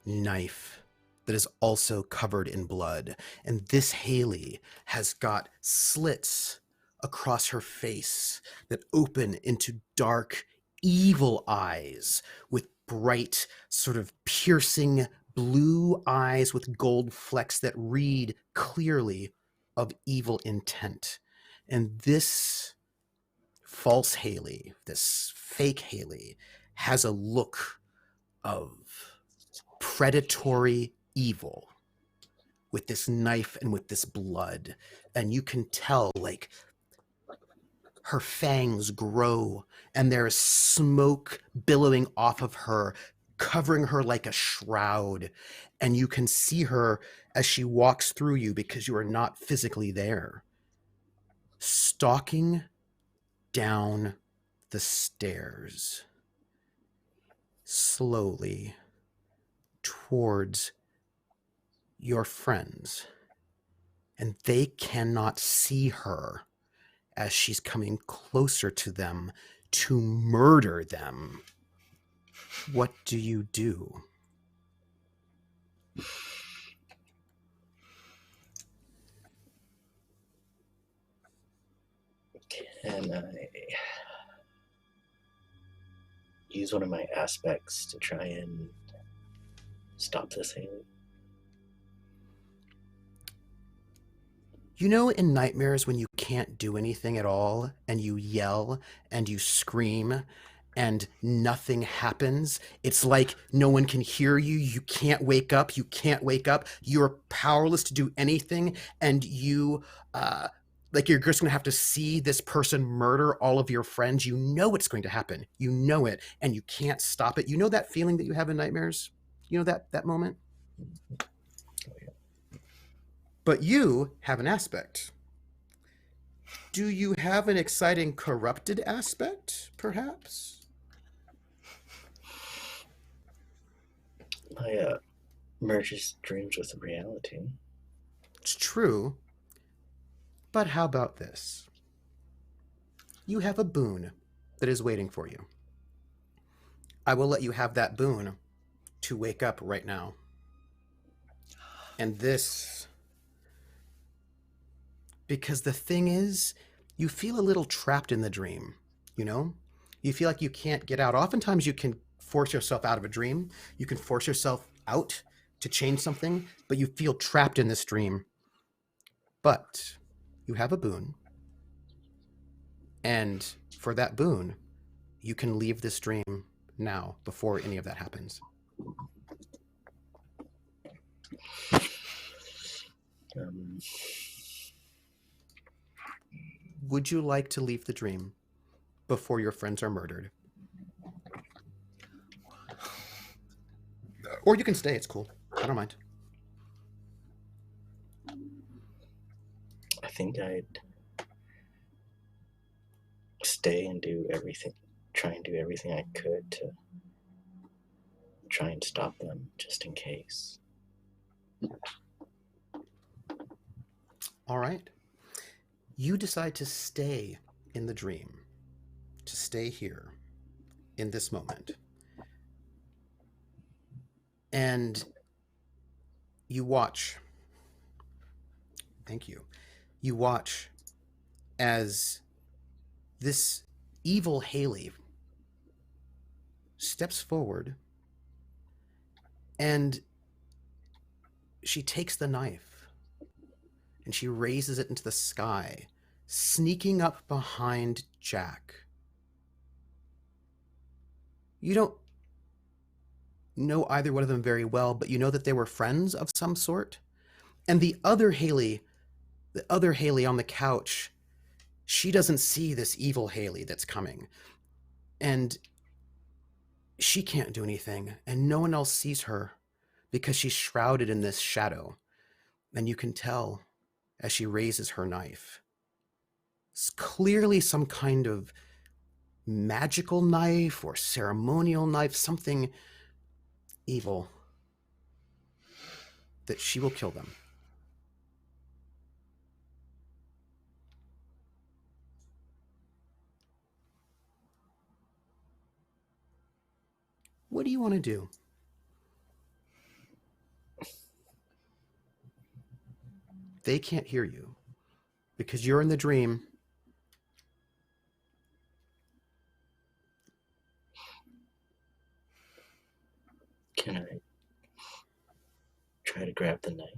knife that is also covered in blood. And this Haley has got slits across her face that open into dark, evil eyes with bright, sort of piercing blue eyes with gold flecks that read clearly of evil intent. And this false Haley, this fake Haley, has a look of predatory evil with this knife and with this blood. And you can tell, like, her fangs grow and there's smoke billowing off of her, covering her like a shroud. And you can see her as she walks through you because you are not physically there, stalking down the stairs slowly towards your friends. And they cannot see her as she's coming closer to them to murder them. What do you do? Can I use one of my aspects to try and stop this Haley? You know, in nightmares when you can't do anything at all and you yell and you scream and nothing happens, it's like no one can hear you. You can't wake up. You're powerless to do anything. And you, like, you're just going to have to see this person murder all of your friends. You know it's going to happen. You know it, and you can't stop it. You know that feeling that you have in nightmares? You know that moment? But you have an aspect. Do you have an exciting corrupted aspect, perhaps? I merges dreams with reality. It's true. But how about this? You have a boon that is waiting for you. I will let you have that boon to wake up right now. And this... Because the thing is, you feel a little trapped in the dream, you know? You feel like you can't get out. Oftentimes you can force yourself out of a dream. You can force yourself out to change something, but you feel trapped in this dream. But you have a boon. And for that boon, you can leave this dream now before any of that happens. Would you like to leave the dream before your friends are murdered? Or you can stay, it's cool. I don't mind. I think I'd stay and try and do everything I could to try and stop them, just in case. All right. You decide to stay in the dream, to stay here in this moment. And you watch. Thank you. You watch as this evil Haley steps forward and she takes the knife and she raises it into the sky, sneaking up behind Jack. You don't know either one of them very well, but you know that they were friends of some sort. And the other Haley on the couch, she doesn't see this evil Haley that's coming. And she can't do anything, and no one else sees her because she's shrouded in this shadow. And you can tell as she raises her knife, it's clearly some kind of magical knife or ceremonial knife, something evil, that she will kill them. What do you want to do? They can't hear you because you're in the dream. Can I try to grab the knife?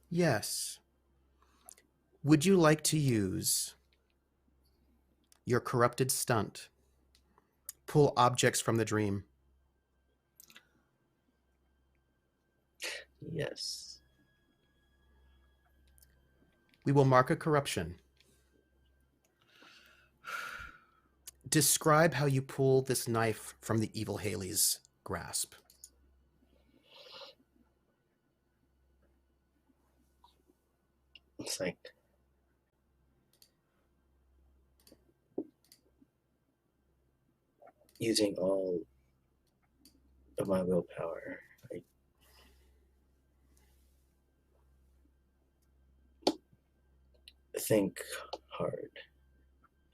Yes. Would you like to use your corrupted stunt? Pull objects from the dream. Yes. We will mark a corruption. Describe how you pull this knife from the evil Haley's grasp. It's like using all of my willpower. I think hard,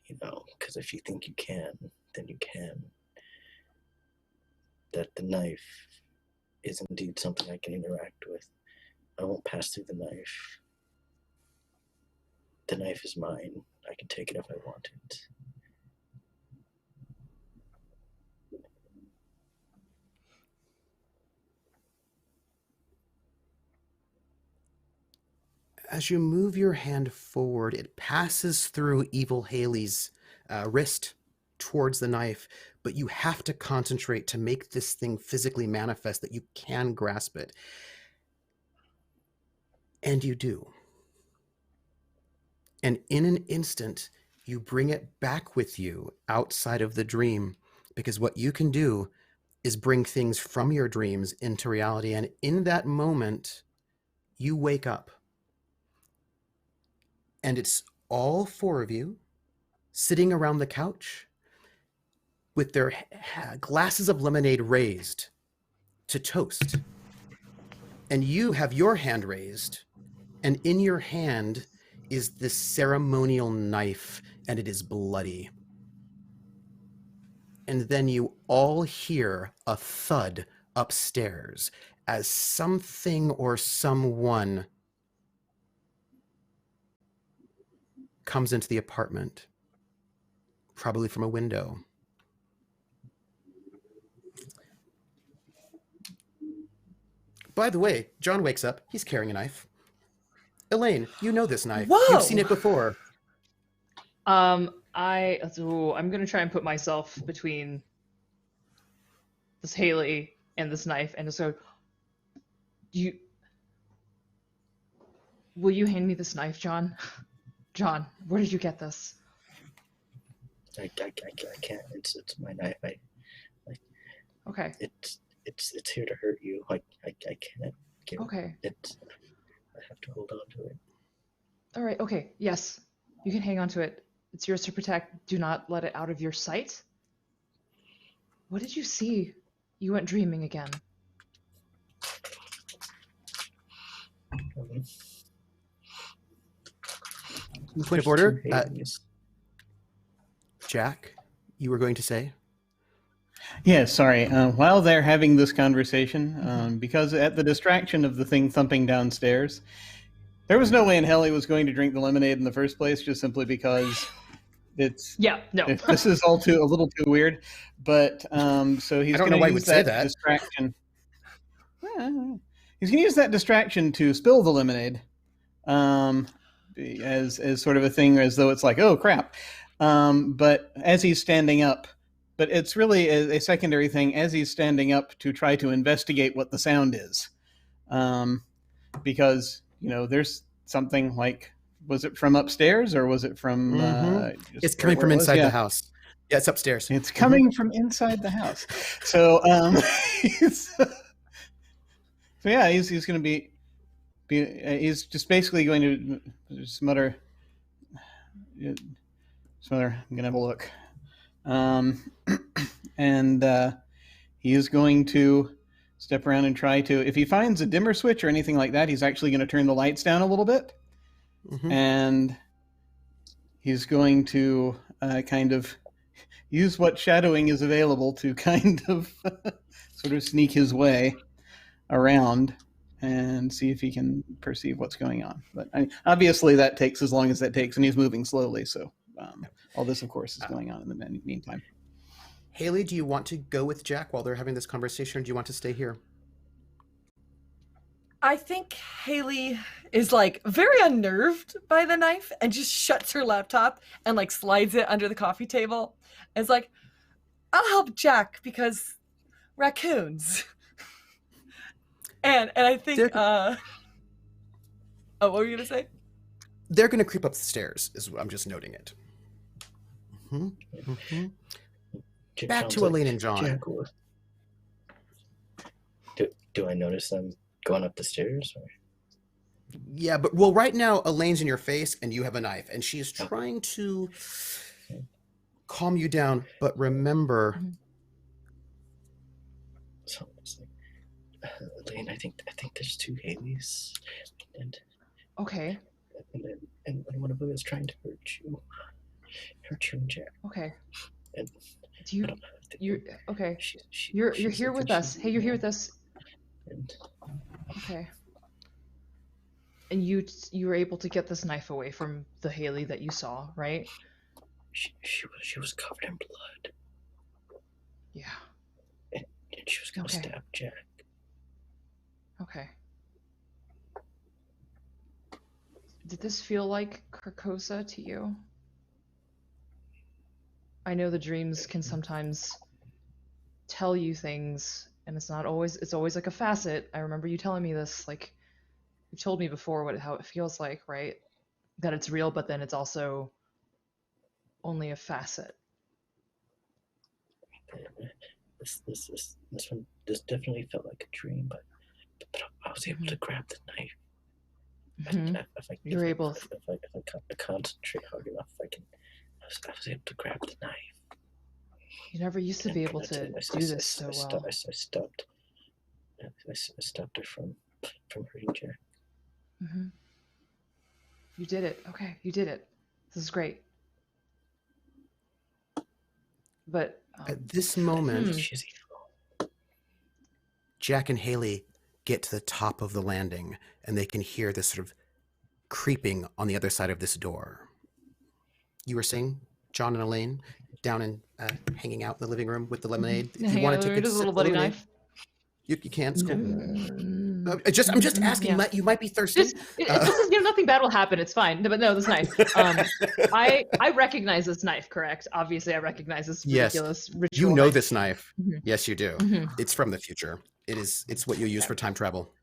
because if you think you can, then you can. That the knife is indeed something I can interact with. I won't pass through the knife. The knife is mine. I can take it if I want it. As you move your hand forward, it passes through evil Haley's wrist towards the knife, but you have to concentrate to make this thing physically manifest, that you can grasp it. And you do. And in an instant, you bring it back with you outside of the dream, because what you can do is bring things from your dreams into reality. And in that moment, you wake up. And it's all four of you sitting around the couch with their glasses of lemonade raised to toast. And you have your hand raised, and in your hand is this ceremonial knife, and it is bloody. And then you all hear a thud upstairs as something or someone comes into the apartment, probably from a window. By the way, John wakes up. He's carrying a knife. Elaine, you know this knife. Whoa! You've seen it before. I'm gonna try and put myself between this Haley and this knife and just go, will you hand me this knife, John? John, where did you get this? I can't. It's my knife. Okay. It's here to hurt you. I can't give Okay. it. I have to hold on to it. All right. Okay. Yes. You can hang on to it. It's yours to protect. Do not let it out of your sight. What did you see? You went dreaming again. Point of order. Two Hades. Jack, you were going to say? Yeah, sorry. While they're having this conversation, because at the distraction of the thing thumping downstairs, there was no way in hell he was going to drink the lemonade in the first place, just simply because it's... Yeah, no. This is all a little too weird. But so he's going to use that distraction. He's going to use that distraction to spill the lemonade, as sort of a thing, as though it's like, oh crap. But as he's standing up, but it's really a secondary thing, as he's standing up to try to investigate what the sound is, because there's something like, was it from upstairs or was it from? It's coming from inside the house. Yeah, it's upstairs. It's coming from inside the house. So So yeah, he's going to be he's just basically going to smother. I'm gonna have a look, and he is going to step around and try to. If he finds a dimmer switch or anything like that, he's actually going to turn the lights down a little bit, and he's going to kind of use what shadowing is available to kind of sort of sneak his way around and see if he can perceive what's going on. But obviously that takes as long as that takes, and he's moving slowly. So all this, of course, is going on in the meantime. Haley, do you want to go with Jack while they're having this conversation, or do you want to stay here? I think Haley is like very unnerved by the knife and just shuts her laptop and like slides it under the coffee table. And is like, I'll help Jack because raccoons. and I think oh, what were you gonna say? They're gonna creep up the stairs, I'm just noting it. Back to Elaine and John. Jack, do I notice them going up the stairs? Or? Yeah, but well, right now Elaine's in your face and you have a knife, and she is trying to calm you down. But remember, So it's like, Elaine, I think there's two Haleys, and Okay. and one of them is trying to hurt you and Jack. Okay. And Do you? I don't know, You're okay. She's You're here with us. Hey, you're here with us. And Okay. And you were able to get this knife away from the Haley that you saw, right? she was covered in blood, Yeah. and she was gonna Okay. stab Jack. Okay. Did this feel like Carcosa to you? I know the dreams can sometimes tell you things, and it's always like a facet. I remember you telling me this, like you told me before how it feels like, right? That it's real, but then it's also only a facet. This definitely felt like a dream, but I was able to grab the knife. Mhm. You're able. If I concentrate hard enough, I was able to grab the knife. You never used to be able to do this so well. I stopped her from hurting Jack. Mm-hmm. You did it. Okay, you did it. This is great. But at this moment, She's evil. Jack and Haley get to the top of the landing, and they can hear this sort of creeping on the other side of this door. You were saying, John and Elaine, down and hanging out in the living room with the lemonade. If you wanted to get a little bloody lemonade, knife. you can. It's cool. Mm. I'm just asking. Yeah. You might be thirsty. This is, nothing bad will happen. It's fine. But no, this knife. I recognize this knife. Correct. Obviously, I recognize this ridiculous ritual. You know knife. this knife. Mhm. Yes, you do. Mhm. It's from the future. It's what you use for time travel.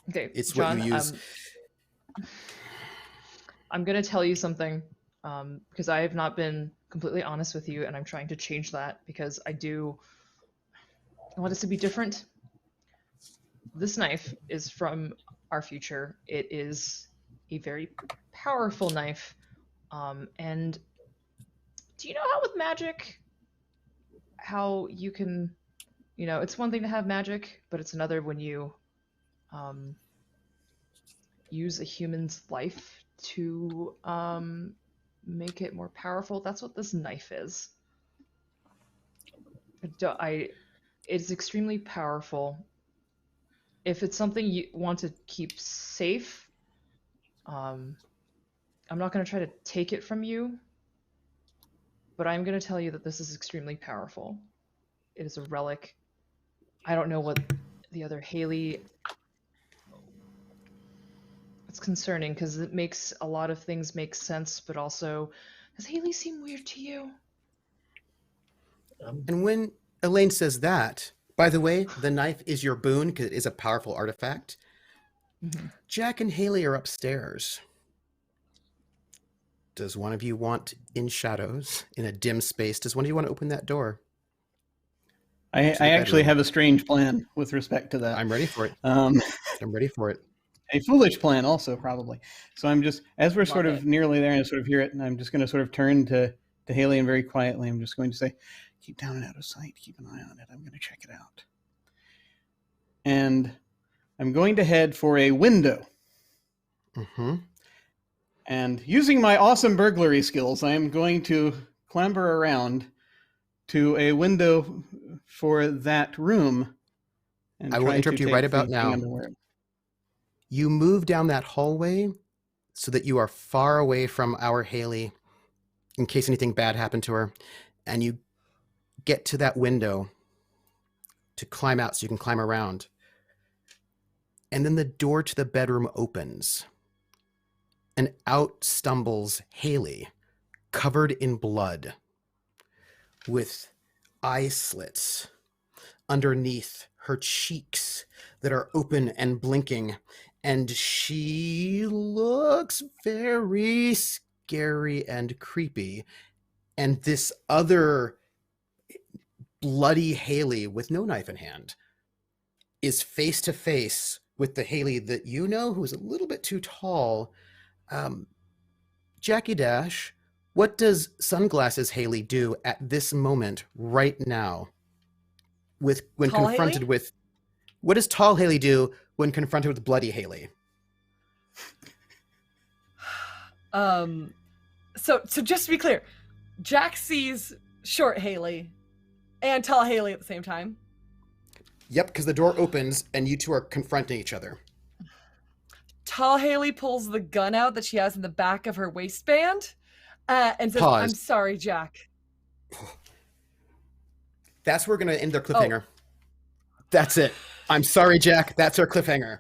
Okay, It's John, what you use. I'm gonna tell you something, because I have not been completely honest with you, and I'm trying to change that because I want this to be different. This knife is from our future. It is a very powerful knife, and do you know how with magic, how you can, it's one thing to have magic, but it's another when you use a human's life to make it more powerful. That's what this knife is. It's extremely powerful. If it's something you want to keep safe, I'm not going to try to take it from you, but I'm going to tell you that this is extremely powerful. It is a relic. I don't know what the other Haley... It's concerning because it makes a lot of things make sense, but also, does Haley seem weird to you? And when Elaine says that, by the way, the knife is your boon because it is a powerful artifact. Mm-hmm. Jack and Haley are upstairs. Does one of you want in shadows, in a dim space? Does one of you want to open that door? I the actually bedroom. have a strange plan with respect to that. I'm ready for it. Um, I'm ready for it. a foolish plan also, probably. So I'm just, as we're sort Love of it. nearly there and I sort of hear it, and I'm just going to sort of turn to Haley and very quietly, I'm just going to say, keep down and out of sight. Keep an eye on it. I'm going to check it out. And I'm going to head for a window. Mm-hmm. And using my awesome burglary skills, I am going to clamber around to a window for that room. And I will try interrupt to you take right the about thing now. underwear. You move down that hallway so that you are far away from our Haley in case anything bad happened to her. And you get to that window to climb out so you can climb around. And then the door to the bedroom opens. And out stumbles Haley, covered in blood, with eye slits underneath her cheeks that are open and blinking. And she looks very scary and creepy. And this other bloody Haley with no knife in hand is face to face with the Haley that you know, who's a little bit too tall. Jackie Dash, what does Sunglasses Haley do at this moment right now when Tall confronted Haley? with what does tall Haley do when confronted with bloody Haley? So just to be clear, Jack sees short Haley and tall Haley at the same time. Yep, because the door opens and you two are confronting each other. Tall Haley pulls the gun out that she has in the back of her waistband and says, Pause. I'm sorry, Jack. That's where we're going to end their cliffhanger. That's it. I'm sorry, Jack. That's our cliffhanger.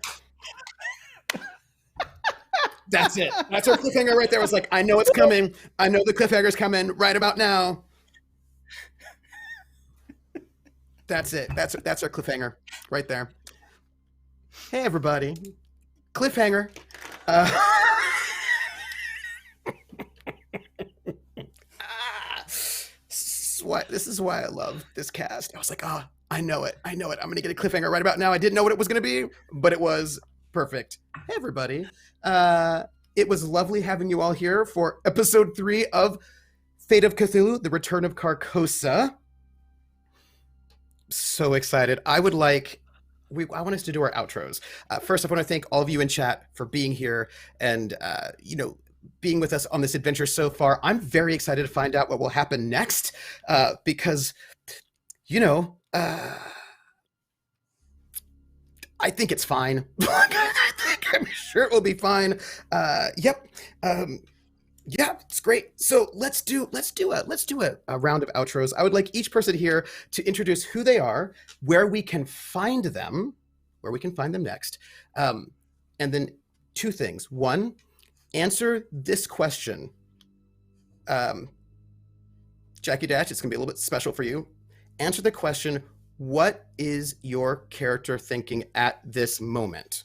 That's it. That's our cliffhanger right there. It was like, I know it's coming. I know the cliffhanger's coming right about now. That's it. That's our cliffhanger right there. Hey, everybody. Cliffhanger. This is why I love this cast. I was like, I know it. I'm going to get a cliffhanger right about now. I didn't know what it was going to be, but it was perfect. Hey, everybody. It was lovely having you all here for episode 3 of Fate of Cthulhu, The Return of Carcosa. So excited. I want us to do our outros. First, I want to thank all of you in chat for being here and, being with us on this adventure so far. I'm very excited to find out what will happen next because, I think it's fine. I'm sure it will be fine. Yep. Yeah, it's great. So let's do a round of outros. I would like each person here to introduce who they are, where we can find them next, and then 2 things. 1, answer this question. Jackie Dash, it's gonna be a little bit special for you. Answer the question: what is your character thinking at this moment?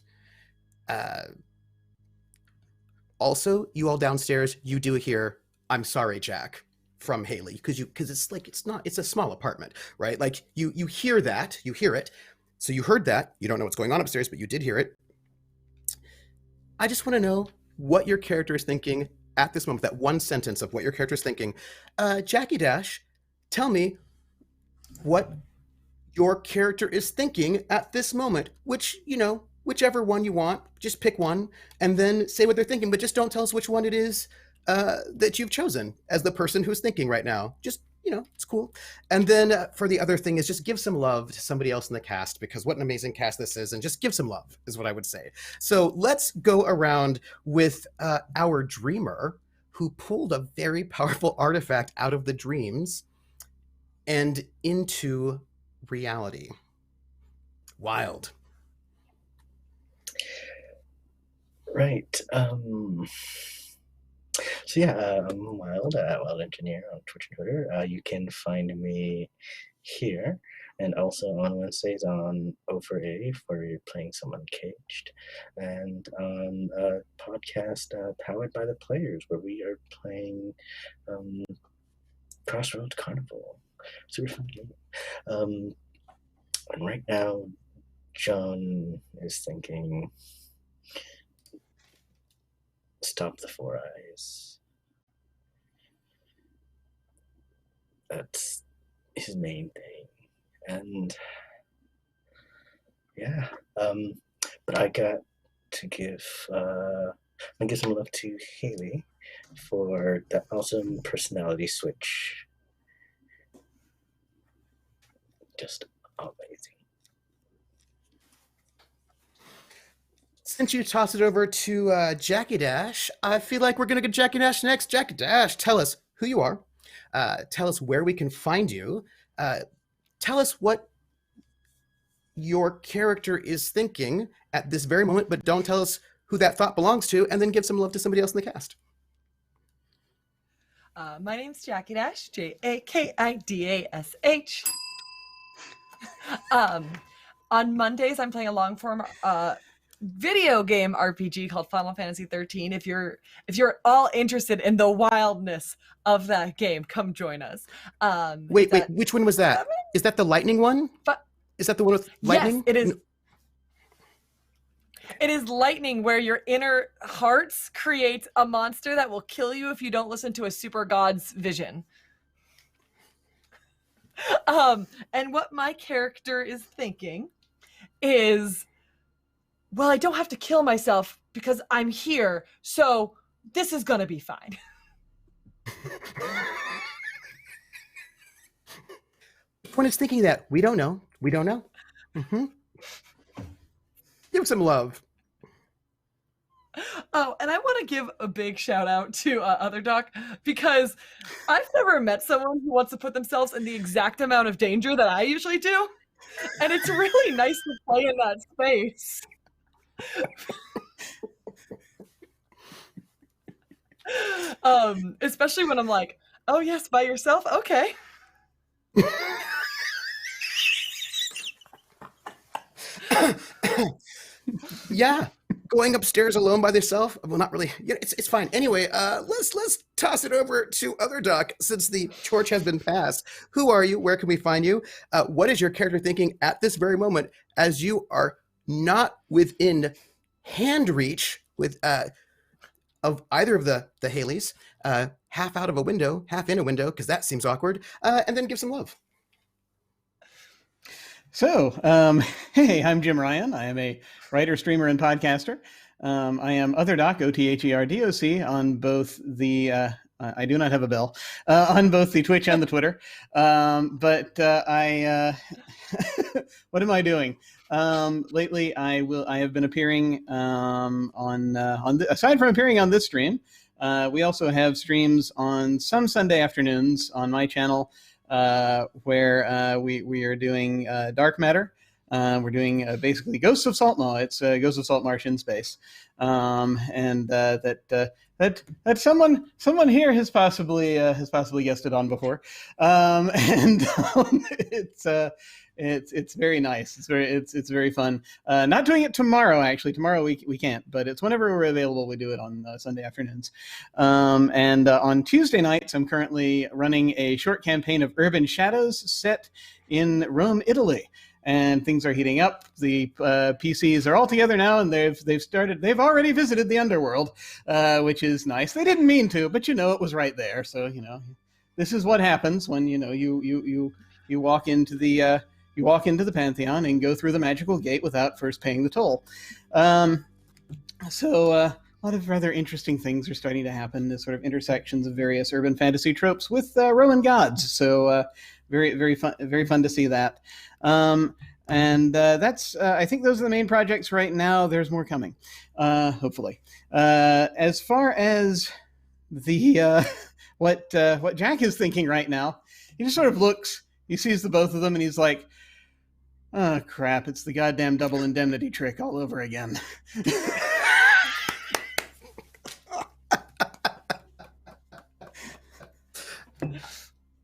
Also, you all downstairs, you do hear, I'm sorry, Jack, from Haley, because it's a small apartment, right? Like you hear it. So you heard that. You don't know what's going on upstairs, but you did hear it. I just want to know what your character is thinking at this moment, that one sentence of what your character is thinking. Jackie Dash, tell me what your character is thinking at this moment, whichever one you want, just pick one and then say what they're thinking, but just don't tell us which one it is that you've chosen as the person who's thinking right now. Just, it's cool. And then for the other thing is just give some love to somebody else in the cast, because what an amazing cast this is, and just give some love is what I would say. So let's go around with our dreamer, who pulled a very powerful artifact out of the dreams and into reality. Wild. Right. So yeah, I'm Wild, Wild Engineer on Twitch and Twitter. You can find me here, and also on Wednesdays on Over A for playing someone caged, and on a podcast powered by the players, where we are playing Crossroads Carnival. Super fun game. And right now, John is thinking, stop the Four Eyes. That's his main thing. And yeah, but I got to give some love to Haley for that awesome personality switch. Just amazing. Since you tossed it over to Jackie Dash, I feel like we're going to get Jackie Dash next. Jackie Dash, tell us who you are. Tell us where we can find you. Tell us what your character is thinking at this very moment, but don't tell us who that thought belongs to, and then give some love to somebody else in the cast. My name's Jackie Dash, Jakidash. On Mondays, I'm playing a long-form video game RPG called Final Fantasy 13. If you're all interested in the wildness of that game, come join us. Wait, which one was that? Is that the lightning one? Is that the one with lightning? Yes, it is. It is lightning, where your inner hearts create a monster that will kill you if you don't listen to a super god's vision. And what my character is thinking is, well, I don't have to kill myself because I'm here, so this is gonna be fine. When it's thinking that, we don't know. Mm-hmm. Give some love. Oh, and I want to give a big shout out to Other Doc, because I've never met someone who wants to put themselves in the exact amount of danger that I usually do. And it's really nice to play in that space. Especially when I'm like, oh yes, by yourself? Okay. Yeah, going upstairs alone by themselves. Well, not really. Yeah, it's fine. Anyway, let's toss it over to Other Doc, since the torch has been passed. Who are you? Where can we find you? What is your character thinking at this very moment, as you are not within hand reach with of either of the Haleys, half out of a window, half in a window, because that seems awkward, and then give some love. So, hey, I'm Jim Ryan. I am a writer, streamer, and podcaster. I am Other Doc, OTHERDOC, on both the, I do not have a bell, on both the Twitch and the Twitter. But what am I doing? Lately, I have been appearing aside from appearing on this stream, we also have streams on some Sunday afternoons on my channel, where we are doing Dark Matter. We're doing basically Ghosts of Saltmaw. It's Ghosts of Saltmarsh in space, and that someone here has possibly guessed it on before, and it's very nice. It's very fun. Not doing it tomorrow, actually. Tomorrow we can't, but it's whenever we're available. We do it on Sunday afternoons. And on Tuesday nights, I'm currently running a short campaign of Urban Shadows set in Rome, Italy. And things are heating up. The PCs are all together now, and they've already visited the underworld, which is nice. They didn't mean to, but it was right there. So this is what happens when you walk into the Pantheon and go through the magical gate without first paying the toll. So a lot of rather interesting things are starting to happen, the sort of intersections of various urban fantasy tropes with Roman gods. So very fun to see that. And that's I think those are the main projects right now. There's more coming, hopefully. As far as the what Jack is thinking right now, he just sort of looks. He sees the both of them, and he's like, "Oh crap! It's the goddamn double indemnity trick all over again."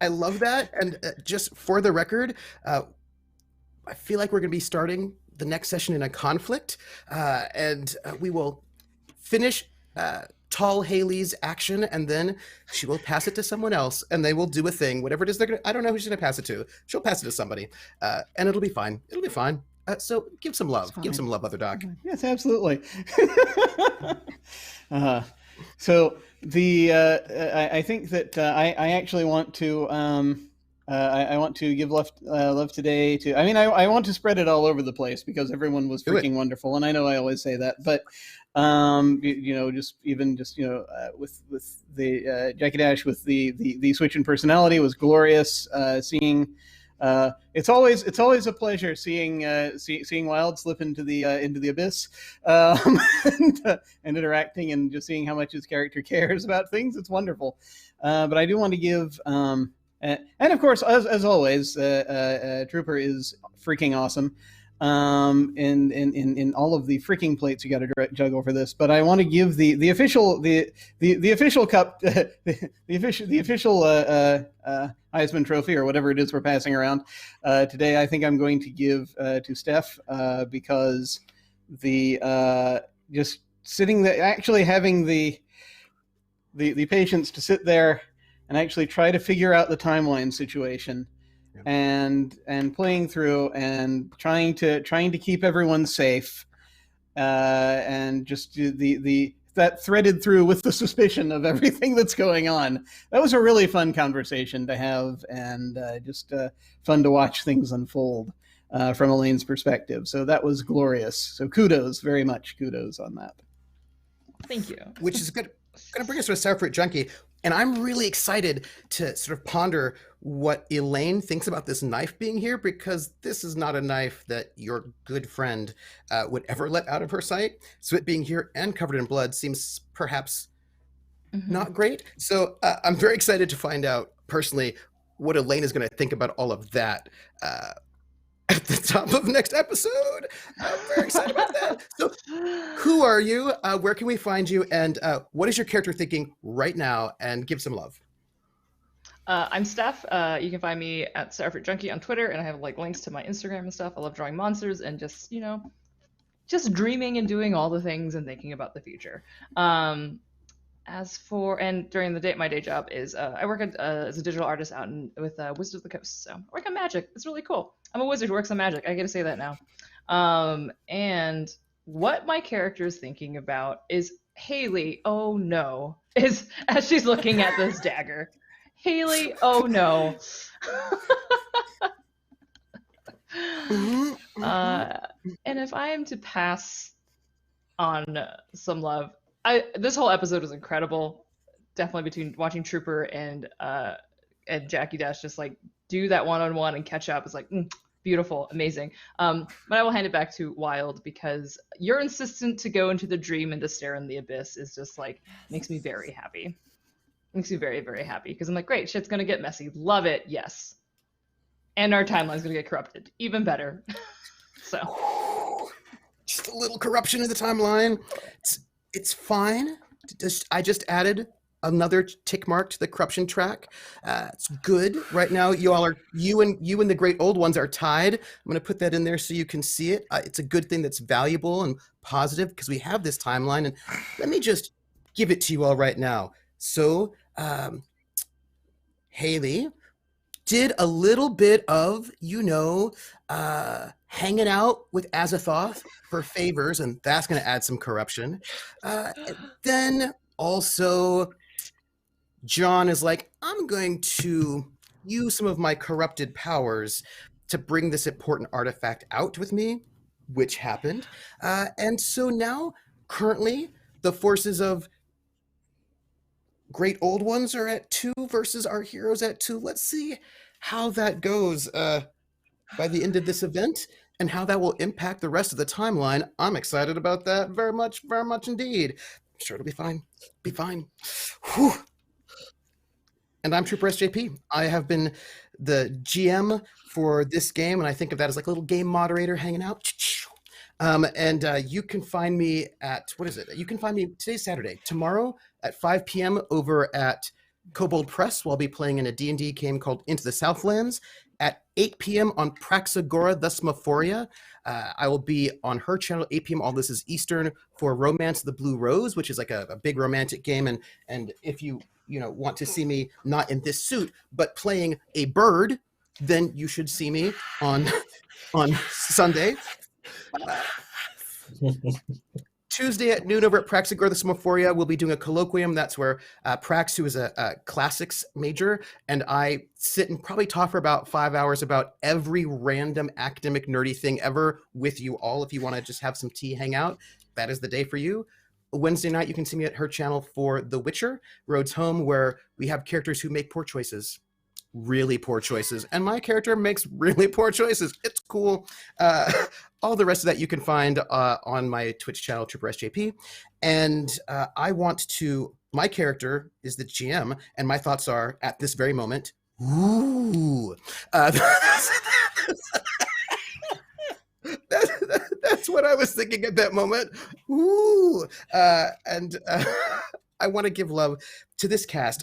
I love that. And just for the record, I feel like we're going to be starting the next session in a conflict, and we will finish tall Haley's action, and then she will pass it to someone else, and they will do a thing, whatever it is they're gonna. I don't know who she's gonna pass it to. She'll pass it to somebody, and it'll be fine. It'll be fine. So give some love. Give some love, Other Doc. Yes, absolutely. So I think that I actually want to I want to give love today to. I mean, I want to spread it all over the place because everyone was freaking wonderful, and I know I always say that, but just with the Jackie Dash with the switch in personality was glorious. Seeing. It's always a pleasure seeing Wild slip into the abyss and interacting and just seeing how much his character cares about things. It's wonderful. But I do want to give and of course, as always, Trooper is freaking awesome. In all of the freaking plates you got to juggle for this, but I want to give the official cup, the official Heisman Trophy or whatever it is we're passing around today. I think I'm going to give to Steph because the just sitting there, actually having the patience to sit there and actually try to figure out the timeline situation. And playing through and trying to keep everyone safe, and just that threaded through with the suspicion of everything that's going on. That was a really fun conversation to have, and just fun to watch things unfold from Elaine's perspective. So that was glorious. So very much kudos on that. Thank you. Which is good. Going to bring us to a separate junkie. And I'm really excited to sort of ponder what Elaine thinks about this knife being here, because this is not a knife that your good friend would ever let out of her sight. So it being here and covered in blood seems perhaps not great. So I'm very excited to find out personally what Elaine is going to think about all of that at the top of next episode. I'm very excited about that. So who are you? Where can we find you? And what is your character thinking right now? And give some love. I'm Steph. You can find me at Starfruit Junkie on Twitter, and I have links to my Instagram and stuff. I love drawing monsters and just dreaming and doing all the things and thinking about the future. During the day, my day job is I work as a digital artist out with Wizards of the Coast. So I work on magic. It's really cool. I'm a wizard who works on magic. I get to say that now. And what my character is thinking about is Haley. Oh no! As she's looking at this dagger. Haley. Oh no. And if I am to pass on some love. This whole episode was incredible. Definitely between watching Trooper and Jackie Dash just do that one-on-one and catch up is beautiful, amazing. But I will hand it back to Wild because your insistence to go into the dream and to stare in the abyss is just makes me very happy. Makes me very, very happy because I'm great, shit's gonna get messy. Love it, yes. And our timeline's gonna get corrupted. Even better. So just a little corruption in the timeline. It's fine. I just added another tick mark to the corruption track. It's good. Right now, you and the great old ones are tied. I'm going to put that in there so you can see it. It's a good thing that's valuable and positive because we have this timeline. And let me just give it to you all right now. So, Haley did a little bit of, hanging out with Azathoth for favors, and that's going to add some corruption. Then also, John is I'm going to use some of my corrupted powers to bring this important artifact out with me, which happened. And so now, currently, the forces of great old ones are at 2 versus our heroes at 2. Let's see how that goes by the end of this event and how that will impact the rest of the timeline. I'm excited about that very much indeed. I'm sure it'll be fine. Be fine. Whew. And I'm Trooper SJP. I have been the GM for this game, and I think of that as a little game moderator hanging out. And you can find me at, what is it? You can find me, today's Saturday, tomorrow at 5 p.m. over at Kobold Press, where I'll be playing in a D&D game called Into the Southlands at 8 p.m. on Praxagora the Smophoria. I will be on her channel, 8 p.m. All this is Eastern, for Romance of the Blue Rose, which is like a big romantic game. And if you want to see me not in this suit, but playing a bird, then you should see me on Sunday. Tuesday at noon over at Praxagora the Smophoria, we'll be doing a colloquium. That's where Prax, who is a classics major, and I sit and probably talk for about 5 hours about every random academic nerdy thing ever with you all. If you want to just have some tea, hang out, that is the day for you. Wednesday night, you can see me at her channel for The Witcher, Roads Home, where we have characters who make poor choices. Really poor choices, and my character makes really poor choices. It's cool. All the rest of that you can find on my Twitch channel, TripperSJP. And my character is the GM, and my thoughts are at this very moment, ooh. That's what I was thinking at that moment. Ooh. And I want to give love to this cast.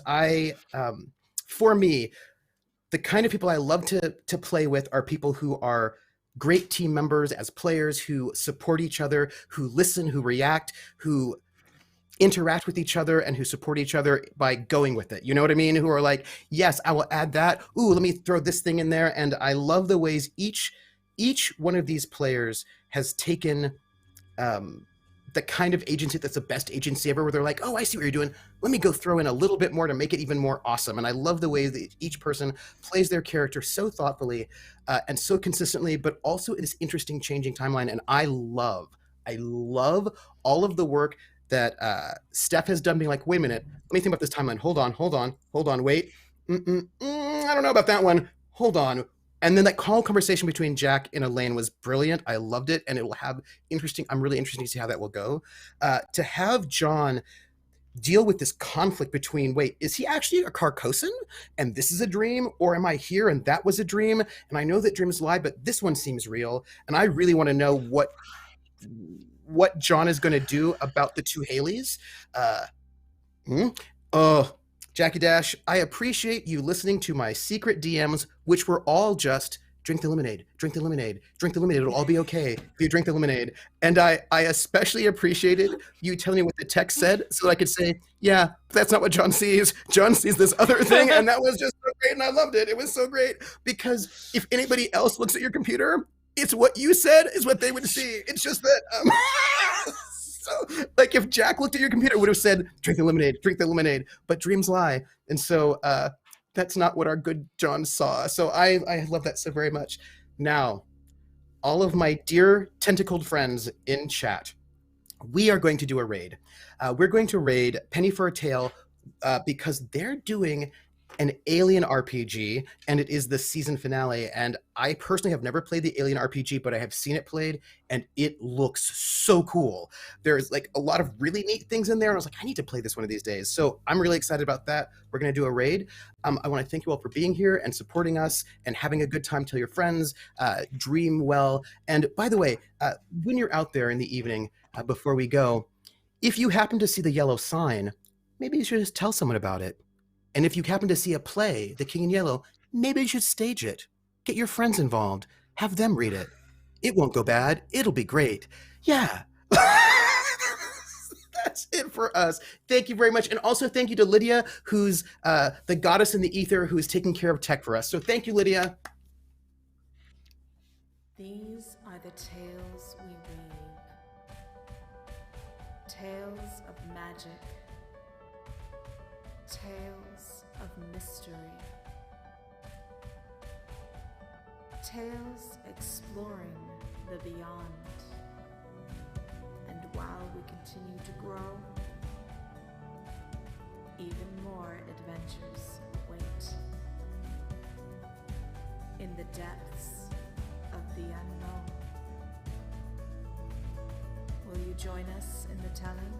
For me, the kind of people I love to play with are people who are great team members as players, who support each other, who listen, who react, who interact with each other, and who support each other by going with it. You know what I mean? Who are like, yes, I will add that. Ooh, let me throw this thing in there. And I love the ways each one of these players has taken the kind of agency that's the best agency ever, where they're like, oh, I see what you're doing. Let me go throw in a little bit more to make it even more awesome. And I love the way that each person plays their character so thoughtfully and so consistently, but also in this interesting changing timeline. And I love all of the work that Steph has done, being like, wait a minute, let me think about this timeline. Hold on, wait. I don't know about that one. Hold on. And then that call conversation between Jack and Elaine was brilliant. I loved it, and it will have I'm really interested to see how that will go. To have John deal with this conflict between, wait, is he actually a Carcosan and this is a dream, or am I here and that was a dream? And I know that dreams lie, but this one seems real, and I really want to know what John is going to do about the two Haleys. Jackie Dash, I appreciate you listening to my secret DMs, which were all just drink the lemonade, drink the lemonade, drink the lemonade. It'll all be okay if you drink the lemonade. And I especially appreciated you telling me what the text said so that I could say, yeah, that's not what John sees. John sees this other thing. And that was just so great. And I loved it. It was so great because if anybody else looks at your computer, it's what you said is what they would see. It's just that, so, like, if Jack looked at your computer, it would have said, drink the lemonade, but dreams lie. And so that's not what our good John saw. So I love that so very much. Now, all of my dear tentacled friends in chat, we are going to do a raid. We're going to raid Penny for a Tale because they're doing an Alien RPG, and it is the season finale. And I personally have never played the Alien RPG, but I have seen it played, and it looks so cool. There's like a lot of really neat things in there. And I was like, I need to play this one of these days. So I'm really excited about that. We're going to do a raid. I want to thank you all for being here and supporting us and having a good time. Tell your friends, dream well. And by the way, when you're out there in the evening, before we go, if you happen to see the yellow sign, maybe you should just tell someone about it. And if you happen to see a play, The King in Yellow, maybe you should stage it. Get your friends involved. Have them read it. It won't go bad. It'll be great. Yeah. That's it for us. Thank you very much. And also thank you to Lydia, who's the goddess in the ether, who is taking care of tech for us. So thank you, Lydia. These are the tales we weave. Tales of magic. Tales of mystery. Tales exploring the beyond. And while we continue to grow, even more adventures await. In the depths of the unknown. Will you join us in the telling?